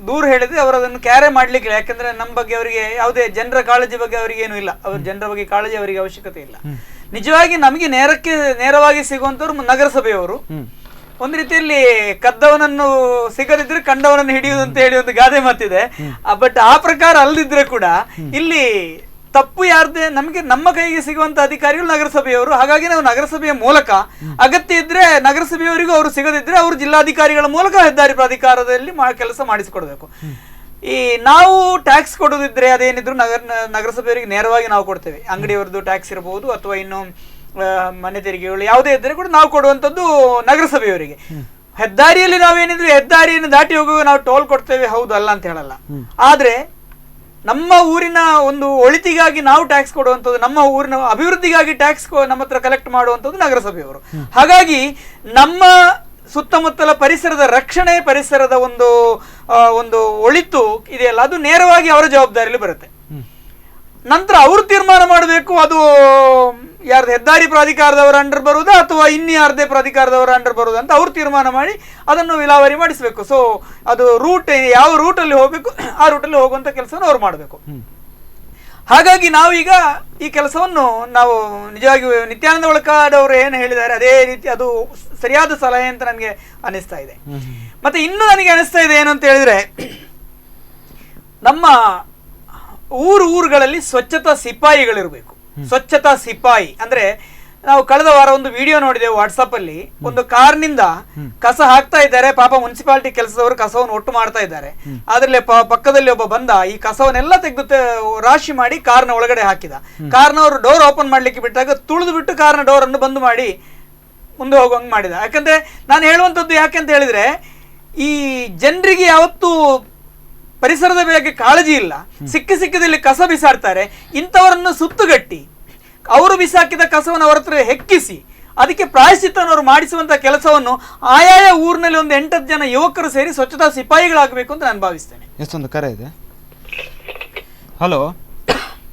ದೂರ ಹೇಳಿದ್ರೆ ಅವರು ಅದನ್ನು ಕ್ಯಾರೆ ಮಾಡ್ಲಿಕ್ಕಿಲ್ಲ. ಯಾಕಂದ್ರೆ ನಮ್ಮ ಬಗ್ಗೆ ಅವರಿಗೆ ಯಾವುದೇ ಜನರ ಕಾಳಜಿ ಬಗ್ಗೆ ಅವರಿಗೆ ಏನೂ ಇಲ್ಲ, ಅವ್ರ ಜನರ ಬಗ್ಗೆ ಕಾಳಜಿ ಅವರಿಗೆ ಅವಶ್ಯಕತೆ ಇಲ್ಲ. ನಿಜವಾಗಿ ನಮಗೆ ನೇರವಾಗಿ ಸಿಗುವಂತವ್ರು ನಗರಸಭೆಯವರು. ಒಂದು ರೀತಿಯಲ್ಲಿ ಕದ್ದವನನ್ನು ಸಿಗದಿದ್ರೆ ಕಂಡವನನ್ನು ಹಿಡಿಯುವುದು ಅಂತ ಹೇಳಿ ಒಂದು ಗಾದೆ ಮಾತಿದೆ. ಬಟ್ ಆ ಪ್ರಕಾರ ಅಲ್ಲದಿದ್ರೆ ಕೂಡ ಇಲ್ಲಿ ತಪ್ಪು ಯಾರ್ದೇ, ನಮಗೆ ನಮ್ಮ ಕೈಗೆ ಸಿಗುವಂತ ಅಧಿಕಾರಿಗಳು ನಗರಸಭೆಯವರು. ಹಾಗಾಗಿ ನಾವು ನಗರಸಭೆಯ ಮೂಲಕ ಅಗತ್ಯ ಇದ್ರೆ ನಗರಸಭೆಯವರಿಗೂ ಅವರು ಸಿಗದಿದ್ರೆ ಅವರು ಜಿಲ್ಲಾಧಿಕಾರಿಗಳ ಮೂಲಕ ಹೆದ್ದಾರಿ ಪ್ರಾಧಿಕಾರದಲ್ಲಿ ಕೆಲಸ ಮಾಡಿಸಿಕೊಡ್ಬೇಕು. ಈ ನಾವು ಟ್ಯಾಕ್ಸ್ ಕೊಡೋದಿದ್ರೆ ಅದೇನಿದ್ರು ನಗರಸಭೆಯವರಿಗೆ ನೇರವಾಗಿ ನಾವು ಕೊಡ್ತೇವೆ. ಅಂಗಡಿಯವರದ್ದು ಟ್ಯಾಕ್ಸ್ ಇರಬಹುದು ಅಥವಾ ಇನ್ನು ಮನೆ ತೆರಿಗೆಗಳು ಯಾವುದೇ ಇದ್ದರೆ ಕೂಡ ನಾವು ಕೊಡುವಂಥದ್ದು ನಗರಸಭೆಯವರಿಗೆ. ಹೆದ್ದಾರಿಯಲ್ಲಿ ನಾವೇನಿದ್ರು ಹೆದ್ದಾರಿಯನ್ನು ದಾಟಿ ಹೋಗುವಾಗ ನಾವು ಟೋಲ್ ಕೊಡ್ತೇವೆ, ಹೌದು, ಅಲ್ಲ ಅಂತ ಹೇಳಲ್ಲ. ಆದ್ರೆ ನಮ್ಮ ಊರಿನ ಒಂದು ಒಳಿತಿಗಾಗಿ ನಾವು ಟ್ಯಾಕ್ಸ್ ಕೊಡುವಂಥದ್ದು, ನಮ್ಮ ಊರಿನ ಅಭಿವೃದ್ಧಿಗಾಗಿ ಟ್ಯಾಕ್ಸ್ ನಮ್ಮ ಹತ್ರ ಕಲೆಕ್ಟ್ ಮಾಡುವಂಥದ್ದು ನಗರಸಭೆಯವರು. ಹಾಗಾಗಿ ನಮ್ಮ ಸುತ್ತಮುತ್ತಲ ಪರಿಸರದ ರಕ್ಷಣೆ, ಪರಿಸರದ ಒಂದು ಒಳಿತು ಇದೆಯಲ್ಲ, ಅದು ನೇರವಾಗಿ ಅವರ ಜವಾಬ್ದಾರಿಯಲ್ಲಿ ಬರುತ್ತೆ. ನಂತರ ಅವರು ತೀರ್ಮಾನ ಮಾಡಬೇಕು ಅದು ಯಾರ್ದು ಹೆದ್ದಾರಿ ಪ್ರಾಧಿಕಾರದವರ ಅಂಡರ್ ಬರುವುದಾ ಅಥವಾ ಇನ್ಯಾರದೇ ಪ್ರಾಧಿಕಾರದವರ ಅಂಡರ್ ಬರುವುದಾ ಅಂತ ಅವ್ರು ತೀರ್ಮಾನ ಮಾಡಿ ಅದನ್ನು ವಿಲಾವರಿ ಮಾಡಿಸಬೇಕು. ಸೊ ಅದು ರೂಟ್ ಯಾವ ರೂಟಲ್ಲಿ ಹೋಗಬೇಕು ಆ ರೂಟಲ್ಲಿ ಹೋಗುವಂಥ ಕೆಲಸವನ್ನು ಅವ್ರು ಮಾಡಬೇಕು. ಹಾಗಾಗಿ ನಾವೀಗ ಈ ಕೆಲಸವನ್ನು ನಾವು ನಿಜವಾಗಿ ನಿತ್ಯಾನಂದ ಒಳಕಾಡು ಅವರು ಏನು ಹೇಳಿದ್ದಾರೆ ಅದೇ ರೀತಿ ಅದು ಸರಿಯಾದ ಸಲಹೆ ಅಂತ ನನಗೆ ಅನಿಸ್ತಾ ಇದೆ. ಮತ್ತೆ ಇನ್ನೂ ನನಗೆ ಅನಿಸ್ತಾ ಇದೆ ಏನು ಅಂತ ಹೇಳಿದ್ರೆ, ನಮ್ಮ ಊರುಗಳಲ್ಲಿ ಸ್ವಚ್ಛತಾ ಸಿಪಾಯಿಗಳಿರಬೇಕು. ಸ್ವಚ್ಛತಾ ಸಿಪಾಯಿ ಅಂದ್ರೆ, ನಾವು ಕಳೆದ ವಾರ ಒಂದು ವಿಡಿಯೋ ನೋಡಿದೆವು ವಾಟ್ಸಪ್ ಅಲ್ಲಿ. ಒಂದು ಕಾರ್ನಿಂದ ಕಸ ಹಾಕ್ತಾ ಇದ್ದಾರೆ, ಪಾಪ ಮುನ್ಸಿಪಾಲಿಟಿ ಕೆಲಸದವರು ಕಸವನ್ನು ಒಟ್ಟು ಮಾಡ್ತಾ ಇದ್ದಾರೆ. ಅದ್ರಲ್ಲಿ ಪಕ್ಕದಲ್ಲಿ ಒಬ್ಬ ಬಂದ ಈ ಕಸವನ್ನೆಲ್ಲ ತೆಗೆದು ರಾಶಿ ಮಾಡಿ ಕಾರ್ನ ಒಳಗಡೆ ಹಾಕಿದ. ಕಾರ್ನವರು ಡೋರ್ ಓಪನ್ ಮಾಡ್ಲಿಕ್ಕೆ ಬಿಟ್ಟಾಗ ತುಳಿದು ಬಿಟ್ಟು ಕಾರ್ನ ಡೋರ್ ಅನ್ನು ಬಂದ್ ಮಾಡಿ ಮುಂದೆ ಹೋಗುವಂಗೆ ಮಾಡಿದ. ಯಾಕಂದ್ರೆ ನಾನು ಹೇಳುವಂಥದ್ದು ಯಾಕೆಂತ ಹೇಳಿದ್ರೆ, ಈ ಜನರಿಗೆ ಯಾವತ್ತೂ ಪರಿಸರದ ಬಗ್ಗೆ ಕಾಳಜಿ ಇಲ್ಲ. ಸಿಕ್ಕಿದಲ್ಲಿ ಕಸ ಬಿಸಾಡ್ತಾರೆ. ಇಂಥವರನ್ನು ಸುತ್ತುಗಟ್ಟಿ ಅವರು ಬಿಸಾಕಿದ ಕಸವನ್ನು ಅವರ ಹತ್ರ ಹೆಕ್ಕಿಸಿ ಅದಕ್ಕೆ ಪ್ರಾಯಶ್ಚಿತ್ತನವರು ಮಾಡಿಸುವಂತ ಕೆಲಸವನ್ನು ಆಯಾಯ ಊರಿನಲ್ಲಿ ಒಂದು 8-10 ಜನ ಯುವಕರು ಸೇರಿ ಸ್ವಚ್ಛತಾ ಸಿಪಾಯಿಗಳಾಗಬೇಕು ಅಂತ ನಾನು ಭಾವಿಸ್ತೇನೆ. ಎಷ್ಟೊಂದು ಕರೆ ಇದೆ. ಹಲೋ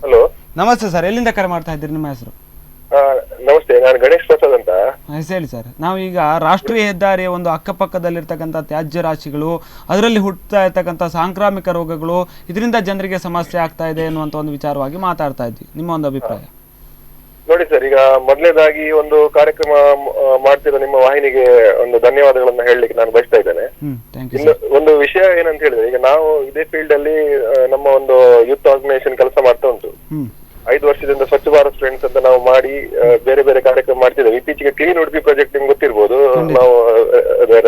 ಹಲೋ, ನಮಸ್ತೆ ಸರ್, ಎಲ್ಲಿಂದ ಕರೆ ಮಾಡ್ತಾ ಇದ್ದೀರಿ? ನಿಮ್ಮ ಹೆಸರು? ನಮಸ್ತೆ, ನಾನು ಗಣೇಶ್ ಪ್ರಸಾದ್ ಅಂತ. ಹೇಳಿ ಸರ್. ನಾವೀಗ ರಾಷ್ಟ್ರೀಯ ಹೆದ್ದಾರಿಯ ಒಂದು ಅಕ್ಕಪಕ್ಕದಲ್ಲಿರ್ತಕ್ಕಂಥ ತ್ಯಾಜ್ಯ ರಾಶಿಗಳು, ಅದರಲ್ಲಿ ಹುಟ್ಟುತ್ತಾ ಇರ್ತಕ್ಕಂಥ ಸಾಂಕ್ರಾಮಿಕ ರೋಗಗಳು, ಇದರಿಂದ ಜನರಿಗೆ ಸಮಸ್ಯೆ ಆಗ್ತಾ ಇದೆ ಅನ್ನುವಂಥ ಒಂದು ವಿಚಾರವಾಗಿ ಮಾತಾಡ್ತಾ ಇದ್ವಿ. ನಿಮ್ಮ ಒಂದು ಅಭಿಪ್ರಾಯ? ನೋಡಿ ಸರ್, ಈಗ ಮೊದಲನೇದಾಗಿ ಒಂದು ಕಾರ್ಯಕ್ರಮ ಮಾಡ್ತಿರೋ ನಿಮ್ಮ ವಾಹಿನಿಗೆ ಒಂದು ಧನ್ಯವಾದಗಳನ್ನ ಹೇಳಲಿಕ್ಕೆ ನಾನು ಬಯಸ್ತಾ ಇದ್ದೇನೆ. ಒಂದು ವಿಷಯ ಏನಂತ ಹೇಳಿದ್ರೆ, ಈಗ ನಾವು ಇದೇ ಫೀಲ್ಡ್ ಅಲ್ಲಿ ನಮ್ಮ ಒಂದು ಯೂತ್ ಆರ್ಗನೈಸೇಷನ್ ಕೆಲಸ ಮಾಡ್ತಾ ಉಂಟು. 5 ವರ್ಷದಿಂದ ಸ್ವಚ್ಛ ಭಾರತ್ ಫ್ರೆಂಡ್ಸ್ ಅಂತ ನಾವು ಮಾಡಿ ಬೇರೆ ಬೇರೆ ಕಾರ್ಯಕ್ರಮ ಮಾಡ್ತಿದ್ದೇವೆ. ಇತ್ತೀಚೆಗೆ ಕ್ಲೀನ್ ಉಡುಪಿ ಪ್ರಾಜೆಕ್ಟ್ ನಿಮ್ಗೆ ಗೊತ್ತಿರ್ಬೋದು, ನಾವು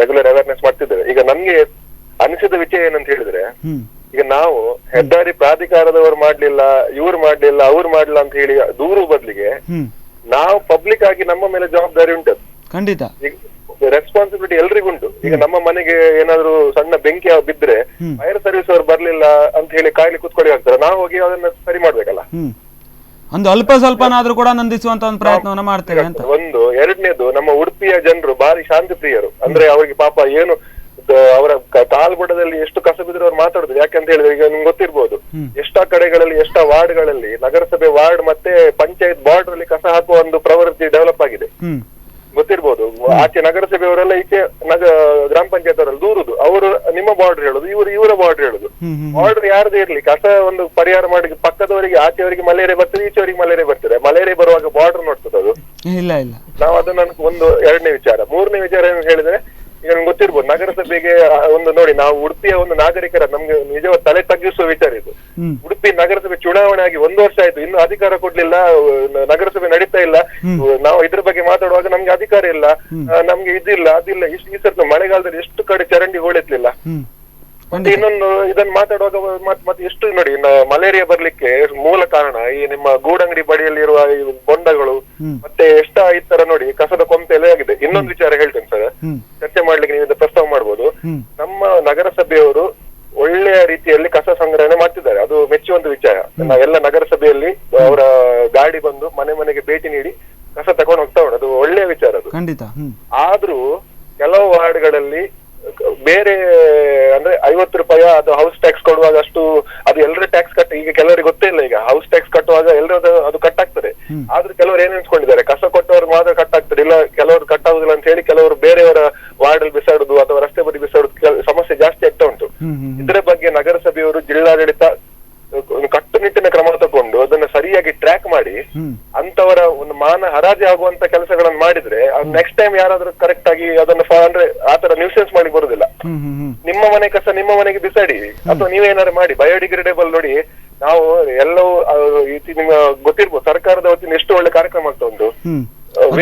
ರೆಗ್ಯುಲರ್ ಅವೇರ್ನೆಸ್ ಮಾಡ್ತಿದ್ದೇವೆ. ಈಗ ನಮ್ಗೆ ಅನಿಸಿದ ವಿಷಯ ಏನಂತ ಹೇಳಿದ್ರೆ, ಈಗ ನಾವು ಹೆದ್ದಾರಿ ಪ್ರಾಧಿಕಾರದವರು ಮಾಡ್ಲಿಲ್ಲ, ಇವ್ರು ಮಾಡ್ಲಿಲ್ಲ, ಅವ್ರು ಮಾಡ್ಲಿಲ್ಲ ಅಂತ ಹೇಳಿ ದೂರು ಬದಲಿಗೆ ನಾವು ಪಬ್ಲಿಕ್ ಆಗಿ ನಮ್ಮ ಮೇಲೆ ಜವಾಬ್ದಾರಿ ಉಂಟು. ಖಂಡಿತ ರೆಸ್ಪಾನ್ಸಿಬಿಲಿಟಿ ಎಲ್ರಿಗುಂಟು. ಈಗ ನಮ್ಮ ಮನೆಗೆ ಏನಾದ್ರು ಸಣ್ಣ ಬೆಂಕಿ ಬಿದ್ರೆ ಫೈರ್ ಸರ್ವಿಸ್ ಅವ್ರು ಬರ್ಲಿಲ್ಲ ಅಂತ ಹೇಳಿ ಕಾಯ್ಲಿ ಕುತ್ಕೊಳ್ಳಿ ಆಗ್ತಾರೆ, ನಾವು ಹೋಗಿ ಅದನ್ನ ಸರಿ ಮಾಡ್ಬೇಕಲ್ಲ. ಒಂದು ಅಲ್ಪ ಸ್ವಲ್ಪನಾದ್ರೂ ಕೂಡ ನಂದಿಸುವಂತ ಒಂದು ಪ್ರಯತ್ನವನ್ನ ಮಾಡ್ತೇವೆ ಅಂತ. ಒಂದು ಎರಡನೇದು, ನಮ್ಮ ಉಡುಪಿಯ ಜನರು ಬಾರಿ ಶಾಂತಿ ಪ್ರಿಯರು. ಅಂದ್ರೆ ಅವರಿಗೆ ಪಾಪ ಏನು ಅವರ ಕಾಲ್ಗುಡದಲ್ಲಿ ಎಷ್ಟು ಕಸ ಬಿದ್ರೆ ಅವ್ರು ಮಾತಾಡುದು. ಯಾಕಂತ ಹೇಳಿದ್ರೆ, ಈಗ ನಿಮ್ಗೆ ಗೊತ್ತಿರ್ಬೋದು, ಎಷ್ಟಾ ಕಡೆಗಳಲ್ಲಿ ಎಷ್ಟಾ ವಾರ್ಡ್ಗಳಲ್ಲಿ ನಗರಸಭೆ ವಾರ್ಡ್ ಮತ್ತೆ ಪಂಚಾಯತ್ ಬಾರ್ಡರ್ ಅಲ್ಲಿ ಕಸ ಹಾಕುವ ಒಂದು ಪ್ರವೃತ್ತಿ ಡೆವಲಪ್ ಆಗಿದೆ. ಗೊತ್ತಿರ್ಬೋದು, ಆಚೆ ನಗರಸಭೆಯವರೆಲ್ಲ ಈಚೆ ಗ್ರಾಮ ಪಂಚಾಯತ್ ಅವರೆಲ್ಲ ದೂರುದು, ಅವರು ನಿಮ್ಮ ಬಾರ್ಡರ್ ಹೇಳುದು, ಇವರ ಬಾರ್ಡರ್ ಹೇಳುದು. ಬಾರ್ಡರ್ ಯಾರದೇ ಇರ್ಲಿ, ಕಸ ಒಂದು ಪರಿಹಾರ ಮಾಡಿ ಪಕ್ಕದವರಿಗೆ, ಆಚೆಯವರಿಗೆ ಮಲೇರಿಯಾ ಬರ್ತದೆ, ಈಚೆಯವರಿಗೆ ಮಲೇರಿಯಾ ಬರ್ತದೆ. ಮಲೇರಿಯಾ ಬರುವಾಗ ಬಾರ್ಡರ್ ನೋಡ್ತದೆ ಅದು. ಇಲ್ಲ ಇಲ್ಲ, ನಾವು ಅದನ್ನ ಒಂದು ಎರಡನೇ ವಿಚಾರ. ಮೂರನೇ ವಿಚಾರ ಏನು ಹೇಳಿದ್ರೆ, ಈಗ ನಮ್ಗೆ ಗೊತ್ತಿರ್ಬೋದು, ನಗರಸಭೆಗೆ ಒಂದು ನೋಡಿ, ನಾವು ಉಡುಪಿಯ ಒಂದು ನಾಗರಿಕರ ನಮ್ಗೆ ನಿಜವಾದ ತಲೆ ತಗ್ಗಿಸುವ ವಿಚಾರ ಇದು. ಉಡುಪಿ ನಗರಸಭೆ ಚುನಾವಣೆ ಆಗಿ 1 ವರ್ಷ ಆಯ್ತು, ಇನ್ನು ಅಧಿಕಾರ ಕೊಡ್ಲಿಲ್ಲ, ನಗರಸಭೆ ನಡೀತಾ ಇಲ್ಲ. ನಾವು ಇದ್ರ ಬಗ್ಗೆ ಮಾತಾಡುವಾಗ ನಮ್ಗೆ ಅಧಿಕಾರ ಇಲ್ಲ, ನಮ್ಗೆ ಇದಿಲ್ಲ ಅದಿಲ್ಲ. ಈ ಸರ್ತಿ ಮಳೆಗಾಲದಲ್ಲಿ ಎಷ್ಟು ಕಡೆ ಚರಂಡಿ ಹೋಳೆತ್ಲಿಲ್ಲ. ಮತ್ತೆ ಇನ್ನೊಂದು ಇದನ್ನ ಮಾತಾಡುವಾಗ ಮತ್ತೆ ಎಷ್ಟು ನೋಡಿ, ಮಲೇರಿಯಾ ಬರ್ಲಿಕ್ಕೆ ಮೂಲ ಕಾರಣ ಈ ನಿಮ್ಮ ಗೂಡಂಗಡಿ ಬಳಿಯಲ್ಲಿರುವ ಈ ಬೊಂಡಗಳು, ಮತ್ತೆ ಎಷ್ಟ ಈ ತರ ನೋಡಿ ಕಸದ ಕೊಂಪೆ ಎಲ್ಲ ಆಗಿದೆ. ಇನ್ನೊಂದು ವಿಚಾರ ಹೇಳ್ತೇನೆ ಸರ್, ಚರ್ಚೆ ಮಾಡ್ಲಿಕ್ಕೆ ನೀವು ಪ್ರಸ್ತಾವ ಮಾಡ್ಬೋದು. ನಮ್ಮ ನಗರಸಭೆಯವರು ಒಳ್ಳೆಯ ರೀತಿಯಲ್ಲಿ ಕಸ ಸಂಗ್ರಹಣೆ ಮಾಡ್ತಿದ್ದಾರೆ, ಅದು ಮೆಚ್ಚುವಂತ ವಿಚಾರ. ಎಲ್ಲ ನಗರಸಭೆಯಲ್ಲಿ ಅವರ ಗಾಡಿ ಬಂದು ಮನೆ ಮನೆಗೆ ಭೇಟಿ ನೀಡಿ ಕಸ ತಗೊಂಡು ಹೋಗ್ತಾ ಉಂಟು, ಅದು ಒಳ್ಳೆಯ ವಿಚಾರ ಅದು ಖಂಡಿತ. ಆದ್ರೂ ಕೆಲವು ವಾರ್ಡ್ಗಳಲ್ಲಿ ಬೇರೆ ಅಂದ್ರೆ 50 ರೂಪಾಯಿ ಅದು ಹೌಸ್ ಟ್ಯಾಕ್ಸ್ ಕೊಡುವಾಗ ಅಷ್ಟು, ಅದು ಎಲ್ಲರ ಟ್ಯಾಕ್ಸ್ ಕಟ್ಟ, ಈಗ ಕೆಲವರಿಗೆ ಗೊತ್ತೇ ಇಲ್ಲ, ಈಗ ಹೌಸ್ ಟ್ಯಾಕ್ಸ್ ಕಟ್ಟುವಾಗ ಎಲ್ಲರದ್ದು ಅದು ಕಟ್ ಆಗ್ತದೆ. ಆದ್ರೂ ಕೆಲವರು ಏನ್ ಎನ್ಸ್ಕೊಂಡಿದ್ದಾರೆ, ಕಸ ಕೊಟ್ಟವ್ರು ಮಾತ್ರ ಕಟ್ ಆಗ್ತದೆ, ಇಲ್ಲ ಕೆಲವರು ಕಟ್ ಆಗುದಿಲ್ಲ ಅಂತ ಹೇಳಿ ಕೆಲವರು ಬೇರೆಯವರ ವಾರ್ಡ್ ಅಲ್ಲಿ ಬಿಸಾಡುದು ಅಥವಾ ರಸ್ತೆ ಬದಿ ಬಿಸಾಡುದು ಸಮಸ್ಯೆ ಜಾಸ್ತಿ ಆಗ್ತಾ ಉಂಟು. ಇದರ ಬಗ್ಗೆ ನಗರಸಭೆಯವರು, ಜಿಲ್ಲಾಡಳಿತ ಕಟ್ಟುನಿಟ್ಟಿನ ಕ್ರಮ ತಗೊಂಡು ಅದನ್ನ ಸರಿಯಾಗಿ ಟ್ರ್ಯಾಕ್ ಮಾಡಿ ಅಂತವರ ಒಂದು ಮಾನ ಹರಾಜು ಆಗುವಂತ ಕೆಲಸಗಳನ್ನು ಮಾಡಿದ್ರೆ ನೆಕ್ಸ್ಟ್ ಟೈಮ್ ಯಾರಾದ್ರೂ ಕರೆಕ್ಟ್ ಆಗಿ ಅದನ್ನ ಅಂದ್ರೆ ಆತರ ನ್ಯೂಸೆನ್ಸ್ ಮಾಡಿ ಬರುದಿಲ್ಲ. ನಿಮ್ಮ ಮನೆ ಕಸ ನಿಮ್ಮ ಮನೆಗೆ ಬಿಸಾಡಿ, ಅಥವಾ ನೀವೇನಾದ್ರು ಮಾಡಿ ಬಯೋಡಿಗ್ರೇಡೇಬಲ್. ನೋಡಿ, ನಾವು ಎಲ್ಲವೂ ನಿಮ್ಗೆ ಗೊತ್ತಿರ್ಬೋದು, ಸರ್ಕಾರದ ವತಿಯಿಂದ ಎಷ್ಟು ಒಳ್ಳೆ ಕಾರ್ಯಕ್ರಮ ಆಗ್ತಾ ಉಂಟು,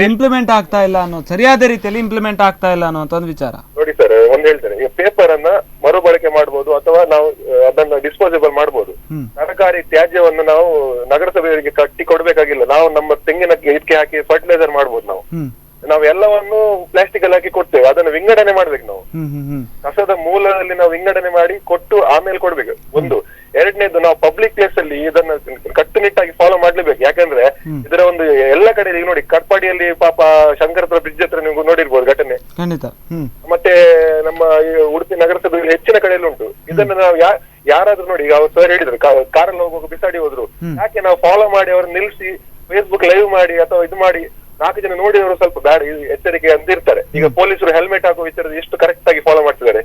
ಇಂಪ್ಲಿಮೆಂಟ್ ಆಗ್ತಾ ಇಲ್ಲ ಅನ್ನೋ, ಸರಿಯಾದ ರೀತಿಯಲ್ಲಿ ಇಂಪ್ಲಿಮೆಂಟ್ ಆಗ್ತಾ ಇಲ್ಲ ಅನ್ನೋ ಒಂದು ವಿಚಾರ. ನೋಡಿ ಸರ್, ಒಂದ್ ಹೇಳ್ತೇನೆ, ಈ ಪೇಪರ್ ಅನ್ನ ಮರುಬಳಕೆ ಮಾಡಬಹುದು ಅಥವಾ ನಾವು ಅದನ್ನ ಡಿಸ್ಪೋಸಬಲ್ ಮಾಡಬಹುದು. ತರಕಾರಿ ತ್ಯಾಜ್ಯವನ್ನು ನಾವು ನಗರಸಭೆಯವರಿಗೆ ಕಟ್ಟಿ ಕೊಡ್ಬೇಕಾಗಿಲ್ಲ, ನಾವು ನಮ್ಮ ತೆಂಗಿನ ಇದಕ್ಕೆ ಹಾಕಿ ಫರ್ಟಿಲೈಸರ್ ಮಾಡಬಹುದು. ನಾವು ಎಲ್ಲವನ್ನು ಪ್ಲಾಸ್ಟಿಕ್ ಅಲ್ಲಿ ಹಾಕಿ ಕೊಡ್ತೇವೆ, ಅದನ್ನ ವಿಂಗಡಣೆ ಮಾಡ್ಬೇಕು. ನಾವು ಕಸದ ಮೂಲದಲ್ಲಿ ನಾವು ವಿಂಗಡಣೆ ಮಾಡಿ ಕೊಟ್ಟು ಆಮೇಲೆ ಕೊಡ್ಬೇಕು. ಒಂದು. ಎರಡನೇದು, ನಾವು ಪಬ್ಲಿಕ್ ಪ್ಲೇಸ್ ಅಲ್ಲಿ ಇದನ್ನ ಕಟ್ಟುನಿಟ್ಟಾಗಿ ಫಾಲೋ ಮಾಡ್ಲೇಬೇಕು. ಯಾಕಂದ್ರೆ ಇದರ ಒಂದು ಎಲ್ಲ ಕಡೆ ಈಗ ನೋಡಿ, ಕಟ್ಪಾಡಿಯಲ್ಲಿ ಪಾಪ ಶಂಕರಪುರ ಬ್ರಿಡ್ಜ್ ಹತ್ರ ನೀವು ನೋಡಿರ್ಬೋದು ಘಟನೆ. ಮತ್ತೆ ನಮ್ಮ ಉಡುಪಿ ನಗರಸಭೆಯಲ್ಲಿ ಹೆಚ್ಚಿನ ಕಡೆಯಲ್ಲಿ ಉಂಟು. ಇದನ್ನ ನಾವು ಯಾರಾದ್ರೂ ನೋಡಿ, ಈಗ ಅವ್ರು ಸರ್ ಹೇಳಿದ್ರು ಕಾರಲ್ಲಿ ಹೋಗುವಾಗ ಬಿಸಾಡಿ ಹೋದ್ರು, ಯಾಕೆ ನಾವು ಫಾಲೋ ಮಾಡಿ ಅವ್ರನ್ನ ನಿಲ್ಸಿ ಫೇಸ್ಬುಕ್ ಲೈವ್ ಮಾಡಿ ಅಥವಾ ಇದು ಮಾಡಿ 4 ಜನ ನೋಡಿದವರು ಸ್ವಲ್ಪ ಬ್ಯಾಡ ಎಚ್ಚರಿಕೆ ಅಂತ ಇರ್ತಾರೆ. ಈಗ ಪೊಲೀಸರು ಹೆಲ್ಮೆಟ್ ಹಾಕುವ ವಿಚಾರದ ಎಷ್ಟು ಕರೆಕ್ಟ್ ಆಗಿ ಫಾಲೋ ಮಾಡ್ತಿದ್ದಾರೆ.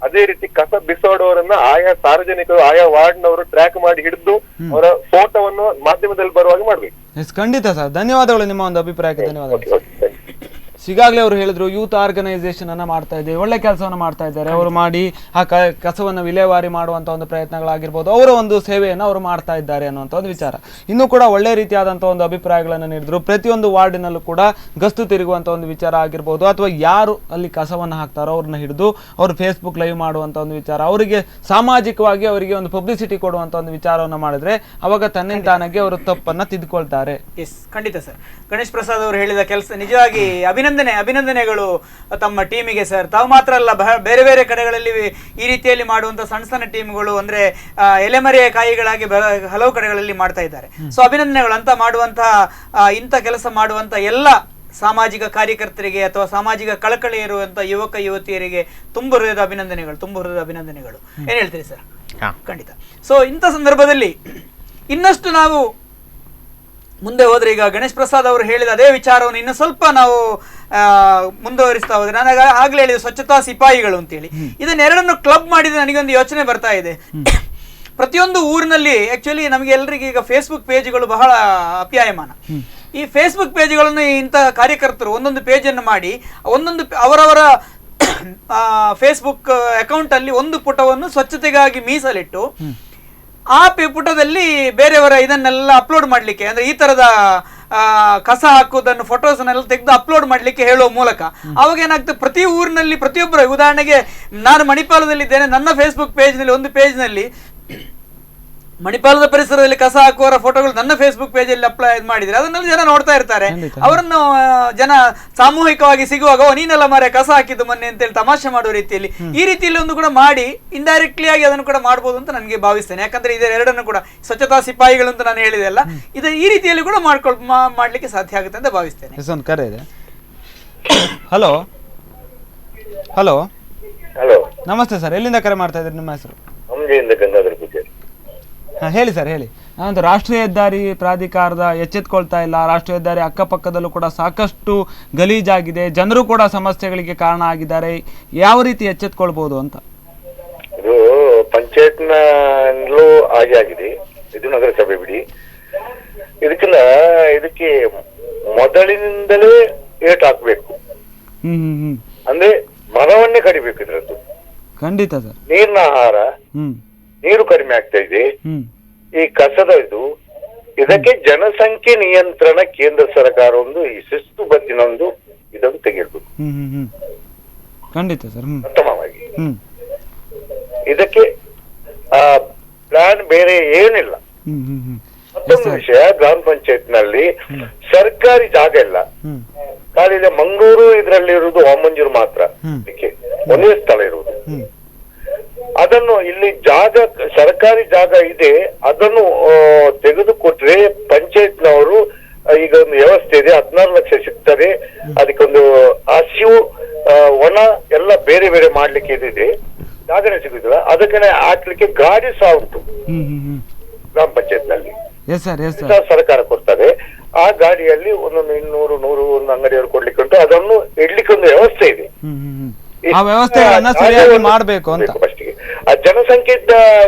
ಅದೇ ರೀತಿ ಕಸ ಬಿಸಾಡುವವರನ್ನ ಆಯಾ ಸಾರ್ವಜನಿಕರು, ಆಯಾ ವಾರ್ಡ್ನವರು ಟ್ರ್ಯಾಕ್ ಮಾಡಿ ಹಿಡಿದು ಅವರ ಫೋಟೋವನ್ನು ಮಾಧ್ಯಮದಲ್ಲಿ ಬರುವಾಗ ಮಾಡ್ಬೇಕು. ಖಂಡಿತ ಸರ್, ಧನ್ಯವಾದಗಳು ನಿಮ್ಮ ಒಂದು ಅಭಿಪ್ರಾಯಕ್ಕೆ. ಧನ್ಯವಾದಗಳು. ಈಗಾಗಲೇ ಅವರು ಹೇಳಿದ್ರು, ಯೂತ್ ಆರ್ಗನೈಸೇಷನ್ ಅನ್ನ ಮಾಡ್ತಾ ಇದ್ದೇವೆ, ಒಳ್ಳೆ ಕೆಲಸವನ್ನು ಮಾಡ್ತಾ ಇದ್ದಾರೆ ಅವರು. ಮಾಡಿ ಆ ಕಸವನ್ನು ವಿಲೇವಾರಿ ಮಾಡುವಂತ ಒಂದು ಪ್ರಯತ್ನಗಳಾಗಿರ್ಬೋದು, ಅವರ ಒಂದು ಸೇವೆಯನ್ನು ಅವರು ಮಾಡ್ತಾ ಇದ್ದಾರೆ ಅನ್ನುವಂಥ ಒಂದು ವಿಚಾರ. ಇನ್ನೂ ಕೂಡ ಒಳ್ಳೆ ರೀತಿಯಾದಂಥ ಒಂದು ಅಭಿಪ್ರಾಯಗಳನ್ನು ನೀಡಿದ್ರು. ಪ್ರತಿಯೊಂದು ವಾರ್ಡಿನಲ್ಲೂ ಕೂಡ ಗಸ್ತು ತಿರುಗುವಂಥ ಒಂದು ವಿಚಾರ ಆಗಿರ್ಬೋದು, ಅಥವಾ ಯಾರು ಅಲ್ಲಿ ಕಸವನ್ನು ಹಾಕ್ತಾರೋ ಅವ್ರನ್ನ ಹಿಡಿದು ಅವರು ಫೇಸ್ಬುಕ್ ಲೈವ್ ಮಾಡುವಂಥ ಒಂದು ವಿಚಾರ, ಅವರಿಗೆ ಸಾಮಾಜಿಕವಾಗಿ ಅವರಿಗೆ ಒಂದು ಪಬ್ಲಿಸಿಟಿ ಕೊಡುವಂಥ ಒಂದು ವಿಚಾರವನ್ನು ಮಾಡಿದ್ರೆ ಅವಾಗ ತನ್ನಿಂತಾನಾಗಿ ಅವರು ತಪ್ಪನ್ನು ತಿದ್ದುಕೊಳ್ತಾರೆ. ಎಸ್, ಖಂಡಿತ ಸರ್. ಗಣೇಶ್ ಪ್ರಸಾದ್ ಅವರು ಹೇಳಿದ ಕೆಲಸ ನಿಜವಾಗಿ ಅಭಿನಂದನೆಗಳು ತಮ್ಮ ಟೀಮಿಗೆ ಸರ್. ತಾವು ಮಾತ್ರ ಅಲ್ಲ, ಬೇರೆ ಬೇರೆ ಕಡೆಗಳಲ್ಲಿ ಈ ರೀತಿಯಲ್ಲಿ ಮಾಡುವಂತ ಸಣ್ಣ ಸಣ್ಣ ಟೀಮ್ಗಳು ಅಂದ್ರೆ ಎಲೆಮರೆಯ ಕಾಯಿಗಳಾಗಿ ಹಲವು ಕಡೆಗಳಲ್ಲಿ ಮಾಡ್ತಾ ಇದ್ದಾರೆ. ಸೊ ಅಭಿನಂದನೆಗಳು ಅಂತ ಮಾಡುವಂತಹ ಇಂಥ ಕೆಲಸ ಮಾಡುವಂತ ಎಲ್ಲ ಸಾಮಾಜಿಕ ಕಾರ್ಯಕರ್ತರಿಗೆ ಅಥವಾ ಸಾಮಾಜಿಕ ಕಳಕಳಿ ಇರುವಂತ ಯುವಕ ಯುವತಿಯರಿಗೆ ತುಂಬ ಹೃದಯದ ಅಭಿನಂದನೆಗಳು. ಏನ್ ಹೇಳ್ತೀರಿ ಸರ್? ಖಂಡಿತ. ಸೊ ಇಂಥ ಸಂದರ್ಭದಲ್ಲಿ ಇನ್ನಷ್ಟು ನಾವು ಮುಂದೆ ಹೋದ್ರೆ, ಈಗ ಗಣೇಶ್ ಪ್ರಸಾದ್ ಅವರು ಹೇಳಿದ ಅದೇ ವಿಚಾರವನ್ನು ಇನ್ನು ಸ್ವಲ್ಪ ನಾವು ಮುಂದುವರಿಸ್ತಾ ಹೋದ್ರೆ, ನಾನು ಆಗ್ಲೇ ಹೇಳಿದ ಸ್ವಚ್ಛತಾ ಸಿಪಾಯಿಗಳು ಅಂತೇಳಿ, ಇದನ್ನೆರಡನ್ನು ಕ್ಲಬ್ ಮಾಡಿದ್ರೆ ನನಗೊಂದು ಯೋಚನೆ ಬರ್ತಾ ಇದೆ. ಪ್ರತಿಯೊಂದು ಊರಿನಲ್ಲಿ ಆಕ್ಚುಲಿ ನಮಗೆ ಎಲ್ಲರಿಗೆ ಈಗ ಫೇಸ್ಬುಕ್ ಪೇಜ್ಗಳು ಬಹಳ ಅಪ್ಯಾಯಮಾನ. ಈ ಫೇಸ್ಬುಕ್ ಪೇಜ್ಗಳನ್ನು ಇಂಥ ಕಾರ್ಯಕರ್ತರು ಒಂದೊಂದು ಪೇಜನ್ನು ಮಾಡಿ ಒಂದೊಂದು ಅವರವರ ಫೇಸ್ಬುಕ್ ಅಕೌಂಟ್ ಅಲ್ಲಿ ಒಂದು ಪುಟವನ್ನು ಸ್ವಚ್ಛತೆಗಾಗಿ ಮೀಸಲಿಟ್ಟು ಆ ಪುಟದಲ್ಲಿ ಬೇರೆಯವರ ಇದನ್ನೆಲ್ಲ ಅಪ್ಲೋಡ್ ಮಾಡ್ಲಿಕ್ಕೆ, ಅಂದ್ರೆ ಈ ತರದ ಕಸ ಹಾಕುವುದನ್ನು ಫೋಟೋಸ್ನೆಲ್ಲ ತೆಗೆದು ಅಪ್ಲೋಡ್ ಮಾಡ್ಲಿಕ್ಕೆ ಹೇಳುವ ಮೂಲಕ ಅವಾಗ ಏನಾಗ್ತದೆ, ಪ್ರತಿ ಊರಿನಲ್ಲಿ ಪ್ರತಿಯೊಬ್ಬರು, ಉದಾಹರಣೆಗೆ ನಾನು ಮಣಿಪಾಲದಲ್ಲಿದ್ದೇನೆ, ನನ್ನ ಫೇಸ್ಬುಕ್ ಪೇಜ್ನಲ್ಲಿ ಒಂದು ಪೇಜ್ನಲ್ಲಿ ಮಣಿಪಾಲದ ಪರಿಸರದಲ್ಲಿ ಕಸ ಹಾಕುವವರ ಫೋಟೋಗಳು ನನ್ನ ಫೇಸ್ಬುಕ್ ಪೇಜಲ್ಲಿ ಅಪ್ಲೋಡ್ ಮಾಡಿದ್ರೆ ಅದನ್ನೆಲ್ಲ ಜನ ನೋಡ್ತಾ ಇರ್ತಾರೆ. ಅವರನ್ನು ಜನ ಸಾಮೂಹಿಕವಾಗಿ ಸಿಗುವಾಗ ನೀನೆಲ್ಲ ಮಾರೆ ಕಸ ಹಾಕಿದ್ದು ಮೊನ್ನೆ ಅಂತೇಳಿ ತಮಾಷೆ ಮಾಡುವ ರೀತಿಯಲ್ಲಿ, ಈ ರೀತಿಯಲ್ಲಿ ಒಂದು ಕೂಡ ಮಾಡಿ ಇಂಡೈರೆಕ್ಟ್ಲಿ ಆಗಿ ಅದನ್ನು ಕೂಡ ಮಾಡ್ಬೋದು ಅಂತ ನನಗೆ ಭಾವಿಸ್ತೇನೆ. ಯಾಕಂದ್ರೆ ಇದೆರಡನ್ನು ಕೂಡ ಸ್ವಚ್ಛತಾ ಸಿಪಾಯಿಗಳು ಅಂತ ನಾನು ಹೇಳಿದೆ ಅಲ್ಲ, ಇದು ಈ ರೀತಿಯಲ್ಲಿ ಕೂಡ ಮಾಡ್ಲಿಕ್ಕೆ ಸಾಧ್ಯ ಆಗುತ್ತೆ ಅಂತ ಭಾವಿಸ್ತೇನೆ. ಹಲೋ ಹಲೋ ಹಲೋ, ನಮಸ್ತೆ ಸರ್, ಎಲ್ಲಿಂದ ಕರೆ ಮಾಡ್ತಾ ಇದ್ದೀರಿ? ನಿಮ್ಮ ಹೆಸರು? ಗಂಗಾಧರ ಪೂಜಾರಿ. ಹೇಳಿ ಸರ್, ಹೇಳಿ. ಒಂದು ರಾಷ್ಟ್ರೀಯ ಹೆದ್ದಾರಿ ಪ್ರಾಧಿಕಾರದ ಎಚ್ಚೆತ್ಕೊಳ್ತಾ ಇಲ್ಲ, ರಾಷ್ಟ್ರೀಯ ಹೆದ್ದಾರಿ ಅಕ್ಕಪಕ್ಕದಲ್ಲೂ ಕೂಡ ಸಾಕಷ್ಟು ಗಲೀಜಾಗಿದೆ, ಜನರು ಕೂಡ ಸಮಸ್ಯೆಗಳಿಗೆ ಕಾರಣ ಆಗಿದ್ದಾರೆ, ಯಾವ ರೀತಿ ಎಚ್ಚೆತ್ಕೊಳ್ಬಹುದು ಅಂತ? ಇದು ಪಂಚಾಯತ್ನಲ್ಲೂ ಹಾಗೆ ಆಗಿದೆ, ಇದು ನಗರಸಭೆ ಬಿಡಿ. ಇದಕ್ಕೆ ಮೊದಲಿನಿಂದಲೇ ಏಟ್ ಹಾಕ್ಬೇಕು. ಅಂದ್ರೆ ಮರವನ್ನೇ ಕಡಿಬೇಕು ಇದ್ರದ್ದು. ಖಂಡಿತ ಸರ್. ನೀರಿನ ಆಹಾರ, ನೀರು ಕಡಿಮೆ ಆಗ್ತಾ ಇದೆ. ಈ ಕಸದ ಇದಕ್ಕೆ ಜನಸಂಖ್ಯೆ ನಿಯಂತ್ರಣ ಕೇಂದ್ರ ಸರ್ಕಾರ ಒಂದು ಈ ಶಿಸ್ತು ಬದ್ದಿನ ಒಂದು ಇದನ್ನು ತೆಗೆಯಬೇಕು. ಖಂಡಿತ ಸರ್. ಉತ್ತಮವಾಗಿ ಇದಕ್ಕೆ ಪ್ಲಾನ್ ಬೇರೆ ಏನಿಲ್ಲ. ಮತ್ತೊಂದು ವಿಷಯ, ಗ್ರಾಮ ಪಂಚಾಯತ್ ನಲ್ಲಿ ಸರ್ಕಾರಿ ಜಾಗ ಇಲ್ಲ, ಖಾಲಿ ಮಂಗಳೂರು ಇದರಲ್ಲಿ ಇರುವುದು ವಾಮಂಜೂರು ಮಾತ್ರ, ಇದಕ್ಕೆ ಒಂದೇ ಸ್ಥಳ ಇರುವುದು. ಅದನ್ನು ಇಲ್ಲಿ ಜಾಗ ಸರ್ಕಾರಿ ಜಾಗ ಇದೆ, ಅದನ್ನು ತೆಗೆದುಕೊಟ್ರೆ ಪಂಚಾಯತ್ನವರು ಈಗ ಒಂದು ವ್ಯವಸ್ಥೆ ಇದೆ, 16 ಲಕ್ಷ ಸಿಗ್ತದೆ. ಅದಕ್ಕೊಂದು ಹಸಿವು ಒಣ ಎಲ್ಲ ಬೇರೆ ಬೇರೆ ಮಾಡ್ಲಿಕ್ಕೆ ಇದಿದೆ, ಜಾಗನೇ ಸಿಗುದಿಲ್ಲ. ಅದಕ್ಕೆ ಹಾಕ್ಲಿಕ್ಕೆ ಗಾಡಿ ಸಹ ಉಂಟು ಗ್ರಾಮ ಪಂಚಾಯತ್ ನಲ್ಲಿ, ಸರ್ಕಾರ ಕೊಡ್ತದೆ. ಆ ಗಾಡಿಯಲ್ಲಿ ಒಂದೊಂದು 200 ಒಂದು ಅಂಗಡಿಯವರು ಕೊಡ್ಲಿಕ್ಕೆ ಉಂಟು, ಅದನ್ನು ಇಡ್ಲಿಕ್ಕೆ ಒಂದು ವ್ಯವಸ್ಥೆ ಇದೆ. ಆ ವ್ಯವಸ್ಥೆಗಳನ್ನ ಸರಿಯಾಗಿ ಮಾಡಬೇಕು ಅಂತ. ಆ ಜನಸಂಖ್ಯೆ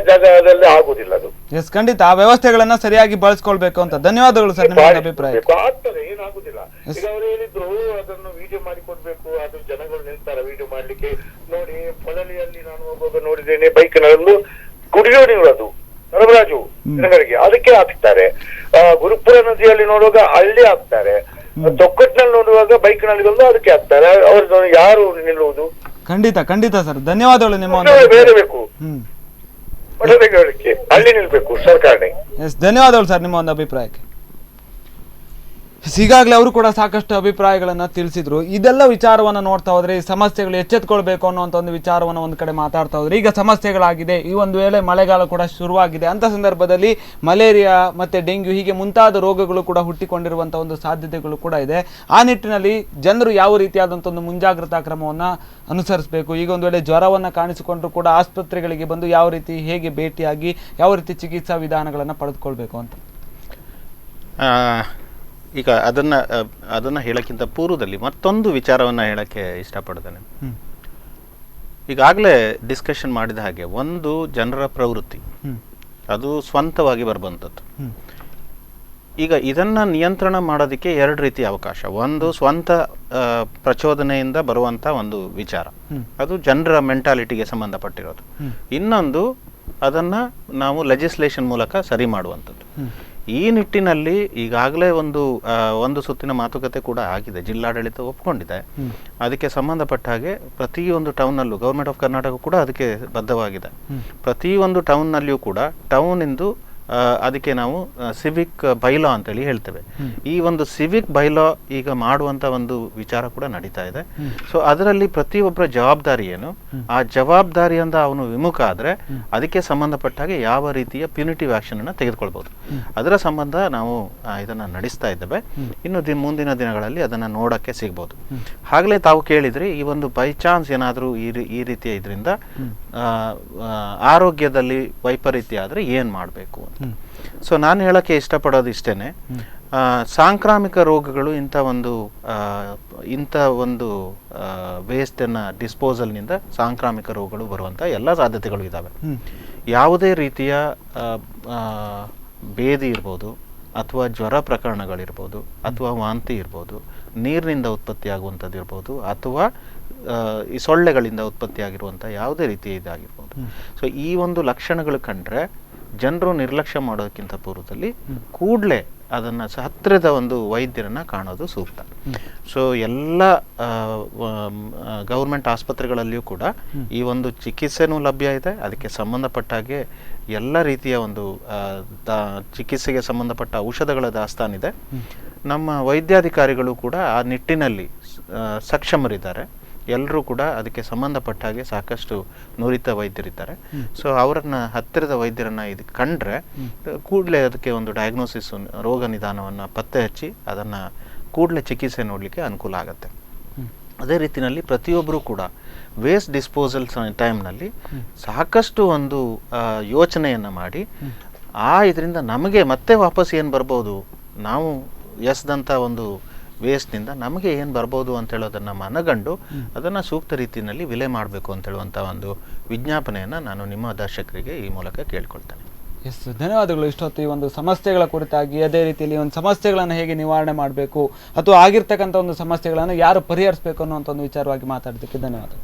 ಜಾಗದಲ್ಲಿ ಆಗುದಿಲ್ಲ ಅದು. ಎಸ್, ಖಂಡಿತ ಆ ವ್ಯವಸ್ಥೆಗಳನ್ನ ಸರಿಯಾಗಿ ಬಳಸ್ಕೊಳ್ಬೇಕು ಅಂತ. ಧನ್ಯವಾದಗಳು ಸರ್, ನಿಮ್ಮ ಅಭಿಪ್ರಾಯ. ಆಗ್ತದೆ, ಏನಾಗುದಿಲ್ಲ. ಈಗ ಅವ್ರು ಹೇಳಿದ್ರು ಅದನ್ನು ವಿಡಿಯೋ ಮಾಡಿ ಕೊಡ್ಬೇಕು, ಅದು ಜನಗಳು ನಿಲ್ತಾರೆ ವಿಡಿಯೋ ಮಾಡ್ಲಿಕ್ಕೆ. ನೋಡಿ, ಪೊಳಲಿಯಲ್ಲಿ ನಾನು ಹೋಗುವಾಗ ನೋಡಿದ್ದೇನೆ, ಬೈಕ್ ನಲ್ಲೊಂದು ಕುಡಿಯೋ ನೀರು ಅದು ಸರಬರಾಜು ಜನಗಳಿಗೆ, ಅದಕ್ಕೆ ಹಾಕ್ತಾರೆ. ಗುರುಪುರ ನದಿಯಲ್ಲಿ ನೋಡುವಾಗ ಅಲ್ಲಿ ಹಾಕ್ತಾರೆ, ತೊಕ್ಕಟ್ಟಿನಲ್ಲಿ ನೋಡುವಾಗ ಬೈಕ್ ನಲ್ಲಿ ಬಂದು ಅದಕ್ಕೆ ಹಾಕ್ತಾರೆ. ಅವ್ರು ಯಾರು ನಿಲ್ಲುವುದು? ಖಂಡಿತ ಖಂಡಿತ ಸರ್, ಧನ್ಯವಾದಗಳು. ನಿಮ್ಮ ಬೇರೆ ಬೇಕು, ಅಲ್ಲಿ ನಿಲ್ಬೇಕು ಸರ್ಕಾರನೇ. ಎಸ್, ಧನ್ಯವಾದಗಳು ಸರ್ ನಿಮ್ಮ ಒಂದು ಅಭಿಪ್ರಾಯಕ್ಕೆ. ಈಗಾಗಲೇ ಅವರು ಕೂಡ ಸಾಕಷ್ಟು ಅಭಿಪ್ರಾಯಗಳನ್ನು ತಿಳಿಸಿದ್ರು. ಇದೆಲ್ಲ ವಿಚಾರವನ್ನು ನೋಡ್ತಾ ಹೋದ್ರೆ ಈ ಸಮಸ್ಯೆಗಳು ಎಚ್ಚೆತ್ಕೊಳ್ಬೇಕು ಅನ್ನುವಂಥ ಒಂದು ವಿಚಾರವನ್ನು ಒಂದು ಕಡೆ ಮಾತಾಡ್ತಾ ಹೋದ್ರೆ, ಈಗ ಸಮಸ್ಯೆಗಳಾಗಿದೆ, ಈ ಒಂದು ವೇಳೆ ಮಳೆಗಾಲ ಕೂಡ ಶುರುವಾಗಿದೆ, ಅಂಥ ಸಂದರ್ಭದಲ್ಲಿ ಮಲೇರಿಯಾ ಮತ್ತು ಡೆಂಗ್ಯೂ ಹೀಗೆ ಮುಂತಾದ ರೋಗಗಳು ಕೂಡ ಹುಟ್ಟಿಕೊಂಡಿರುವಂಥ ಒಂದು ಸಾಧ್ಯತೆಗಳು ಕೂಡ ಇದೆ. ಆ ನಿಟ್ಟಿನಲ್ಲಿ ಜನರು ಯಾವ ರೀತಿಯಾದಂಥ ಒಂದು ಮುಂಜಾಗ್ರತಾ ಕ್ರಮವನ್ನು ಅನುಸರಿಸಬೇಕು, ಈಗ ಒಂದು ವೇಳೆ ಜ್ವರವನ್ನು ಕಾಣಿಸಿಕೊಂಡ್ರು ಕೂಡ ಆಸ್ಪತ್ರೆಗಳಿಗೆ ಬಂದು ಯಾವ ರೀತಿ ಹೇಗೆ ಭೇಟಿಯಾಗಿ ಯಾವ ರೀತಿ ಚಿಕಿತ್ಸಾ ವಿಧಾನಗಳನ್ನು ಪಡೆದುಕೊಳ್ಬೇಕು ಅಂತ. ಈಗ ಅದನ್ನು ಹೇಳೋಕ್ಕಿಂತ ಪೂರ್ವದಲ್ಲಿ ಮತ್ತೊಂದು ವಿಚಾರವನ್ನು ಹೇಳೋಕ್ಕೆ ಇಷ್ಟಪಡ್ತೇನೆ. ಈಗಾಗಲೇ ಡಿಸ್ಕಷನ್ ಮಾಡಿದ ಹಾಗೆ ಒಂದು ಜನರ ಪ್ರವೃತ್ತಿ ಅದು ಸ್ವಂತವಾಗಿ ಬರುವಂಥದ್ದು. ಈಗ ಇದನ್ನು ನಿಯಂತ್ರಣ ಮಾಡೋದಕ್ಕೆ 2 ರೀತಿಯ ಅವಕಾಶ. ಒಂದು ಸ್ವಂತ ಪ್ರಚೋದನೆಯಿಂದ ಬರುವಂಥ ಒಂದು ವಿಚಾರ, ಅದು ಜನರ ಮೆಂಟಾಲಿಟಿಗೆ ಸಂಬಂಧಪಟ್ಟಿರೋದು. ಇನ್ನೊಂದು ಅದನ್ನು ನಾವು ಲೆಜಿಸ್ಲೇಷನ್ ಮೂಲಕ ಸರಿ ಮಾಡುವಂಥದ್ದು. ಈ ನಿಟ್ಟಿನಲ್ಲಿ ಈಗಾಗಲೇ ಒಂದು ಸುತ್ತಿನ ಮಾತುಕತೆ ಕೂಡ ಆಗಿದೆ, ಜಿಲ್ಲಾಡಳಿತ ಒಪ್ಕೊಂಡಿದೆ. ಅದಕ್ಕೆ ಸಂಬಂಧಪಟ್ಟ ಹಾಗೆ ಪ್ರತಿಯೊಂದು ಟೌನ್ನಲ್ಲೂ ಗೌರ್ಮೆಂಟ್ ಆಫ್ ಕರ್ನಾಟಕ ಕೂಡ ಅದಕ್ಕೆ ಬದ್ಧವಾಗಿದೆ. ಪ್ರತಿಯೊಂದು ಟೌನ್ನಲ್ಲಿಯೂ ಕೂಡ ಟೌನಿಂದು ಅದಕ್ಕೆ ನಾವು ಸಿವಿಕ್ ಬೈಲಾ ಅಂತೇಳಿ ಹೇಳ್ತೇವೆ. ಈ ಒಂದು ಸಿವಿಕ್ ಬೈಲಾ ಈಗ ಮಾಡುವಂಥ ಒಂದು ವಿಚಾರ ಕೂಡ ನಡೀತಾ ಇದೆ. ಸೊ ಅದರಲ್ಲಿ ಪ್ರತಿಯೊಬ್ಬರ ಜವಾಬ್ದಾರಿ ಏನು, ಆ ಜವಾಬ್ದಾರಿಯಿಂದ ಅವನು ವಿಮುಖ ಆದರೆ ಅದಕ್ಕೆ ಸಂಬಂಧಪಟ್ಟ ಹಾಗೆ ಯಾವ ರೀತಿಯ ಪ್ಯೂನಿಟಿವ್ ಆಕ್ಷನ್ ಅನ್ನು ತೆಗೆದುಕೊಳ್ಬೋದು, ಅದರ ಸಂಬಂಧ ನಾವು ಇದನ್ನು ನಡೆಸ್ತಾ ಇದ್ದೇವೆ. ಇನ್ನು ಮುಂದಿನ ದಿನಗಳಲ್ಲಿ ಅದನ್ನು ನೋಡೋಕ್ಕೆ ಸಿಗ್ಬೋದು. ಹಾಗಲೇ ತಾವು ಕೇಳಿದ್ರಿ, ಈ ಒಂದು ಬೈ ಚಾನ್ಸ್ ಏನಾದರೂ ಈ ರೀತಿಯ ಇದರಿಂದ ಆರೋಗ್ಯದಲ್ಲಿ ವೈಪರೀತ್ಯ ಆದರೆ ಏನು ಮಾಡಬೇಕು ಅಂತ. ಸೊ ನಾನು ಹೇಳೋಕ್ಕೆ ಇಷ್ಟಪಡೋದು ಇಷ್ಟೇನೆ, ಸಾಂಕ್ರಾಮಿಕ ರೋಗಗಳು ಇಂಥ ಒಂದು ವೇಸ್ಟನ್ನು ಡಿಸ್ಪೋಸಲ್ನಿಂದ ಸಾಂಕ್ರಾಮಿಕ ರೋಗಗಳು ಬರುವಂಥ ಎಲ್ಲ ಸಾಧ್ಯತೆಗಳು ಇದ್ದಾವೆ. ಯಾವುದೇ ರೀತಿಯ ಬೇದಿ ಇರ್ಬೋದು, ಅಥವಾ ಜ್ವರ ಪ್ರಕರಣಗಳಿರ್ಬೋದು, ಅಥವಾ ವಾಂತಿ ಇರ್ಬೋದು, ನೀರಿನಿಂದ ಉತ್ಪತ್ತಿಯಾಗುವಂಥದ್ದು ಇರ್ಬೋದು, ಅಥವಾ ಈ ಸೊಳ್ಳೆಗಳಿಂದ ಉತ್ಪತ್ತಿಯಾಗಿರುವಂಥ ಯಾವುದೇ ರೀತಿ ಇದಾಗಿರ್ಬೋದು. ಸೊ ಈ ಒಂದು ಲಕ್ಷಣಗಳು ಕಂಡ್ರೆ ಜನರು ನಿರ್ಲಕ್ಷ್ಯ ಮಾಡೋದಕ್ಕಿಂತ ಪೂರ್ವದಲ್ಲಿ ಕೂಡಲೇ ಅದನ್ನು ಹತ್ತಿರದ ಒಂದು ವೈದ್ಯರನ್ನು ಕಾಣೋದು ಸೂಕ್ತ. ಸೊ ಎಲ್ಲ ಗೌರ್ಮೆಂಟ್ ಆಸ್ಪತ್ರೆಗಳಲ್ಲಿಯೂ ಕೂಡ ಈ ಒಂದು ಚಿಕಿತ್ಸೆನೂ ಲಭ್ಯ ಇದೆ. ಅದಕ್ಕೆ ಸಂಬಂಧಪಟ್ಟ ಹಾಗೆ ಎಲ್ಲ ರೀತಿಯ ಒಂದು ಚಿಕಿತ್ಸೆಗೆ ಸಂಬಂಧಪಟ್ಟ ಔಷಧಗಳ ದಾಸ್ತಾನಿದೆ. ನಮ್ಮ ವೈದ್ಯಾಧಿಕಾರಿಗಳು ಕೂಡ ಆ ನಿಟ್ಟಿನಲ್ಲಿ ಸಕ್ಷಮರಿದ್ದಾರೆ. ಎಲ್ಲರೂ ಕೂಡ ಅದಕ್ಕೆ ಸಂಬಂಧಪಟ್ಟ ಹಾಗೆ ಸಾಕಷ್ಟು ನುರಿತ ವೈದ್ಯರಿದ್ದಾರೆ. ಸೊ ಅವರನ್ನು ಹತ್ತಿರದ ವೈದ್ಯರನ್ನು ಇದು ಕಂಡ್ರೆ ಕೂಡಲೇ ಅದಕ್ಕೆ ಒಂದು ಡಯಾಗ್ನೋಸಿಸ್, ರೋಗ ನಿದಾನವನ್ನು ಪತ್ತೆ ಹಚ್ಚಿ ಅದನ್ನು ಕೂಡಲೇ ಚಿಕಿತ್ಸೆ ನೋಡಲಿಕ್ಕೆ ಅನುಕೂಲ ಆಗುತ್ತೆ. ಅದೇ ರೀತಿಯಲ್ಲಿ ಪ್ರತಿಯೊಬ್ಬರೂ ಕೂಡ ವೇಸ್ಟ್ ಡಿಸ್ಪೋಸಲ್ ಟೈಮ್ನಲ್ಲಿ ಸಾಕಷ್ಟು ಒಂದು ಯೋಚನೆಯನ್ನು ಮಾಡಿ ಇದರಿಂದ ನಮಗೆ ಮತ್ತೆ ವಾಪಸ್ ಏನು ಬರ್ಬೋದು, ನಾವು ಎಸ್ದಂಥ ಒಂದು ವೇಸ್ಟ್ನಿಂದ ನಮಗೆ ಏನು ಬರ್ಬೋದು ಅಂತ ಹೇಳೋದನ್ನು ಮನಗಂಡು ಅದನ್ನು ಸೂಕ್ತ ರೀತಿಯಲ್ಲಿ ವಿಲೆ ಮಾಡಬೇಕು ಅಂತ ಹೇಳುವಂಥ ಒಂದು ವಿಜ್ಞಾಪನೆಯನ್ನು ನಾನು ನಿಮ್ಮ ದರ್ಶಕರಿಗೆ ಈ ಮೂಲಕ ಕೇಳ್ಕೊಳ್ತೇನೆ. ಎಸ್, ಧನ್ಯವಾದಗಳು. ಇಷ್ಟೊತ್ತು ಈ ಒಂದು ಸಮಸ್ಯೆಗಳ ಕುರಿತಾಗಿ, ಅದೇ ರೀತಿಯಲ್ಲಿ ಒಂದು ಸಮಸ್ಯೆಗಳನ್ನು ಹೇಗೆ ನಿವಾರಣೆ ಮಾಡಬೇಕು ಅಥವಾ ಆಗಿರ್ತಕ್ಕಂಥ ಒಂದು ಸಮಸ್ಯೆಗಳನ್ನು ಯಾರು ಪರಿಹರಿಸಬೇಕು ಅನ್ನುವಂಥ ಒಂದು ವಿಚಾರವಾಗಿ ಮಾತಾಡೋದಕ್ಕೆ ಧನ್ಯವಾದಗಳು.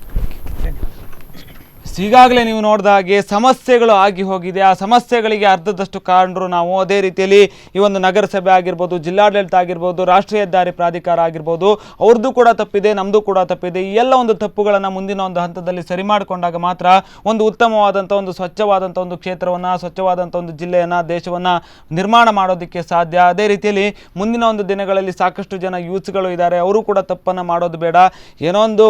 ಈಗಾಗಲೇ ನೀವು ನೋಡಿದ ಹಾಗೆ ಸಮಸ್ಯೆಗಳು ಆಗಿ ಹೋಗಿದೆ. ಆ ಸಮಸ್ಯೆಗಳಿಗೆ ಅರ್ಧದಷ್ಟು ಕಾರಣರು ನಾವು. ಅದೇ ರೀತಿಯಲ್ಲಿ ಈ ಒಂದು ನಗರಸಭೆ ಆಗಿರ್ಬೋದು, ಜಿಲ್ಲಾಡಳಿತ ಆಗಿರ್ಬೋದು, ರಾಷ್ಟ್ರೀಯ ಹೆದ್ದಾರಿ ಪ್ರಾಧಿಕಾರ ಆಗಿರ್ಬೋದು, ಅವ್ರದ್ದು ಕೂಡ ತಪ್ಪಿದೆ, ನಮ್ಮದು ಕೂಡ ತಪ್ಪಿದೆ. ಈ ಎಲ್ಲ ಒಂದು ತಪ್ಪುಗಳನ್ನು ಮುಂದಿನ ಒಂದು ಹಂತದಲ್ಲಿ ಸರಿ ಮಾಡಿಕೊಂಡಾಗ ಮಾತ್ರ ಒಂದು ಉತ್ತಮವಾದಂಥ ಒಂದು ಸ್ವಚ್ಛವಾದಂಥ ಒಂದು ಕ್ಷೇತ್ರವನ್ನು, ಸ್ವಚ್ಛವಾದಂಥ ಒಂದು ಜಿಲ್ಲೆಯನ್ನು, ದೇಶವನ್ನು ನಿರ್ಮಾಣ ಮಾಡೋದಕ್ಕೆ ಸಾಧ್ಯ. ಅದೇ ರೀತಿಯಲ್ಲಿ ಮುಂದಿನ ಒಂದು ದಿನಗಳಲ್ಲಿ ಸಾಕಷ್ಟು ಜನ ಯೂತ್ಸ್ಗಳು ಇದ್ದಾರೆ, ಅವರು ಕೂಡ ತಪ್ಪನ್ನು ಮಾಡೋದು ಬೇಡ. ಏನೋ ಒಂದು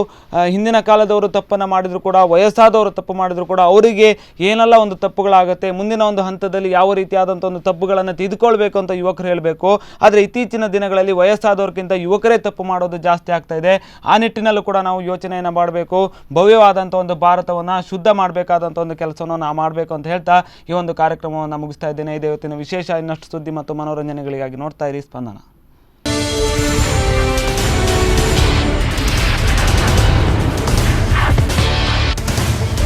ಹಿಂದಿನ ಕಾಲದವರು ತಪ್ಪನ್ನು ಮಾಡಿದ್ರು ಕೂಡ, ವಯಸ್ಸಾದವರು ತಪ್ಪು ಮಾಡಿದ್ರು ಕೂಡ ಅವರಿಗೆ ಏನೆಲ್ಲ ಒಂದು ತಪ್ಪುಗಳಾಗುತ್ತೆ, ಮುಂದಿನ ಒಂದು ಹಂತದಲ್ಲಿ ಯಾವ ರೀತಿಯಾದಂಥ ಒಂದು ತಪ್ಪುಗಳನ್ನು ತಿದ್ದುಕೊಳ್ಬೇಕು ಅಂತ ಯುವಕರು ಹೇಳಬೇಕು. ಆದರೆ ಇತ್ತೀಚಿನ ದಿನಗಳಲ್ಲಿ ವಯಸ್ಸಾದವ್ರಿಗಿಂತ ಯುವಕರೇ ತಪ್ಪು ಮಾಡೋದು ಜಾಸ್ತಿ ಆಗ್ತಾ ಇದೆ. ಆ ನಿಟ್ಟಿನಲ್ಲೂ ಕೂಡ ನಾವು ಯೋಚನೆಯನ್ನು ಮಾಡಬೇಕು. ಭವ್ಯವಾದಂಥ ಒಂದು ಭಾರತವನ್ನು ಶುದ್ಧ ಮಾಡಬೇಕಾದಂಥ ಒಂದು ಕೆಲಸವನ್ನು ನಾವು ಮಾಡಬೇಕು ಅಂತ ಹೇಳ್ತಾ ಈ ಒಂದು ಕಾರ್ಯಕ್ರಮವನ್ನು ಮುಗಿಸ್ತಾ ಇದ್ದೇನೆ. ಇದೇ ಇವತ್ತಿನ ವಿಶೇಷ. ಇನ್ನಷ್ಟು ಸುದ್ದಿ ಮತ್ತು ಮನೋರಂಜನೆಗಳಿಗಾಗಿ ನೋಡ್ತಾ ಇರಿ ಸ್ಪಂದನ.